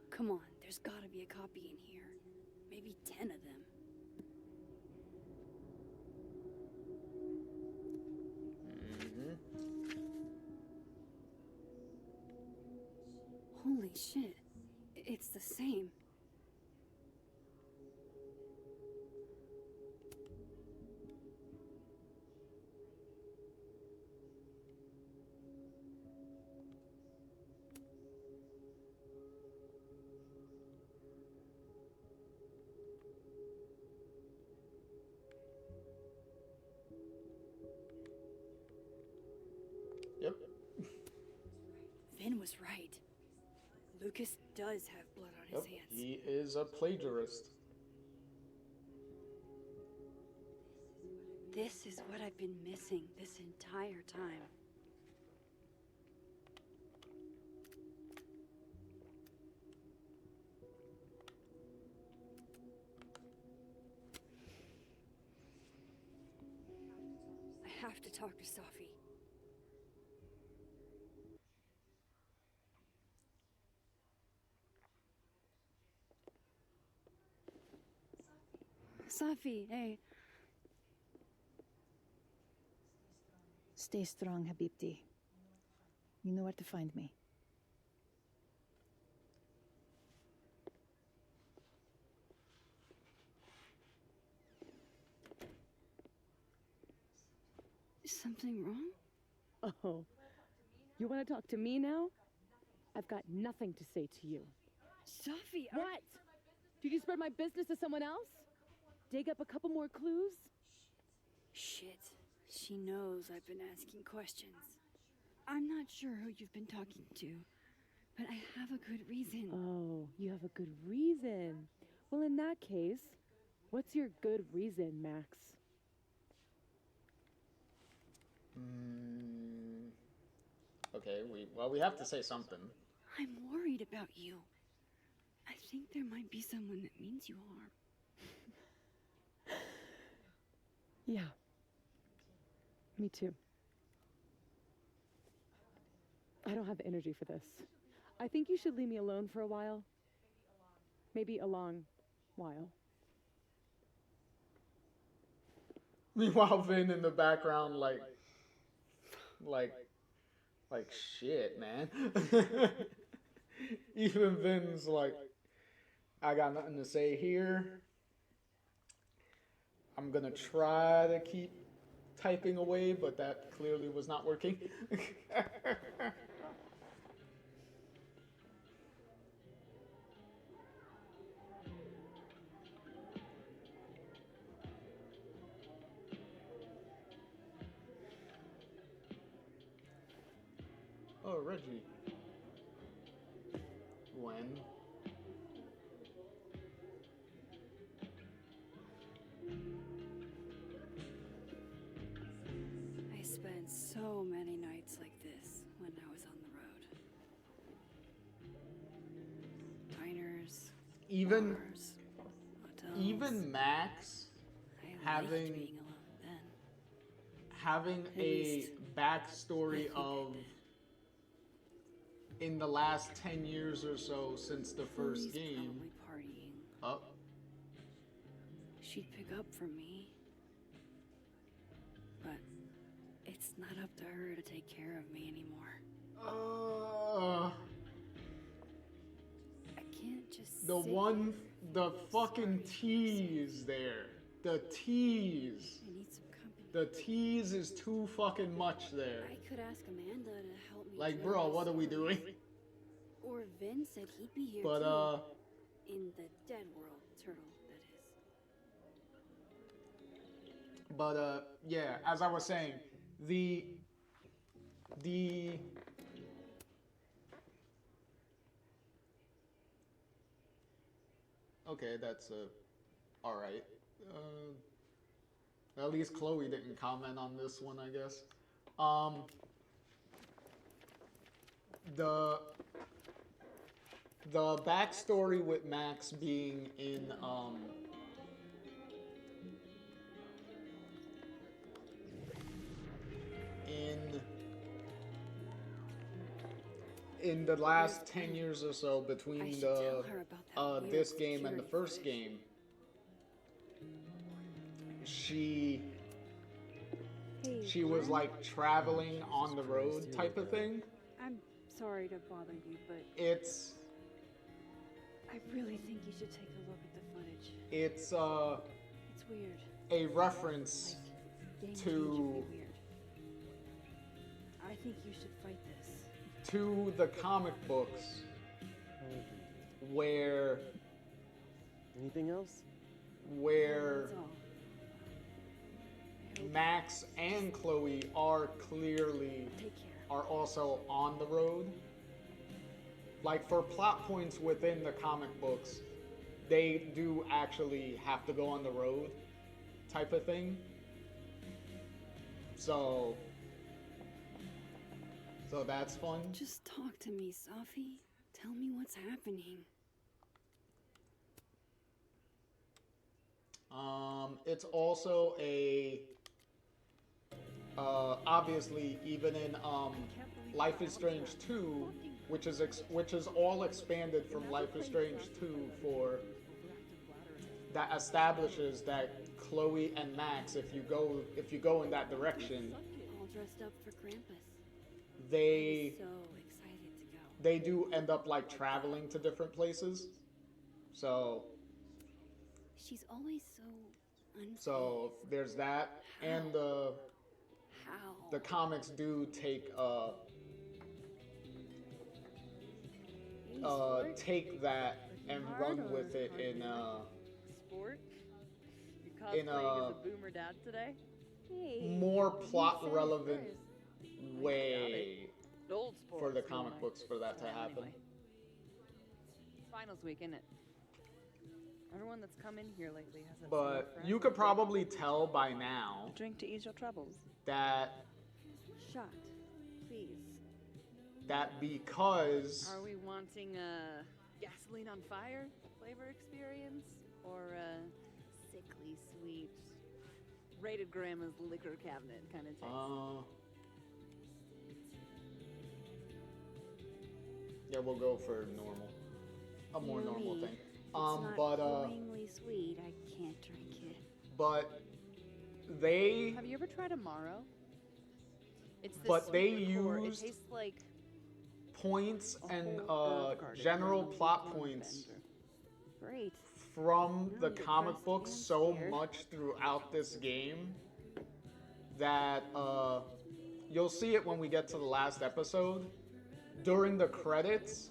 Speaker 4: Come on, there's gotta be a copy in here. Maybe 10 of them. Holy shit. It's the same.
Speaker 2: Yep.
Speaker 4: Vin was right. Lucas does have blood on his hands.
Speaker 2: He is a plagiarist.
Speaker 4: This is what I've been missing this entire time. I have to talk to Safi. Safi, hey.
Speaker 11: Stay strong, Habibti. You know where to find me.
Speaker 4: Is something wrong?
Speaker 12: Oh, you want to talk to me now? I've got nothing to say to you.
Speaker 4: Safi,
Speaker 12: what? Did you spread my business to someone else? Dig up a couple more clues?
Speaker 4: Shit. She knows I've been asking questions. I'm not sure who you've been talking to, but I have a good reason.
Speaker 12: Oh, you have a good reason. Well, in that case, what's your good reason, Max?
Speaker 2: Okay, we have to say something.
Speaker 4: I'm worried about you. I think there might be someone that means you harm.
Speaker 12: Yeah. Me too. I don't have the energy for this. I think you should leave me alone for a while. Maybe a long while.
Speaker 2: Meanwhile, Vin in the background, like shit, man. Even Vin's like, I got nothing to say here. I'm gonna try to keep typing away, but that clearly was not working. Oh, Reggie. When?
Speaker 4: I spent so many nights like this when I was on the road. Diners,
Speaker 2: Even
Speaker 4: bars, hotels.
Speaker 2: even Max
Speaker 4: I liked being alone then.
Speaker 2: having
Speaker 4: At
Speaker 2: a
Speaker 4: least,
Speaker 2: backstory of in the last 10 years or so since the first
Speaker 4: Chloe's
Speaker 2: game.
Speaker 4: probably partying.
Speaker 2: Oh.
Speaker 4: She'd pick up for me. But it's not up to her to take care of me anymore. I can't just
Speaker 2: The fucking tease there. The tease.
Speaker 4: I need some company.
Speaker 2: The tease is too fucking much there.
Speaker 4: I could ask Amanda to help me.
Speaker 2: Like,
Speaker 4: trail
Speaker 2: bro,
Speaker 4: my
Speaker 2: what are we doing?
Speaker 4: Or Vin said he'd be here
Speaker 2: But,
Speaker 4: too. In the dead world, Turtle, that is.
Speaker 2: But, yeah, as I was saying, the okay, that's alright. At least Chloe didn't comment on this one, I guess. The backstory with Max being in the last 10 years or so between this game and the first game, she was like traveling on the road type of thing.
Speaker 4: I'm sorry to bother you, but
Speaker 2: it's
Speaker 4: I really think you should take a look at the footage.
Speaker 2: it's
Speaker 4: weird.
Speaker 2: a reference
Speaker 4: Game
Speaker 2: to
Speaker 4: changerly weird. I think you should fight this.
Speaker 2: to the comic books where
Speaker 9: Anything else?
Speaker 2: where
Speaker 4: That's all.
Speaker 2: Max and Chloe are clearly are also on the road. Like for plot points within the comic books, they do actually have to go on the road type of thing. So that's fun.
Speaker 4: Just talk to me, Safi. Tell me what's happening.
Speaker 2: It's also a obviously even in Life is Strange 2, which is all expanded from Life is Strange 2 for that establishes that Chloe and Max, if you go in that direction,
Speaker 4: All dressed up for Krampus.
Speaker 2: they
Speaker 4: I'm so excited to go.
Speaker 2: they do end up like traveling to different places. So
Speaker 4: She's always so
Speaker 2: so there's that, and the comics do take take that and run with it in
Speaker 12: Sport? You
Speaker 2: in
Speaker 12: cosplaying as a boomer dad today?
Speaker 2: more plot relevant way
Speaker 12: Old sport.
Speaker 2: for the comic books for that to happen.
Speaker 12: It's finals week, isn't it? Everyone that's come in here lately has a
Speaker 2: But you could probably tell by now
Speaker 12: drink to ease your troubles.
Speaker 2: that
Speaker 4: Shot, please.
Speaker 2: Because
Speaker 12: Are we wanting a gasoline on fire flavor experience or a sickly sweet rated grandma's liquor cabinet kind of taste?
Speaker 2: Yeah, we'll go for normal. A more normal thing.
Speaker 4: It's not cloyingly sweet. I can't drink it.
Speaker 2: But they
Speaker 12: Have you ever tried Amaro? It's this
Speaker 2: But they
Speaker 12: sweet liqueur. It
Speaker 2: used
Speaker 12: tastes like
Speaker 2: points and
Speaker 12: whole herb garden
Speaker 2: general
Speaker 12: in a
Speaker 2: plot
Speaker 12: week-long
Speaker 2: points
Speaker 4: Great.
Speaker 2: from the
Speaker 4: you're
Speaker 2: comic
Speaker 4: pressed
Speaker 2: books
Speaker 4: and
Speaker 2: so
Speaker 4: scared.
Speaker 2: much throughout this game that you'll see it when we get to the last episode. During the credits,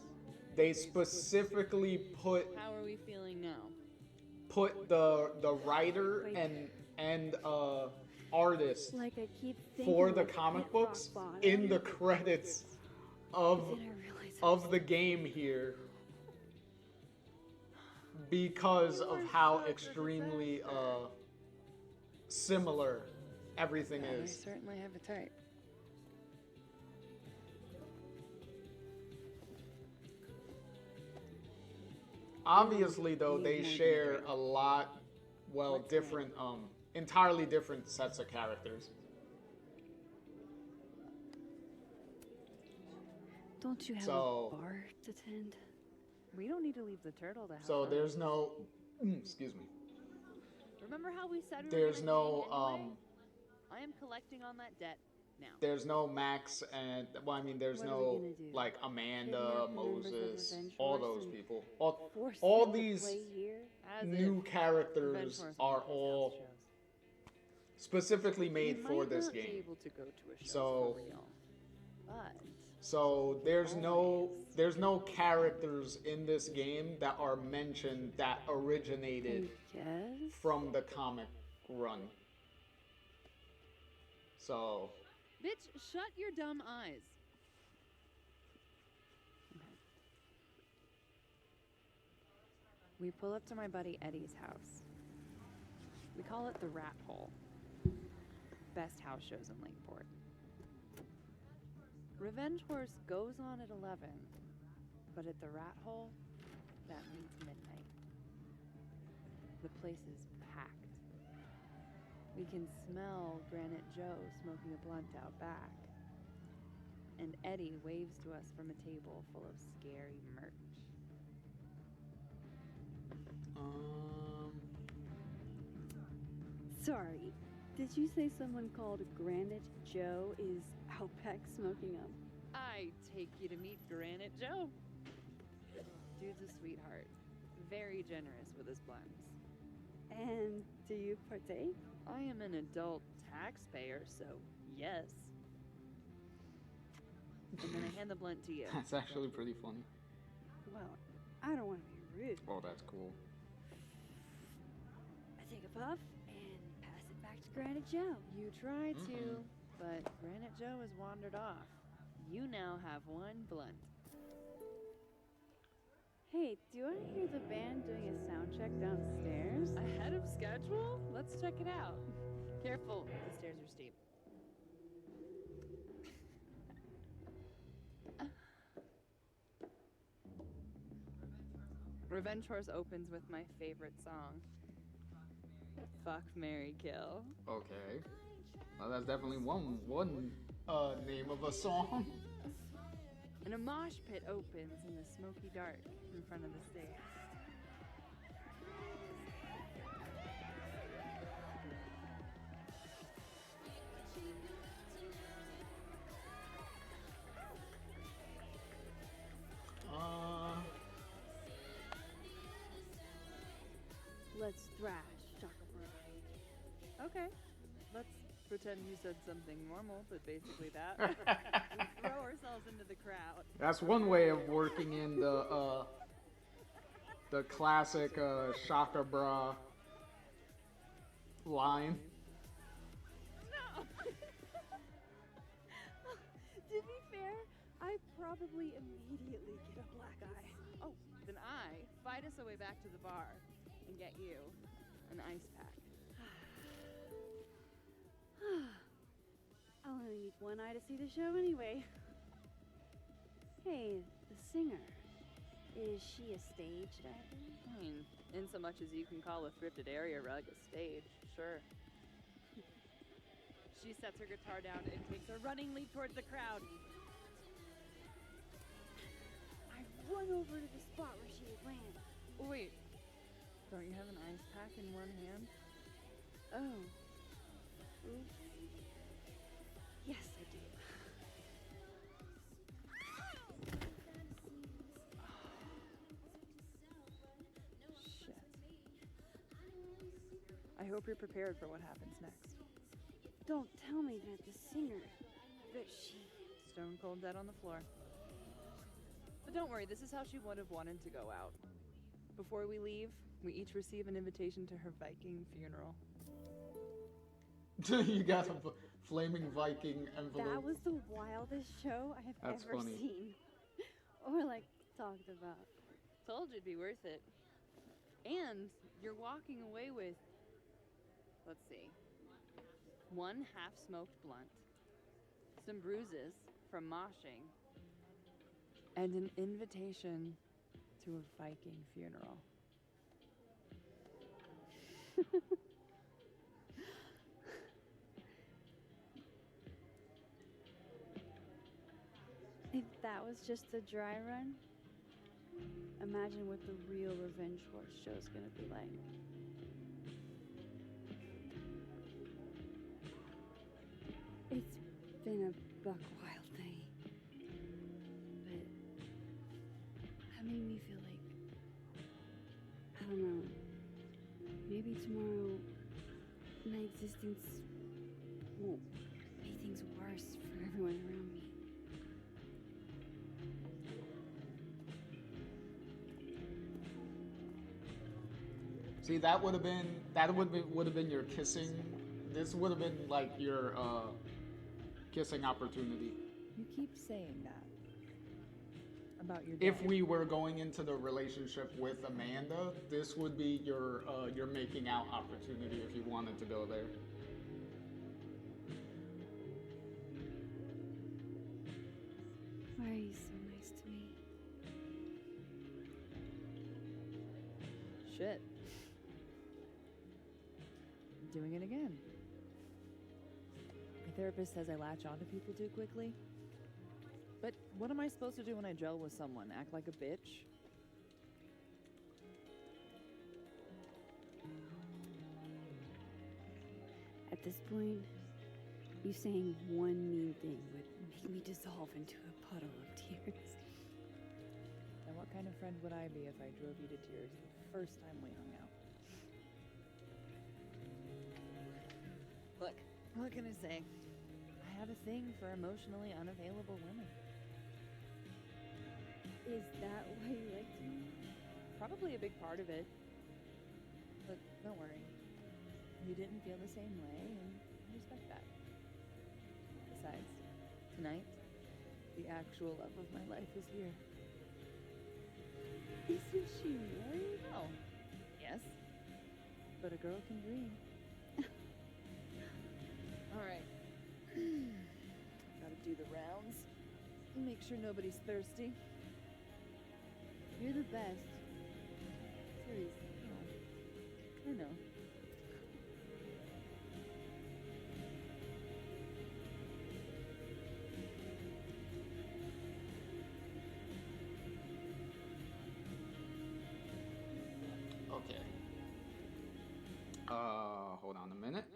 Speaker 2: they specifically put
Speaker 12: How are we feeling now?
Speaker 2: the writer and artist
Speaker 4: Like I keep
Speaker 2: for
Speaker 4: thinking
Speaker 2: the
Speaker 4: I
Speaker 2: comic
Speaker 4: hit
Speaker 2: books
Speaker 4: rock bottom.
Speaker 2: in the credits of the game here because of how extremely similar everything
Speaker 12: I
Speaker 2: is.
Speaker 12: certainly have a type.
Speaker 2: Obviously, though, they share a lot, different, entirely different sets of characters.
Speaker 4: Don't you have
Speaker 2: So-
Speaker 4: a bar to tend?
Speaker 12: We don't need to leave the turtle to have
Speaker 2: So
Speaker 12: fun.
Speaker 2: there's no, excuse me.
Speaker 12: Remember how we said we
Speaker 2: There's
Speaker 12: were gonna
Speaker 2: no,
Speaker 12: hang anyway? I am collecting on that debt now.
Speaker 2: there's no Max and there's
Speaker 4: What are we
Speaker 2: no
Speaker 4: gonna do?
Speaker 2: like Amanda,
Speaker 4: Kidnap the members of
Speaker 2: Moses,
Speaker 4: Revenge
Speaker 2: all
Speaker 4: Force
Speaker 2: those
Speaker 4: and
Speaker 2: people.
Speaker 4: force
Speaker 2: All
Speaker 4: them to
Speaker 2: these
Speaker 4: play here?
Speaker 12: As
Speaker 2: new
Speaker 12: if
Speaker 2: characters
Speaker 12: Revenge Force
Speaker 2: are
Speaker 12: never
Speaker 2: all
Speaker 12: shows.
Speaker 2: specifically made
Speaker 12: We
Speaker 2: for
Speaker 12: might
Speaker 2: this
Speaker 12: not be
Speaker 2: game.
Speaker 12: able to go to a show
Speaker 2: So-
Speaker 12: for real, but
Speaker 2: So there's no characters in this game that are mentioned that originated from the comic run. So
Speaker 12: bitch, shut your dumb eyes. Okay. We pull up to my buddy Eddie's house. We call it the Rat Hole. Best house shows in Lakeport. Revenge Horse goes on at 11, but at the Rat Hole, that means midnight. The place is packed. We can smell Granite Joe smoking a blunt out back. And Eddie waves to us from a table full of scary merch.
Speaker 4: Sorry, did you say someone called Granite Joe is out back smoking up?
Speaker 12: I I take you to meet Granite Joe. Dude's a sweetheart. Very generous with his blends.
Speaker 4: And do you partake?
Speaker 12: I am an adult taxpayer, so yes. And then I hand the blunt to you.
Speaker 2: That's actually pretty funny.
Speaker 4: Well, I don't want to be rude.
Speaker 2: Oh, that's cool.
Speaker 4: I take a puff and pass it back to Granite Joe.
Speaker 12: You try to, but Granite Joe has wandered off. You now have one blunt.
Speaker 4: Hey, do I hear the band doing a sound check downstairs?
Speaker 12: Ahead of schedule? Let's check it out. Careful, the stairs are steep. Revenge Horse opens with my favorite song. Fuck, Marry, Kill.
Speaker 2: Okay. Well, that's definitely one name of a song.
Speaker 12: And a mosh pit opens in the smoky dark in front of the stage.
Speaker 4: Let's thrash, Chakabra.
Speaker 12: Okay. Let's pretend you said something normal, but basically that. We throw ourselves into the crowd.
Speaker 2: That's one way of working in the classic Shaka Bra line.
Speaker 4: No! To be fair, I probably immediately get a black eye.
Speaker 12: Oh, then I fight us our way back to the bar and get you an ice pack.
Speaker 4: I'll only need one eye to see the show anyway. Hey, the singer. Is she a stage diver?
Speaker 12: I mean, in so much as you can call a thrifted area rug a stage, sure. She sets her guitar down and takes a running leap towards the crowd.
Speaker 4: I run over to the spot where she ran.
Speaker 12: Oh, wait. Don't you have an ice pack in one hand?
Speaker 4: Oh. Oops. Yes, I do.
Speaker 12: Shit. I hope you're prepared for what happens next.
Speaker 4: Don't tell me that the singer, that she...
Speaker 12: Stone cold dead on the floor. But don't worry, this is how she would have wanted to go out. Before we leave, we each receive an invitation to her Viking funeral.
Speaker 2: You got a flaming Viking envelope.
Speaker 4: That was the wildest show I have
Speaker 2: That's
Speaker 4: ever
Speaker 2: funny.
Speaker 4: seen. Or, like, talked about.
Speaker 12: Told you it'd be worth it. And you're walking away with, let's see, one half-smoked blunt, some bruises from moshing, and an invitation to a Viking funeral.
Speaker 4: If that was just a dry run, imagine what the real Revenge Horse show's gonna be like. It's been a buck wild night, but that made me feel like, I don't know, maybe tomorrow my existence won't make things worse for everyone around me.
Speaker 2: See, that would have been your kissing. This would have been like your kissing opportunity.
Speaker 11: You keep saying that about your dad.
Speaker 2: If we were going into the relationship with Amanda, this would be your making out opportunity if you wanted to go there.
Speaker 4: Why are you so nice to me?
Speaker 12: Shit. Doing it again. My therapist says I latch onto people too quickly. But what am I supposed to do when I gel with someone? Act like a bitch?
Speaker 4: At this point, You saying one mean thing would make me dissolve into a puddle of tears.
Speaker 11: And what kind of friend would I be if I drove you to tears the first time we hung out? Look, what can I say? I have a thing for emotionally unavailable women.
Speaker 4: Is that why you liked me?
Speaker 11: Probably a big part of it. But don't worry. You didn't feel the same way, and I respect that. Besides, tonight, the actual love of my life is here.
Speaker 4: Isn't she married?
Speaker 11: Oh, yes. But a girl can dream. All right. Gotta do the rounds. Make sure nobody's thirsty. You're the best. Seriously, no. I know.
Speaker 2: Okay. Hold on a minute.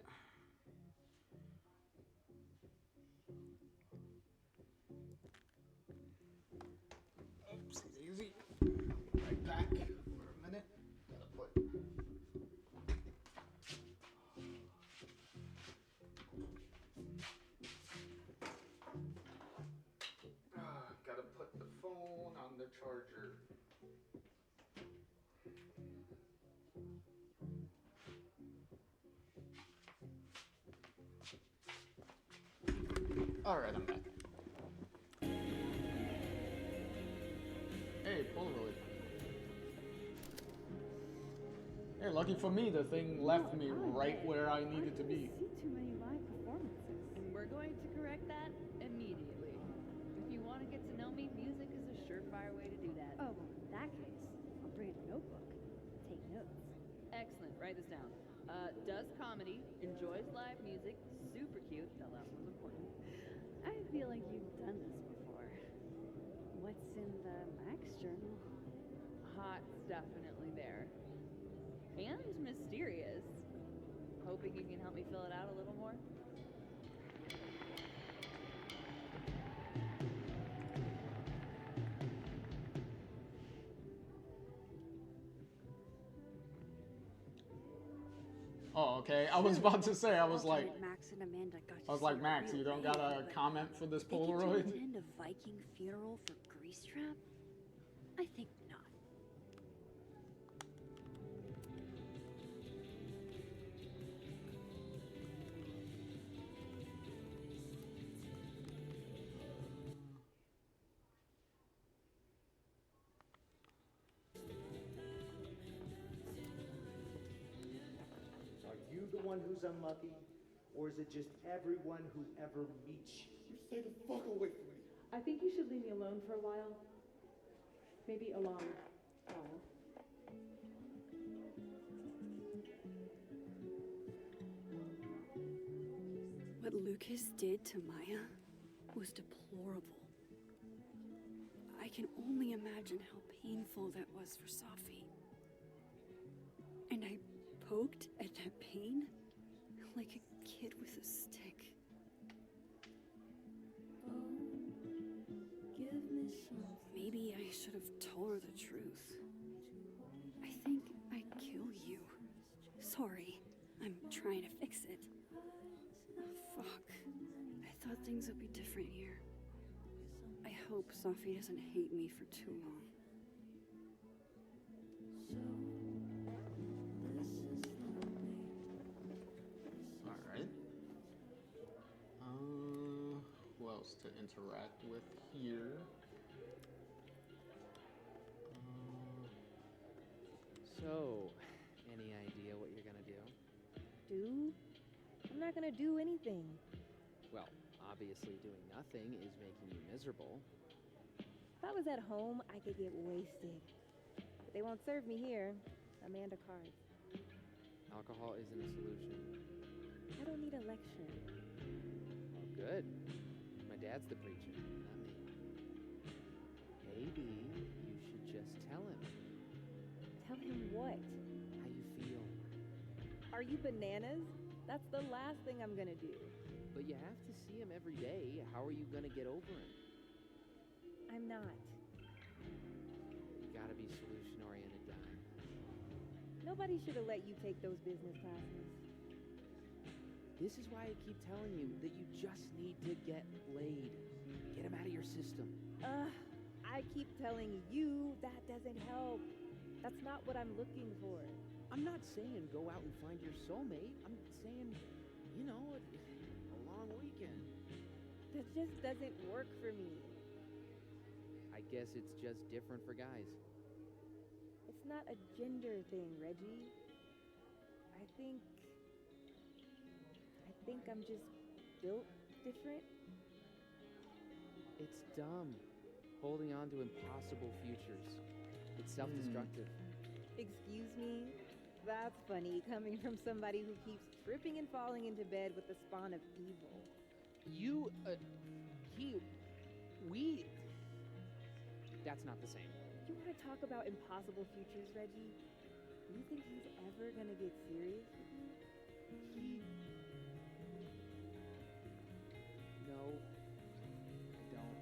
Speaker 2: Oops, easy. Right back for a minute. Gotta put the phone on the charger. Alright, I'm back. Hey, Polaroid. Hey, lucky for me, the thing left me right where I needed to be.
Speaker 4: See too many live performances.
Speaker 11: And we're going to correct that immediately. If you want to get to know me, music is a surefire way to do that.
Speaker 4: Oh, well, in that case, I'll bring a notebook. Take notes.
Speaker 11: Excellent. Write this down. Does comedy, enjoys live music, super cute. The last one's important.
Speaker 4: I feel like you've done this before. What's in the Max journal?
Speaker 11: Hot's definitely there. And mysterious. Hoping you can help me fill it out a little more.
Speaker 2: Oh, okay. I was about to say, I was like,
Speaker 4: Max and Amanda got
Speaker 2: I was like, Max, you don't got a comment for this Polaroid?
Speaker 4: They attend a Viking funeral for Grease Trap? I think not.
Speaker 3: Are you the one who's unlucky? Or is it just everyone who ever meets you? You stay the fuck away from me.
Speaker 17: I think you should leave me alone for a while. Maybe a long while.
Speaker 4: What Lucas did to Maya was deplorable. I can only imagine how painful that was for Safi. And I poked at that pain like a kid with a stick. Oh, give me some. Maybe I should have told her the truth. I think I'd kill you. Sorry, I'm trying to fix it. Oh, fuck. I thought things would be different here. I hope Safi doesn't hate me for too long.
Speaker 2: Alright. Who else to interact with here?
Speaker 18: So, any idea what you're gonna do?
Speaker 8: Do? I'm not gonna do anything.
Speaker 18: Well, obviously doing nothing is making you miserable.
Speaker 8: If I was at home, I could get wasted. But they won't serve me here. Amanda cards.
Speaker 18: Alcohol isn't a solution.
Speaker 8: I don't need a lecture.
Speaker 18: Oh, good. My dad's the preacher, not me. Maybe you should just tell him
Speaker 8: Tell him what?
Speaker 18: how you feel.
Speaker 8: Are you bananas? That's the last thing I'm gonna do.
Speaker 18: But but you have to see him every day. How are you gonna get over him?
Speaker 8: I'm not.
Speaker 18: You gotta be solution-oriented, guy.
Speaker 8: Nobody should have let you take those business classes.
Speaker 18: This is why I keep telling you that you just need to get laid. Get him out of your system.
Speaker 8: I keep telling you that doesn't help. That's not what I'm looking for.
Speaker 18: I'm not saying go out and find your soulmate. I'm saying, you know, a long weekend.
Speaker 8: That just doesn't work for me.
Speaker 18: I guess it's just different for guys.
Speaker 8: It's not a gender thing, Reggie. I think I'm just built different.
Speaker 18: It's dumb. Holding on to impossible futures. It's self-destructive.
Speaker 8: Excuse me? That's funny, coming from somebody who keeps tripping and falling into bed with the spawn of evil.
Speaker 18: We... That's not the same.
Speaker 8: You want to talk about impossible futures, Reggie? Do you think he's ever gonna get serious with you?
Speaker 18: No, I don't.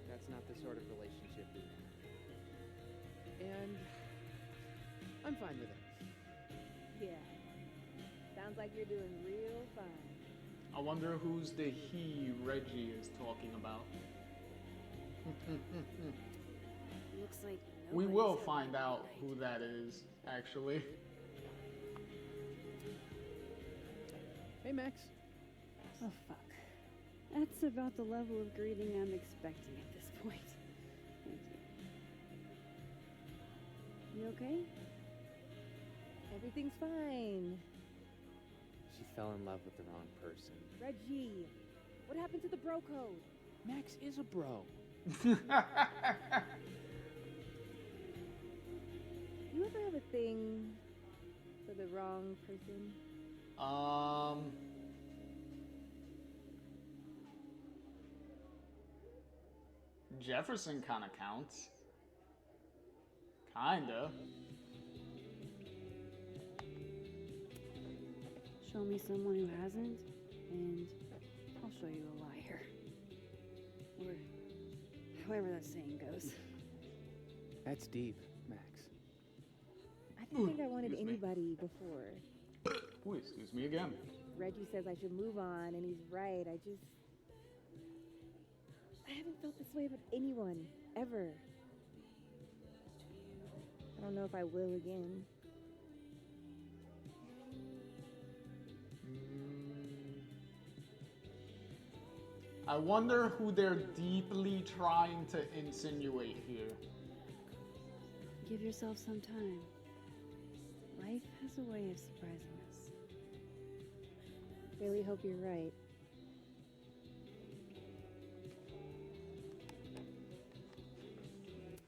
Speaker 18: That's not the sort of relationship we have. And I'm fine with it.
Speaker 8: Yeah. Sounds like you're doing real fine.
Speaker 2: I wonder who's the he Reggie is talking about.
Speaker 8: Looks like
Speaker 2: We will find out who that is, actually.
Speaker 18: Hey, Max.
Speaker 4: Oh, fuck. That's about the level of greeting I'm expecting at this point. Thank you. You okay?
Speaker 8: Everything's fine.
Speaker 18: She fell in love with the wrong person.
Speaker 8: Reggie, what happened to the bro code?
Speaker 18: Max is a bro.
Speaker 8: You ever have a thing for the wrong person?
Speaker 2: Jefferson kind of counts. Kinda.
Speaker 4: Show me someone who hasn't, and I'll show you a liar. Or however that saying goes.
Speaker 18: That's deep, Max.
Speaker 8: I didn't think I wanted anybody before.
Speaker 2: Ooh, excuse me again.
Speaker 8: Reggie says I should move on, and he's right. I haven't felt this way about anyone, ever. I don't know if I will again.
Speaker 2: I wonder who they're deeply trying to insinuate here.
Speaker 4: Give yourself some time. Life has a way of surprising us.
Speaker 8: Really hope you're right.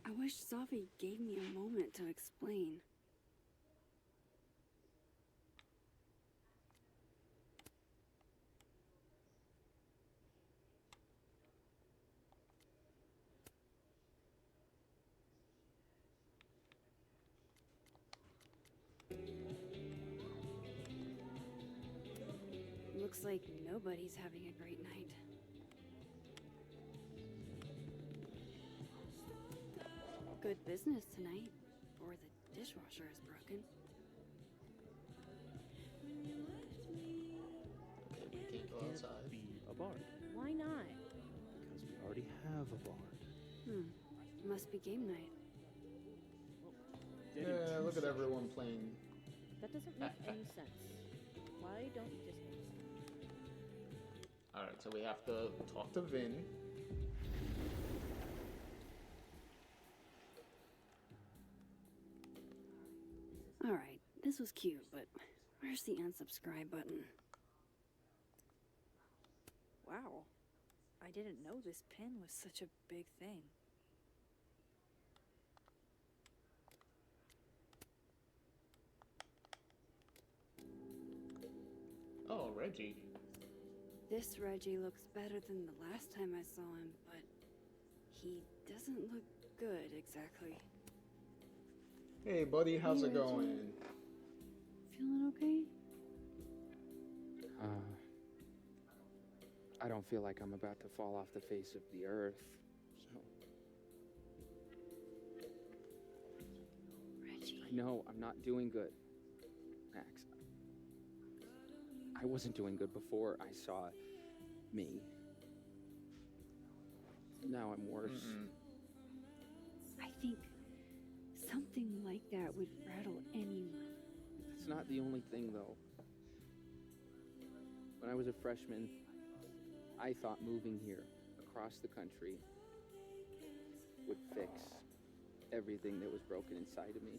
Speaker 4: I wish Safi gave me a moment to explain. Looks like nobody's having a great night. Good business tonight, or the dishwasher is broken.
Speaker 13: We can't be a bard.
Speaker 4: Why not?
Speaker 13: Because we already have a bard.
Speaker 4: Must be game night.
Speaker 2: Yeah, look at everyone playing.
Speaker 19: That doesn't make any sense. Why don't you just...
Speaker 2: Alright, so we have to talk to Vin.
Speaker 4: Alright, this was cute, but where's the unsubscribe button? Wow, I didn't know this pin was such a big thing.
Speaker 2: Oh, Reggie.
Speaker 4: This Reggie looks better than the last time I saw him, but he doesn't look good exactly.
Speaker 2: Hey, buddy, how's
Speaker 4: Hey,
Speaker 2: it going?
Speaker 4: Reggie. Feeling okay?
Speaker 18: I don't feel like I'm about to fall off the face of the earth, so.
Speaker 4: Reggie.
Speaker 18: I know I'm not doing good, Max. I wasn't doing good before I saw me. Now I'm worse.
Speaker 4: I think something like that would rattle anyone.
Speaker 18: That's not the only thing, though. When I was a freshman, I thought moving here across the country would fix everything that was broken inside of me.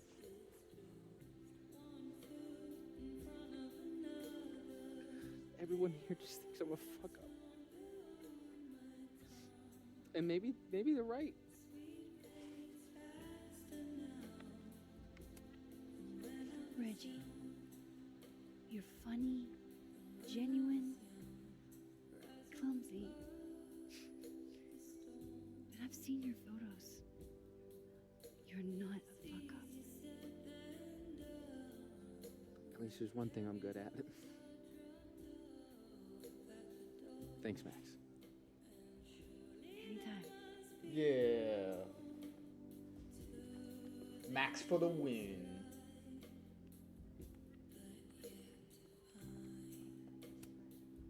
Speaker 18: Everyone here just thinks I'm a fuck up. And maybe they're right.
Speaker 4: Reggie, you're funny, genuine, clumsy. But I've seen your photos. You're not a fuck up.
Speaker 18: At least there's one thing I'm good at. Thanks, Max.
Speaker 4: Anytime.
Speaker 2: Yeah. Max for the win.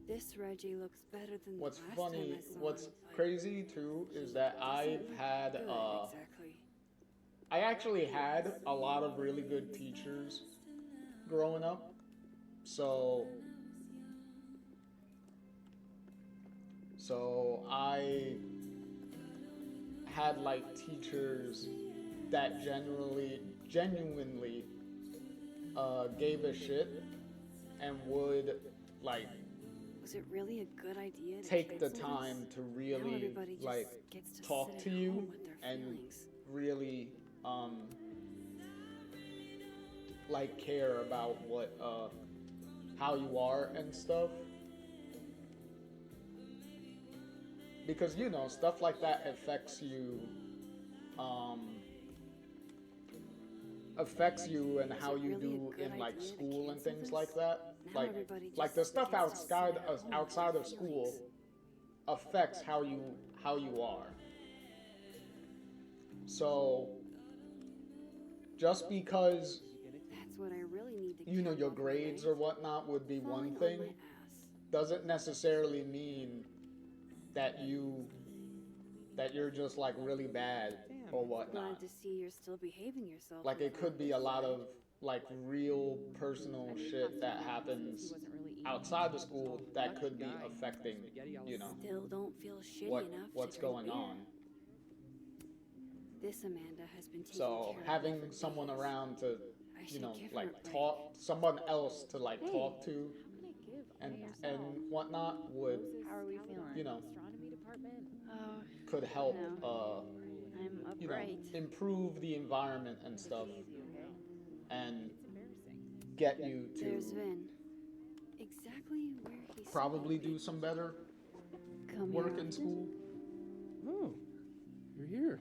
Speaker 4: This Reggie looks better than
Speaker 2: What's
Speaker 4: the last
Speaker 2: funny,
Speaker 4: time I saw
Speaker 2: what's
Speaker 4: him.
Speaker 2: crazy too, is that I've had,
Speaker 4: Exactly.
Speaker 2: I actually had a lot of really good teachers growing up. So I had like teachers that genuinely gave a shit and would like
Speaker 4: Was it really a good idea to
Speaker 2: take the
Speaker 4: cancel
Speaker 2: time
Speaker 4: this?
Speaker 2: to
Speaker 4: Now
Speaker 2: really
Speaker 4: everybody just
Speaker 2: like
Speaker 4: gets to
Speaker 2: talk
Speaker 4: sit
Speaker 2: to
Speaker 4: at
Speaker 2: you
Speaker 4: home with their
Speaker 2: and
Speaker 4: feelings.
Speaker 2: really like care about what how you are and stuff, because you know stuff like that affects you and how you do in like school and things like that. Like the stuff outside of school affects how you are. So just because
Speaker 4: That's what I really need to
Speaker 2: you know
Speaker 4: get
Speaker 2: your
Speaker 4: off my
Speaker 2: grades
Speaker 4: life.
Speaker 2: or whatnot would be
Speaker 4: Falling
Speaker 2: one
Speaker 4: on
Speaker 2: thing
Speaker 4: my ass.
Speaker 2: doesn't necessarily mean that you're just like really bad or whatnot.
Speaker 4: Glad to see you're still behaving yourself.
Speaker 2: Like it could be a lot of like real personal shit that happens outside the school that could be affecting, you know,
Speaker 4: Still don't feel shitty enough
Speaker 2: what's
Speaker 4: to drink
Speaker 2: going
Speaker 4: beer.
Speaker 2: on.
Speaker 4: This Amanda has been taking
Speaker 2: So
Speaker 4: care
Speaker 2: having
Speaker 4: of me for
Speaker 2: someone
Speaker 4: days.
Speaker 2: around to,
Speaker 4: I
Speaker 2: you
Speaker 4: should
Speaker 2: know,
Speaker 4: give her
Speaker 2: like
Speaker 4: a break.
Speaker 2: talk, someone else to like
Speaker 12: Hey,
Speaker 2: talk to and whatnot would,
Speaker 12: How are we feeling?
Speaker 2: you know,
Speaker 12: Astronomy department?
Speaker 4: Oh,
Speaker 2: could help,
Speaker 4: I'm
Speaker 2: you know,
Speaker 4: upright.
Speaker 2: improve the environment and stuff
Speaker 12: Easy, okay?
Speaker 2: and
Speaker 12: It's embarrassing.
Speaker 2: get you
Speaker 4: There's
Speaker 2: to
Speaker 4: Vin. Exactly where he said
Speaker 2: probably
Speaker 4: he'd be.
Speaker 2: do some better
Speaker 4: Come
Speaker 2: work
Speaker 4: here
Speaker 2: in
Speaker 4: often?
Speaker 2: school,
Speaker 13: Oh, you're here.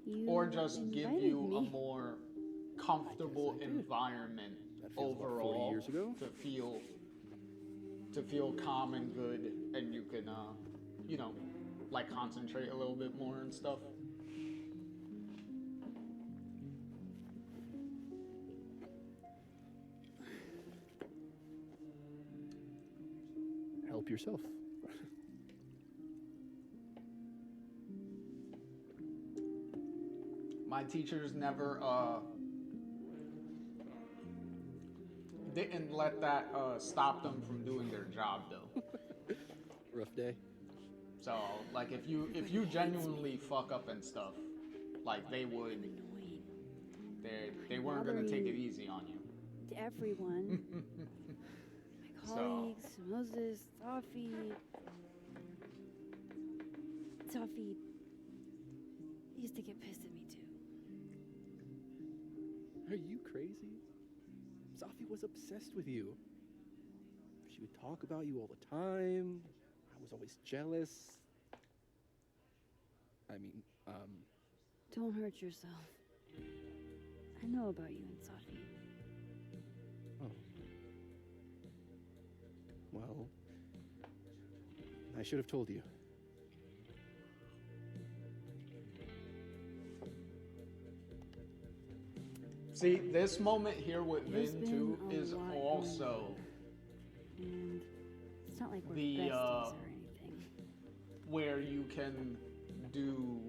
Speaker 4: You
Speaker 2: or just give
Speaker 4: invited
Speaker 2: you a
Speaker 4: me.
Speaker 2: more comfortable
Speaker 13: I guess I did.
Speaker 2: environment
Speaker 13: That feels about 40
Speaker 2: overall
Speaker 13: years ago.
Speaker 2: to feel calm and good, and you can you know, like concentrate a little bit more and stuff.
Speaker 13: Help yourself.
Speaker 2: My teachers never didn't let that stop them from doing their job though.
Speaker 13: Rough day.
Speaker 2: So like if you genuinely fuck up and stuff, like they weren't gonna take it easy on you.
Speaker 4: To everyone. My colleagues, Moses, Safi. Safi used to get pissed at me too.
Speaker 13: Are you crazy? Safi was obsessed with you. She would talk about you all the time. I was always jealous. I mean,
Speaker 4: Don't hurt yourself. I know about you and Safi.
Speaker 13: oh. Well, I should have told you.
Speaker 2: See, this moment here with
Speaker 4: There's
Speaker 2: Vin
Speaker 4: been
Speaker 2: too
Speaker 4: a
Speaker 2: is
Speaker 4: lot going
Speaker 2: also
Speaker 4: And it's not like we're
Speaker 2: the
Speaker 4: besties or anything.
Speaker 2: where you can do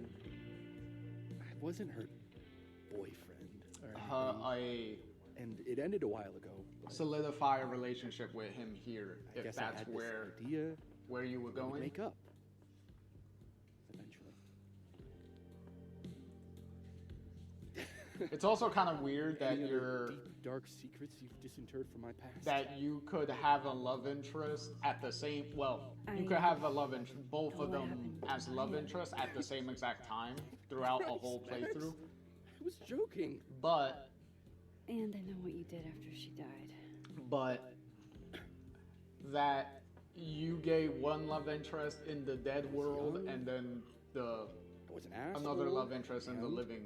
Speaker 13: I wasn't her boyfriend or anything. And it ended a while ago.
Speaker 2: solidify a relationship with him here,
Speaker 13: I
Speaker 2: if
Speaker 13: guess I
Speaker 2: that's
Speaker 13: had this
Speaker 2: where
Speaker 13: idea
Speaker 2: you were
Speaker 13: we would
Speaker 2: going.
Speaker 13: make up eventually.
Speaker 2: It's also kind of weird that
Speaker 13: Any other
Speaker 2: you're
Speaker 13: deep, dark secrets you've disinterred from my past.
Speaker 2: that you could have a love interest at the same you could have a love interest, both of them as love interests at the same exact time throughout a whole playthrough.
Speaker 13: I was joking.
Speaker 2: But
Speaker 4: And I know what you did after she died.
Speaker 2: that you gave one love interest in the dead world and then
Speaker 13: I was an
Speaker 2: another
Speaker 13: asshole,
Speaker 2: love interest in the
Speaker 13: and
Speaker 2: living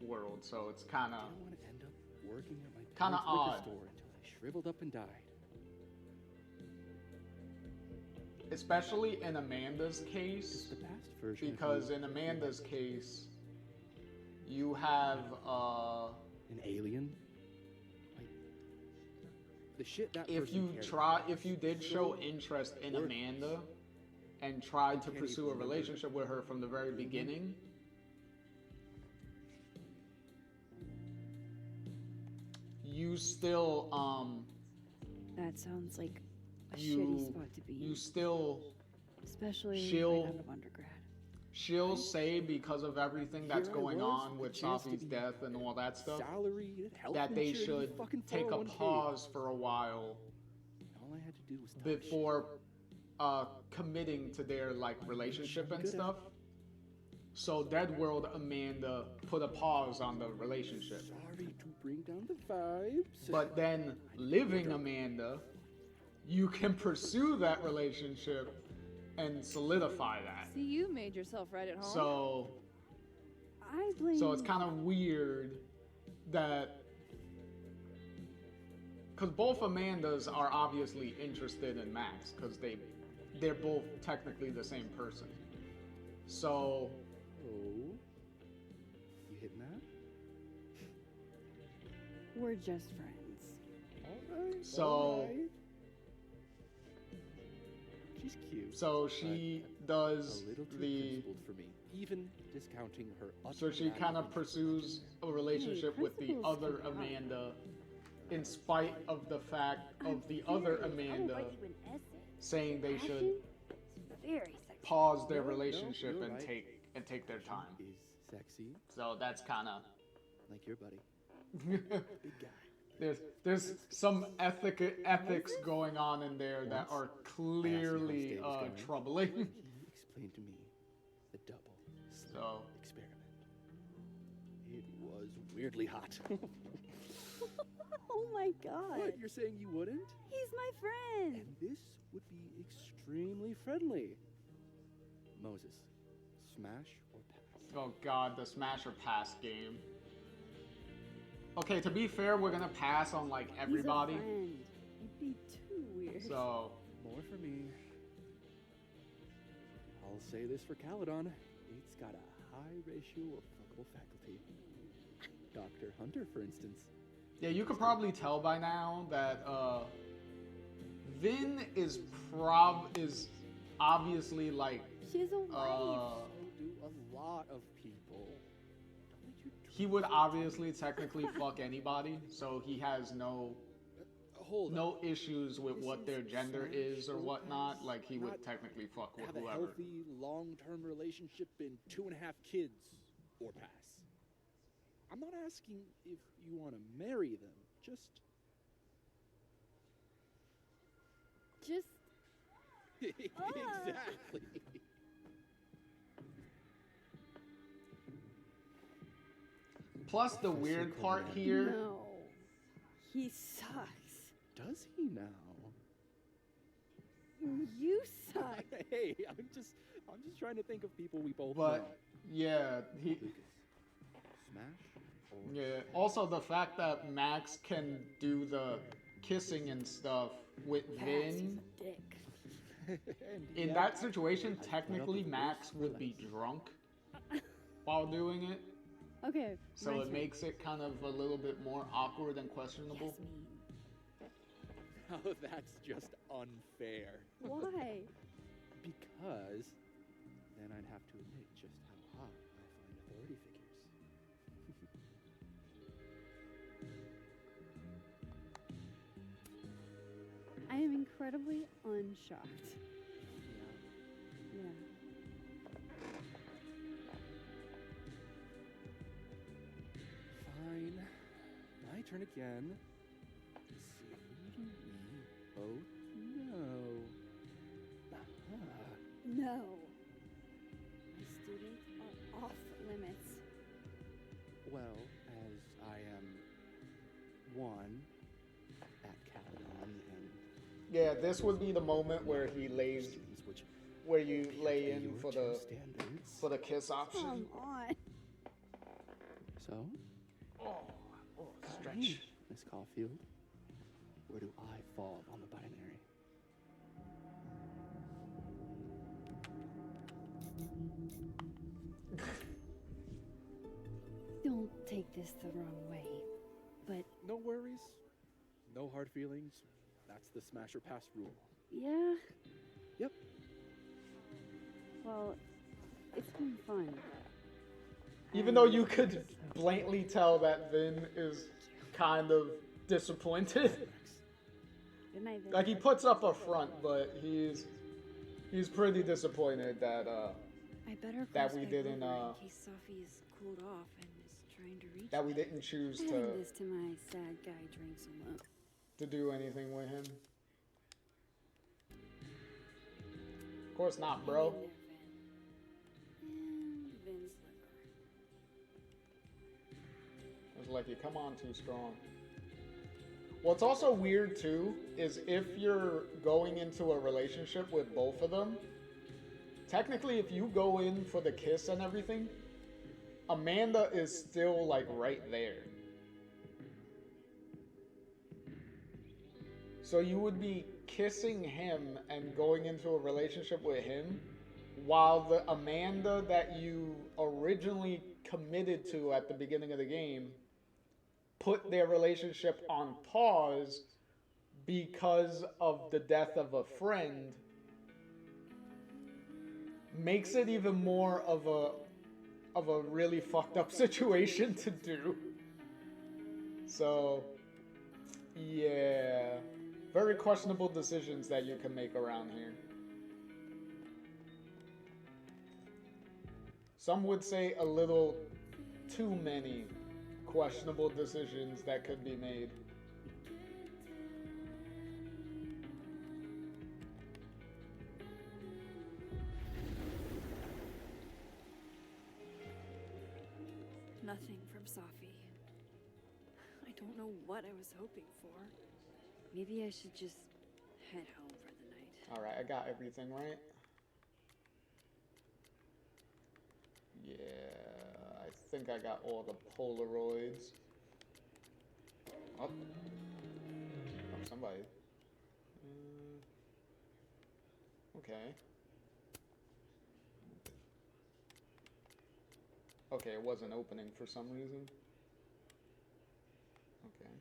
Speaker 2: world. So it's
Speaker 13: I
Speaker 2: kind
Speaker 13: didn't
Speaker 2: of
Speaker 13: want to end up working at my
Speaker 2: Kinda
Speaker 13: parents' liquor
Speaker 2: odd.
Speaker 13: store until I shriveled up and died.
Speaker 2: especially in Amanda's case,
Speaker 13: The past version.
Speaker 2: because in Amanda's case, you have
Speaker 13: an alien. Like the shit that
Speaker 2: if
Speaker 13: person
Speaker 2: you
Speaker 13: cared
Speaker 2: if you did show interest in Amanda and tried to pursue a relationship with her from the very beginning, you still
Speaker 4: That sounds like a shitty spot to be in.
Speaker 2: you still
Speaker 4: Especially
Speaker 2: she'll-
Speaker 4: right out of undergrad.
Speaker 2: she'll say because of everything that's
Speaker 13: Here I
Speaker 2: going
Speaker 13: was
Speaker 2: on
Speaker 13: with
Speaker 2: with
Speaker 13: a chance to
Speaker 2: Safi's
Speaker 13: be
Speaker 2: death and all that stuff,
Speaker 13: salaried, health
Speaker 2: that they
Speaker 13: insured,
Speaker 2: should
Speaker 13: fucking
Speaker 2: take a
Speaker 13: 401k.
Speaker 2: pause for a while
Speaker 13: All I had to do was talk
Speaker 2: before committing to their like relationship and
Speaker 13: Good at-
Speaker 2: stuff. So Dead World Amanda put a pause on the relationship.
Speaker 13: Sorry to bring down the vibes.
Speaker 2: But then Living Amanda, you can pursue that relationship and solidify that.
Speaker 11: See, you made yourself right at home.
Speaker 2: So
Speaker 4: I blame.
Speaker 2: so it's kind of weird that because both Amandas are obviously interested in Max because they're both technically the same person. So
Speaker 13: Oh, you hitting that?
Speaker 4: We're just friends.
Speaker 13: All right.
Speaker 2: So-
Speaker 13: all right. She's cute.
Speaker 2: So she
Speaker 13: but
Speaker 2: does
Speaker 13: a little too
Speaker 2: the
Speaker 13: principled for me, even discounting her.
Speaker 2: so she kind of pursues a relationship with the
Speaker 4: principles
Speaker 2: other
Speaker 4: can help.
Speaker 2: Amanda in spite of the fact of the other Amanda saying they should
Speaker 4: Very sexy.
Speaker 2: pause their
Speaker 13: No,
Speaker 2: relationship
Speaker 13: you're
Speaker 2: and
Speaker 13: right.
Speaker 2: take their time.
Speaker 13: Is sexy,
Speaker 2: So that's kind of
Speaker 13: like your buddy. Big guy.
Speaker 2: there's some ethics going on in there that are clearly
Speaker 13: I asked him how his day was going.
Speaker 2: troubling.
Speaker 13: He explained to me the double slit
Speaker 2: So
Speaker 13: experiment. It was weirdly hot.
Speaker 4: Oh my god.
Speaker 13: What? You're saying you wouldn't?
Speaker 4: He's my friend.
Speaker 13: And this would be extremely friendly. Moses, smash or pass?
Speaker 2: oh god, the smash or pass game. Okay, to be fair, we're gonna pass on like everybody.
Speaker 4: He's a friend. It'd be too weird.
Speaker 2: So
Speaker 13: More for me. I'll say this for Caledon. It's got a high ratio of fuckable faculty. Dr. Hunter, for instance.
Speaker 2: yeah, you could probably tell by now that Vin is obviously like
Speaker 4: She's a wife.
Speaker 13: So do a lot of people.
Speaker 2: he would obviously technically fuck anybody, so he has no issues with what their gender is or whatnot. Like he would technically fuck with
Speaker 13: Have a
Speaker 2: whoever.
Speaker 13: healthy, long-term relationship and 2.5 kids, or pass. I'm not asking if you want to marry them. Just exactly.
Speaker 2: Plus the weird part here.
Speaker 4: No. He sucks.
Speaker 13: Does he now?
Speaker 4: You suck.
Speaker 13: Hey, I'm just trying to think of people we both know.
Speaker 2: But yeah, he
Speaker 13: Smash or
Speaker 2: yeah. Also the fact that Max can do the kissing and stuff with
Speaker 4: Pass,
Speaker 2: Vin.
Speaker 4: he's a dick.
Speaker 2: In that situation, technically Max would be drunk while doing it.
Speaker 4: Okay.
Speaker 2: So
Speaker 4: my
Speaker 2: it
Speaker 4: turn.
Speaker 2: makes it kind of a little bit more awkward and questionable.
Speaker 13: Oh, that's just unfair.
Speaker 4: Why?
Speaker 13: Because then I'd have to admit just how hot I find authority figures.
Speaker 4: I am incredibly unshocked. Yeah.
Speaker 13: Fine. My turn again. So do we both know?
Speaker 4: No. My students are off limits.
Speaker 13: Well, as I am one at Caledon and
Speaker 2: Yeah, this would be the moment where he lays, where you lay in for the kiss option.
Speaker 4: Come on.
Speaker 13: So,
Speaker 2: Stretch.
Speaker 13: Miss Caulfield, where do I fall on the binary?
Speaker 4: Don't take this the wrong way, but
Speaker 13: No worries. No hard feelings. That's the smash or pass rule.
Speaker 4: yeah.
Speaker 13: Yep.
Speaker 4: Well, it's been fun.
Speaker 2: Even though you could blatantly tell that Vin is kind of disappointed.
Speaker 4: Good night, Vin.
Speaker 2: Like he puts up a front, but he's pretty disappointed that
Speaker 4: I better
Speaker 2: that
Speaker 4: cross
Speaker 2: we
Speaker 4: back
Speaker 2: didn't
Speaker 4: over in case Sophie is cooled off and is trying to reach
Speaker 2: that we
Speaker 4: me.
Speaker 2: didn't choose
Speaker 4: Adding
Speaker 2: to
Speaker 4: this to my sad guy drinks alone.
Speaker 2: do anything with him. Of course not, bro.
Speaker 4: Hang in there, Vin. And Vin's liver.
Speaker 2: It's like you come on too strong. What's also weird too is if you're going into a relationship with both of them, technically if you go in for the kiss and everything, Amanda is still like right there. So you would be kissing him and going into a relationship with him while the Amanda that you originally committed to at the beginning of the game put their relationship on pause because of the death of a friend makes it even more of a really fucked up situation to do. So yeah, very questionable decisions that you can make around here. Some would say a little too many questionable decisions that could be made.
Speaker 4: Nothing from Sophie. I don't know what I was hoping for. Maybe I should just head home for the night.
Speaker 2: Alright, I got everything right. Yeah, I think I got all the Polaroids. Oh, somebody. Okay. Okay, it wasn't opening for some reason. Okay.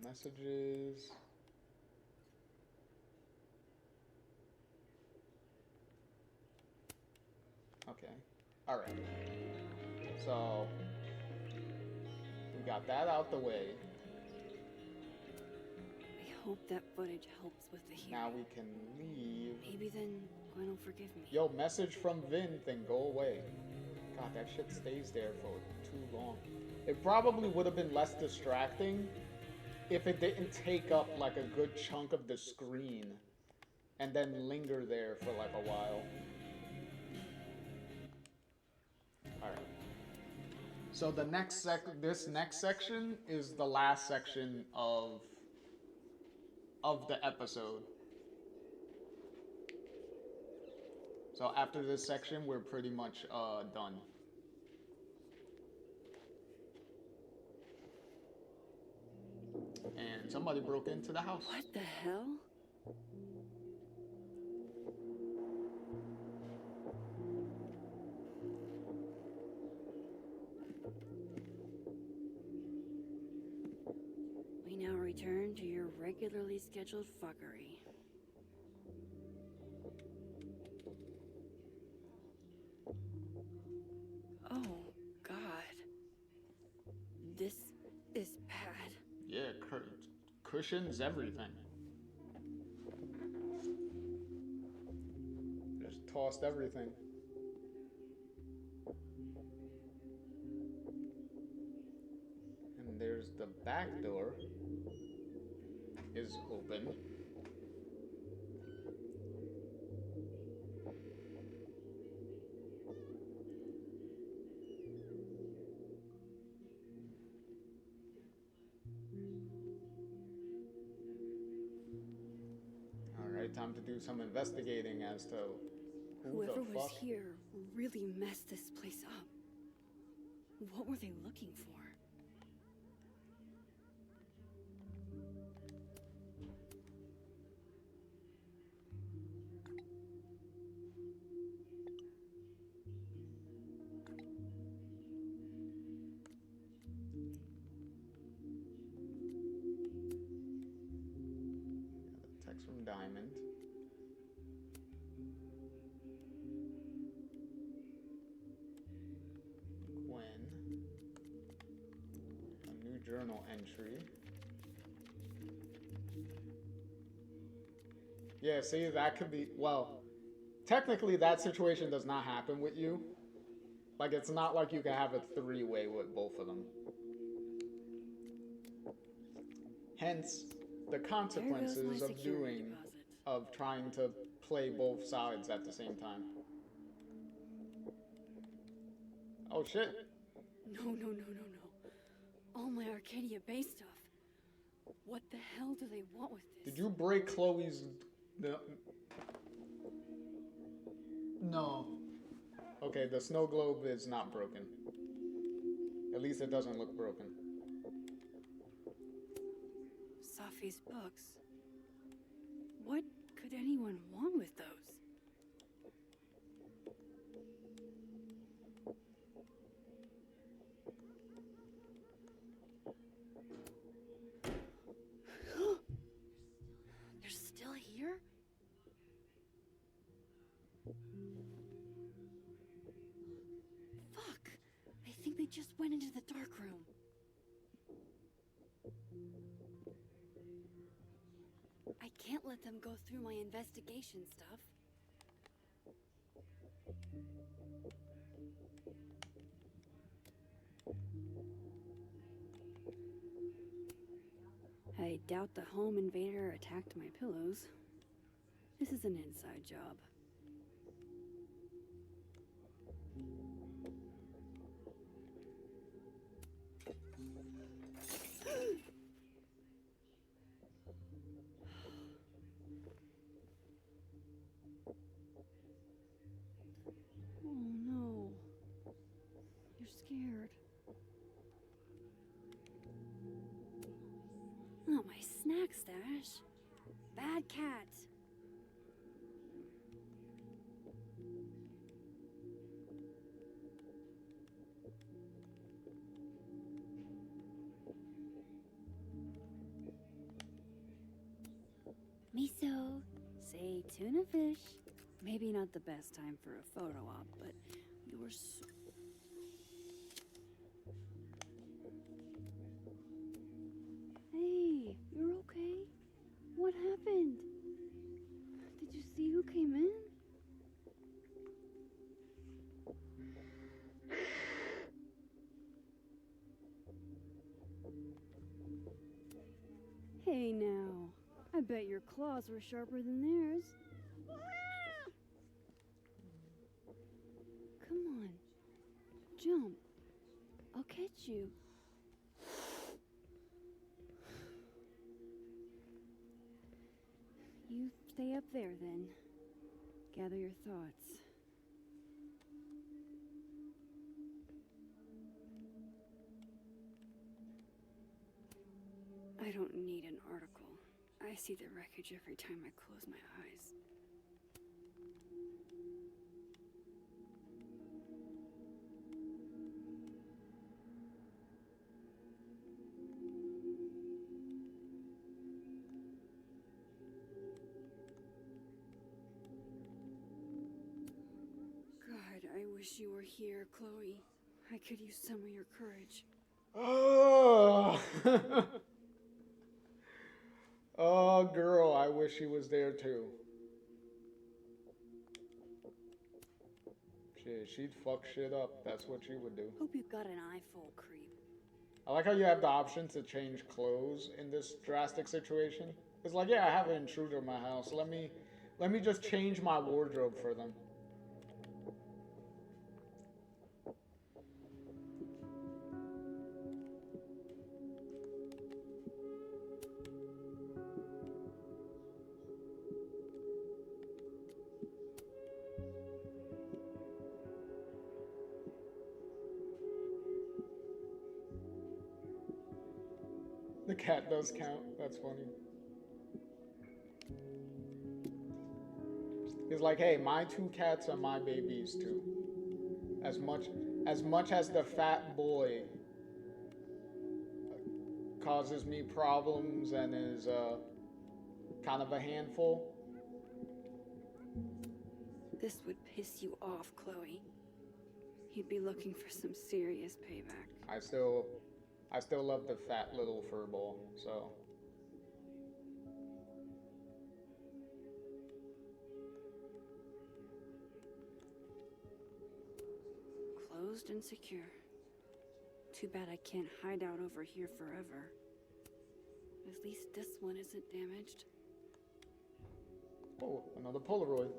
Speaker 2: Messages. Okay. Alright. So, we got that out the way.
Speaker 4: I hope that footage helps with the hearing.
Speaker 2: Now we can leave.
Speaker 4: Maybe then Gwen will forgive me.
Speaker 2: Yo, message from Vin thing, go away. God, that shit stays there for too long. It probably would have been less distracting if it didn't take up like a good chunk of the screen and then linger there for like a while. Alright. So the next this next section is the last section of the episode. So after this section, we're pretty much done. And somebody broke into the house.
Speaker 4: What the hell? We now return to your regularly scheduled fuckery. Oh, God. This is bad.
Speaker 2: Yeah, cushions, everything. Just tossed everything. And there's the back door is open. All right, time to do some investigating as to who
Speaker 4: Whoever
Speaker 2: the
Speaker 4: was
Speaker 2: fuck.
Speaker 4: here really messed this place up. What were they looking for?
Speaker 2: Text from Diamond. Gwen. A new journal entry. Yeah, see, that could be, well, technically that situation does not happen with you. Like, it's not like you can have a three-way with both of them. Hence, the consequences of trying to play both sides at the same time. Oh, shit.
Speaker 4: No. All my Arcadia Bay stuff. What the hell do they want with this?
Speaker 2: Did you break Chloe's... No. Okay, the snow globe is not broken. At least it doesn't look broken.
Speaker 4: Safi's books. What could anyone want with those? They're still here? Fuck! I think they just went into the dark room. I can't let them go through my investigation stuff. I doubt the home invader attacked my pillows. This is an inside job. Oh no. You're scared. Not my snack stash. Bad cat. Miso. Say tuna fish. Maybe not the best time for a photo op, but you're so... Hey, you're okay? What happened? Did you see who came in? Hey now, I bet your claws were sharper than theirs. Come on, jump. I'll catch you. You stay up there then. Gather your thoughts. I don't need an article. I see the wreckage every time I close my eyes. wish you were here, Chloe. I could use some of your courage.
Speaker 2: Oh, oh, girl, I wish she was there too. Shit, she'd fuck shit up. That's what she would do.
Speaker 4: Hope you got an eyeful, creep.
Speaker 2: I like how you have the option to change clothes in this drastic situation. It's like, yeah, I have an intruder in my house. Let me just change my wardrobe for them. The cat does count. That's funny. He's like, hey, my 2 cats are my babies too. As much as the fat boy causes me problems and is kind of a handful.
Speaker 4: This would piss you off, Chloe. He'd be looking for some serious payback.
Speaker 2: I still love the fat little furball, so.
Speaker 4: Closed and secure. Too bad I can't hide out over here forever. At least this one isn't damaged.
Speaker 2: Oh, another Polaroid.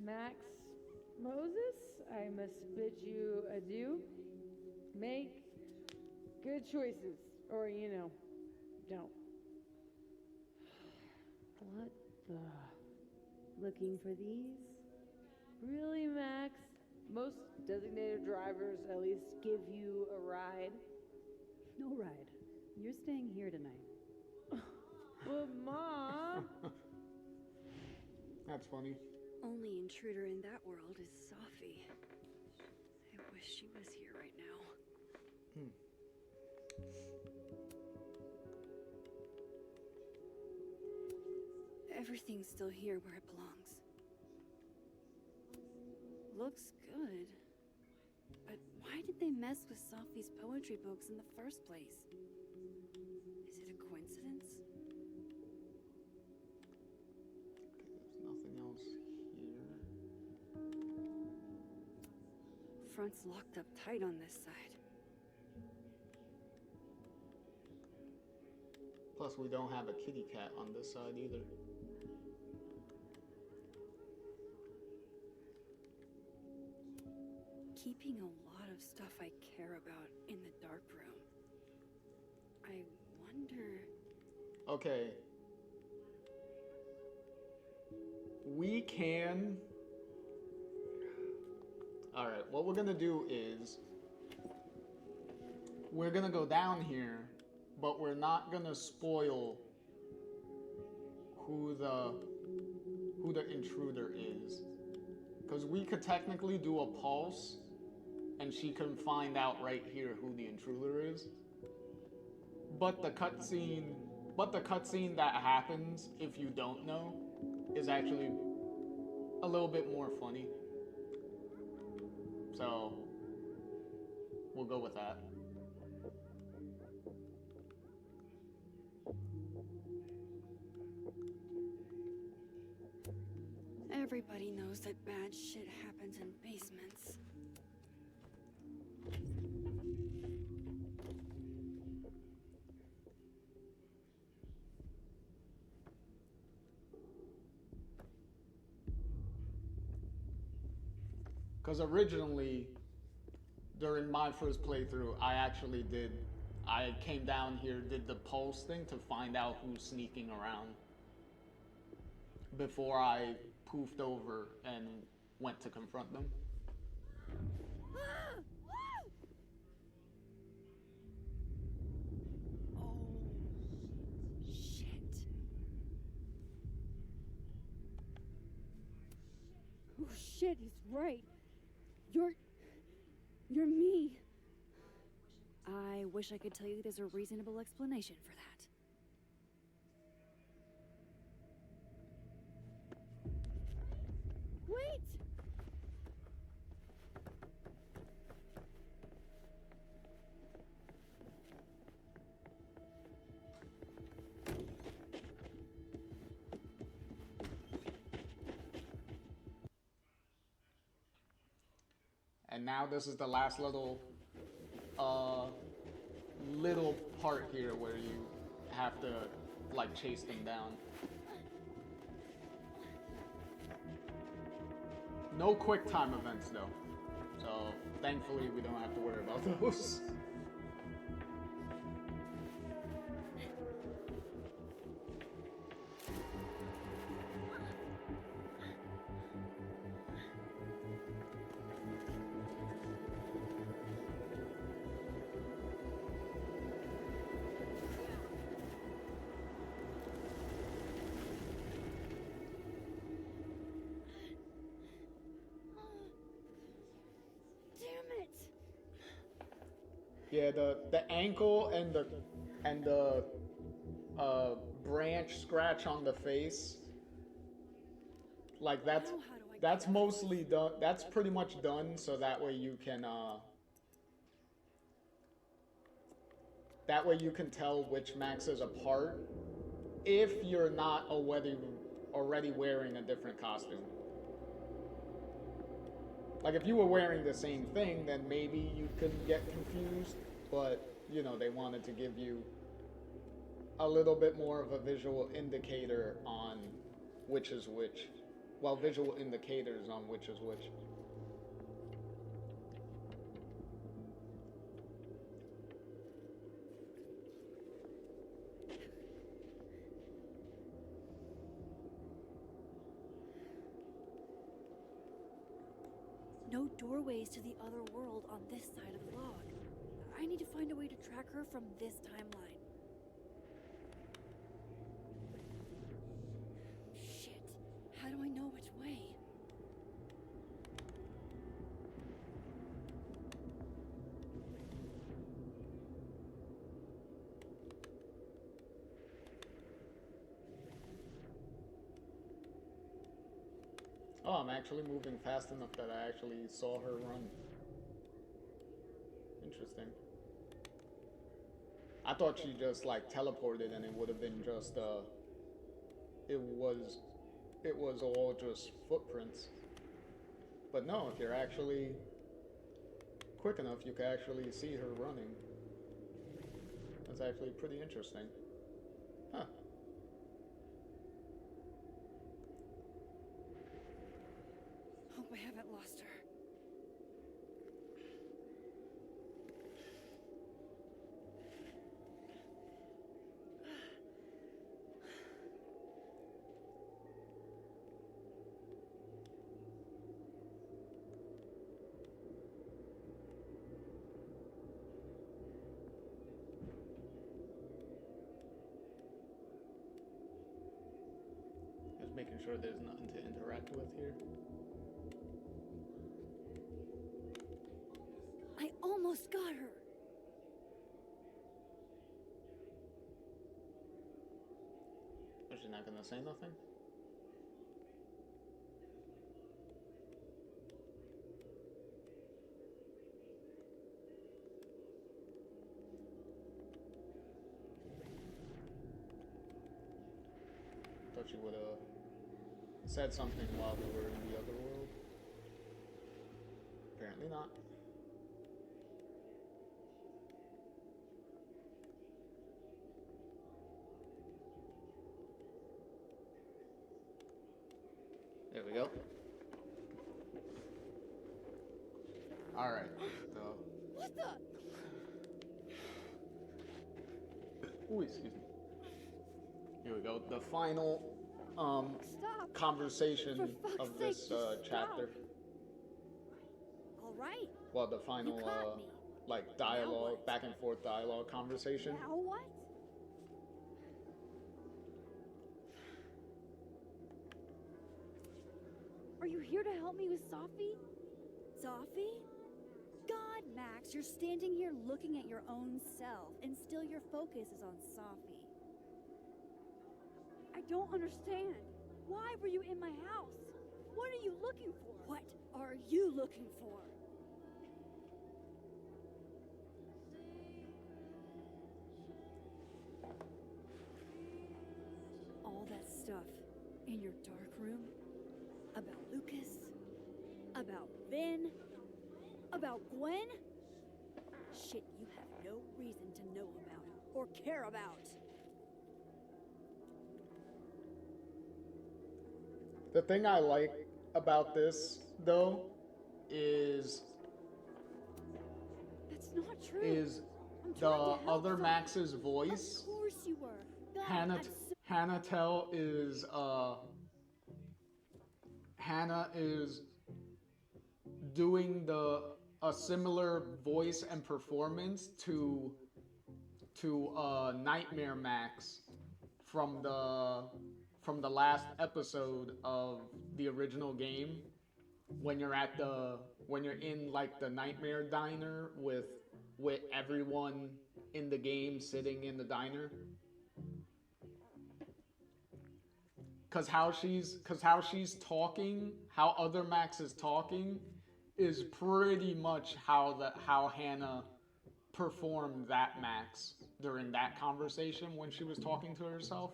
Speaker 14: Max Moses, I must bid you adieu. Make good choices, or, don't. What the? Looking for these? Really, Max? Most designated drivers at least give you a ride.
Speaker 20: No ride. You're staying here tonight.
Speaker 14: Well, Mom!
Speaker 2: That's funny.
Speaker 4: Only intruder in that world is Safi. I wish she was here right now. Everything's still here where it belongs. Looks good. But why did they mess with Safi's poetry books in the first place? Is it a coincidence?
Speaker 2: There's nothing else here.
Speaker 4: Front's locked up tight on this side.
Speaker 2: Plus, we don't have a kitty cat on this side either.
Speaker 4: Keeping a lot of stuff I care about in the dark room. I wonder...
Speaker 2: Okay. We can... Alright, what we're gonna do is... We're gonna go down here, but we're not gonna spoil who the intruder is. Because we could technically do a pulse, and she can find out right here who the intruder is. But the cutscene that happens if you don't know is actually a little bit more funny. So we'll go with that.
Speaker 4: Everybody knows that bad shit happens in basements.
Speaker 2: Because originally, during my first playthrough, I came down here, did the pulse thing to find out who's sneaking around before I poofed over and went to confront them.
Speaker 4: Oh, shit. Oh, shit, he's right. You're me. I wish I could tell you there's a reasonable explanation for that. Wait!
Speaker 2: And now this is the last little little part here where you have to like chase them down. No quick time events though. So thankfully we don't have to worry about those.
Speaker 4: Damn it!
Speaker 2: Yeah, the ankle and the branch scratch on the face, like that's mostly done. That's pretty much done, so that way you can tell which Max is apart if you're not already wearing a different costume. Like if you were wearing the same thing, then maybe you could get confused, but you know, they wanted to give you a little bit more of a visual indicator on which is which. Well, visual indicators on which is which.
Speaker 4: No doorways to the other world on this side of the log. I need to find a way to track her from this timeline. Shit. How do I know which way?
Speaker 2: Oh, I'm actually moving fast enough that I actually saw her run. Interesting. I thought she just like teleported and it would have been just it was all just footprints. But no, if you're actually quick enough, you can actually see her running. That's actually pretty interesting. Huh.
Speaker 4: Hope I haven't lost her.
Speaker 2: Just making sure there's nothing to interact with here.
Speaker 4: I almost got her.
Speaker 2: Is she not gonna say nothing? Thought she would have said something while we were in the other world. Apparently not. There we go. Alright, so.
Speaker 4: What the?
Speaker 2: Ooh, excuse me. Here we go. The final conversation of this chapter.
Speaker 4: All right.
Speaker 2: Well, the final like dialogue, back and forth dialogue conversation.
Speaker 4: Now what? Are you here to help me with Sophie? Sophie? God, Max, you're standing here looking at your own self, and still your focus is on Sophie. I don't understand. Why were you in my house? What are you looking for? What are you looking for? All that stuff in your dark room about Lucas, about Vin, about Gwen? Shit you have no reason to know about or care about.
Speaker 2: The thing I like about this, though, is
Speaker 4: That's not true.
Speaker 2: is
Speaker 4: I'm
Speaker 2: the
Speaker 4: trying to help
Speaker 2: other
Speaker 4: them.
Speaker 2: Max's voice.
Speaker 4: Of course you were. God,
Speaker 2: Hannah
Speaker 4: I'm so
Speaker 2: Hannah Tell is Hannah is doing a similar voice and performance to Nightmare Max from the last episode of the original game, when you're in like the Nightmare Diner with everyone in the game sitting in the diner. Cause how she's talking, how other Max is talking, is pretty much how Hannah performed that Max during that conversation when she was talking to herself.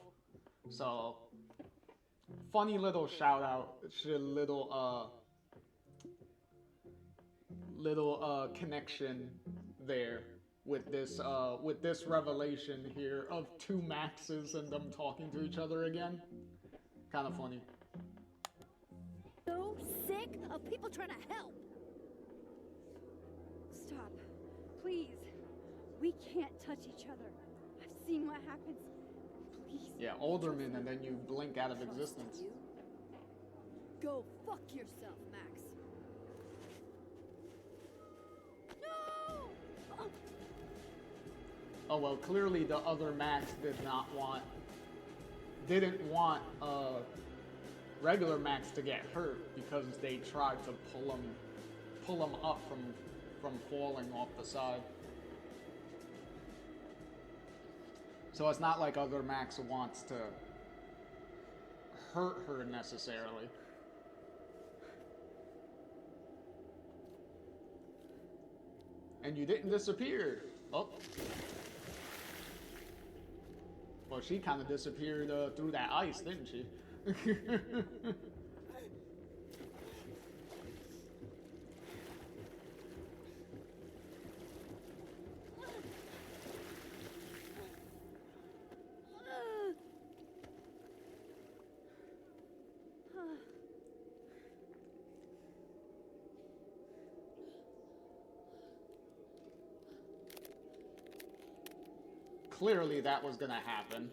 Speaker 2: So funny little shout out, little connection there with this revelation here of two Maxes and them talking to each other again. Kind of funny.
Speaker 4: so sick of people trying to help. Stop. Please. We can't touch each other. I've seen what happens. Please.
Speaker 2: Yeah, Alderman, and then you blink out of existence.
Speaker 4: You? Go fuck yourself, Max. No!
Speaker 2: Oh well, clearly the other Max didn't want regular Max to get hurt, because they tried to pull him up from falling off the side. So it's not like other Max wants to hurt her necessarily. And you didn't disappear. Oh. Well, she kind of disappeared through that ice, didn't she? Clearly that was gonna happen.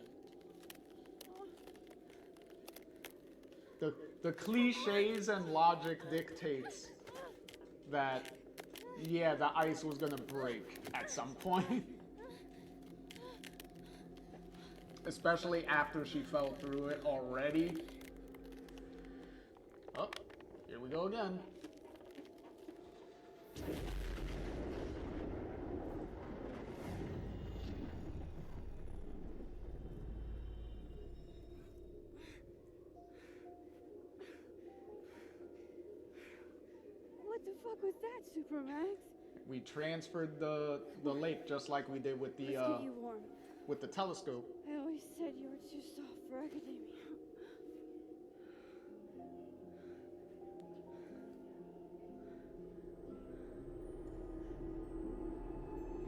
Speaker 2: The cliches and logic dictates that, yeah, the ice was gonna break at some point. Especially after she fell through it already. Oh, here we go again.
Speaker 4: What the fuck was that, Supermax?
Speaker 2: We transferred the lake just like we did with the
Speaker 4: Let's get you warm.
Speaker 2: with the telescope.
Speaker 4: I always said you were too soft for academia.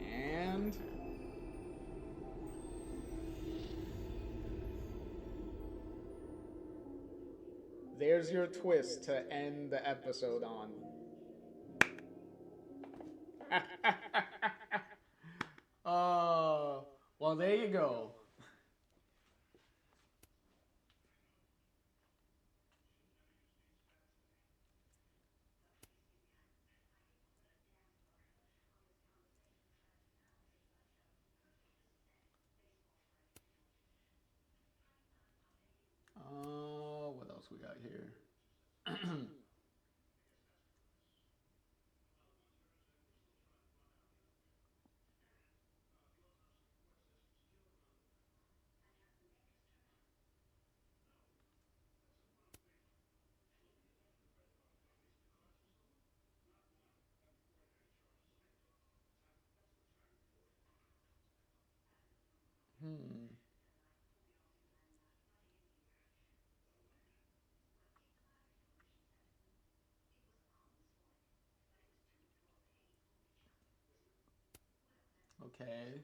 Speaker 2: And there's your twist to end the episode on. Well, there you go. What else we got here? Okay.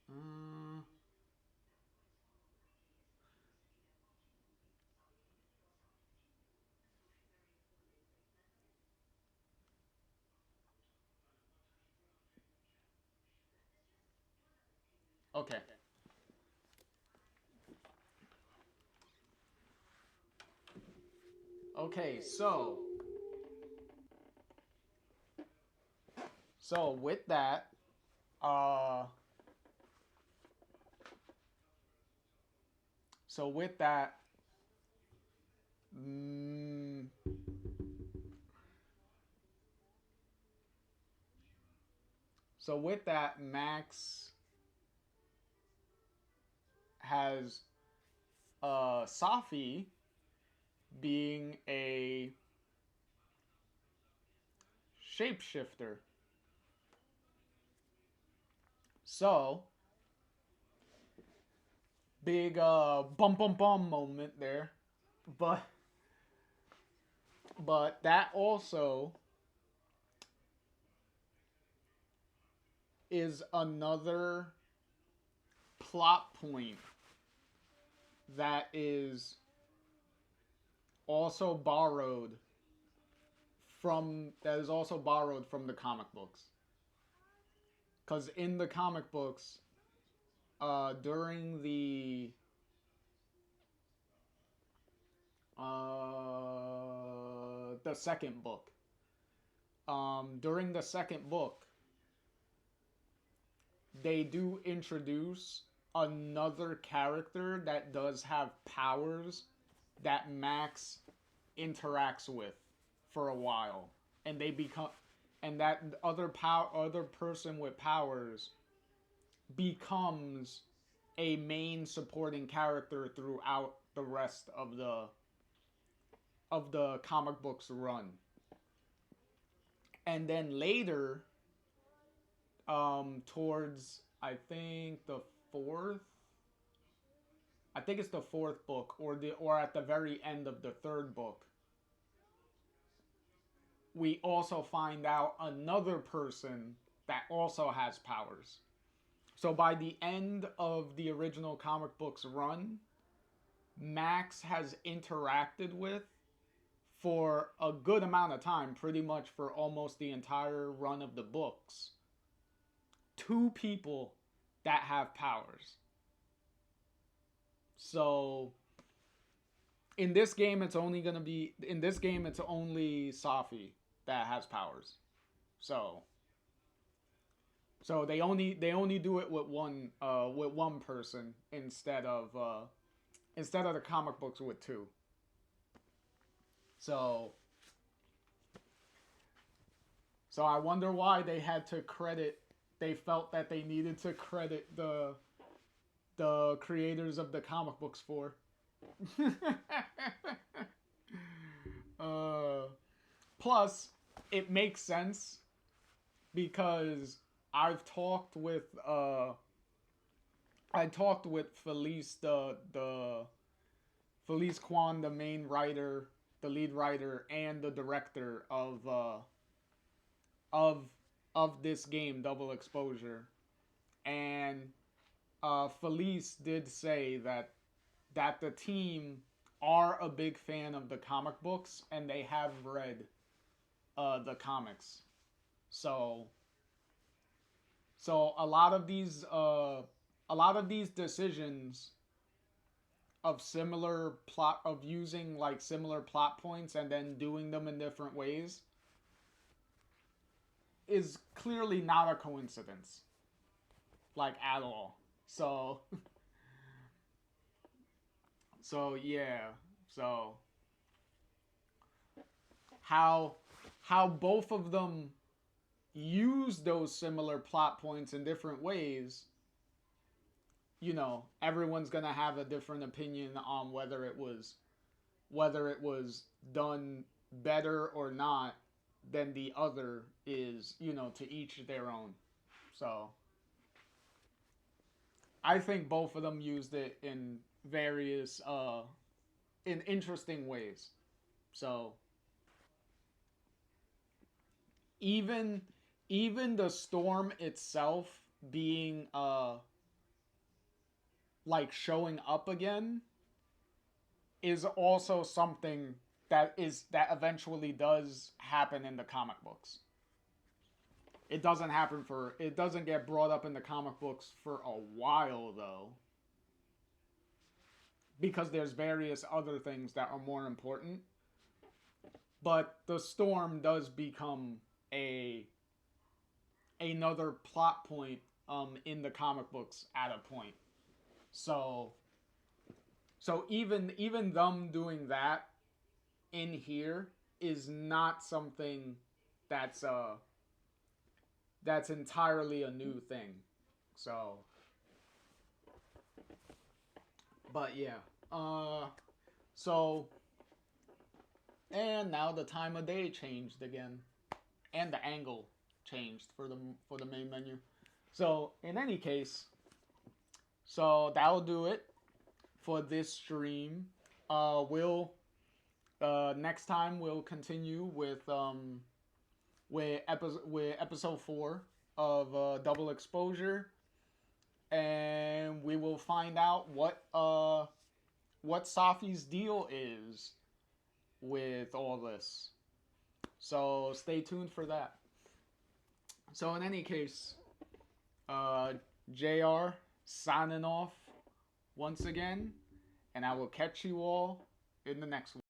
Speaker 2: Uh, okay. Okay, so with that, uh so with that, mm, so with that, Max has Safi being a shapeshifter. So big bum bum bum moment there, but that also is another plot point that is also borrowed from the comic books. Because in the comic books, during the second book, during the second book, they do introduce another character that does have powers that Max interacts with for a while, and they become, and that other person with powers becomes a main supporting character throughout the rest of the comic books run. And then later, towards fourth I think it's the fourth book, or at the very end of the third book, we also find out another person that also has powers. So by the end of the original comic books run, Max has interacted with, for a good amount of time, pretty much for almost the entire run of the books, two people that have powers. So in this game it's only Safi that has powers. So they only do it with one person instead of the comic books with two. So I wonder why they felt that they needed to credit the creators of the comic books for. Plus, it makes sense because I've talked with Felice, the Felice Kwan, the main writer, the lead writer, and the director of this game, Double Exposure, and Felice did say that the team are a big fan of the comic books and they have read the comics. So a lot of these decisions of using like similar plot points and then doing them in different ways is clearly not a coincidence, like, at all. So yeah. So how both of them use those similar plot points in different ways, everyone's gonna have a different opinion on whether it was whether it was done better or not than the other is, you know, to each their own. So I think both of them used it in various in interesting ways. So even the storm itself being like showing up again is also something that eventually does happen in the comic books. It doesn't get brought up in the comic books for a while though, because there's various other things that are more important. But the storm does become another plot point in the comic books at a point. So even them doing that in here is not something that's entirely a new thing. So but yeah. So and now the time of day changed again. And the angle changed for the main menu. So in any case, so that'll do it for this stream. We'll next time we'll continue with episode 4 of Double Exposure, and we will find out what Safi's deal is with all this. So stay tuned for that. So in any case, JR signing off once again, and I will catch you all in the next one.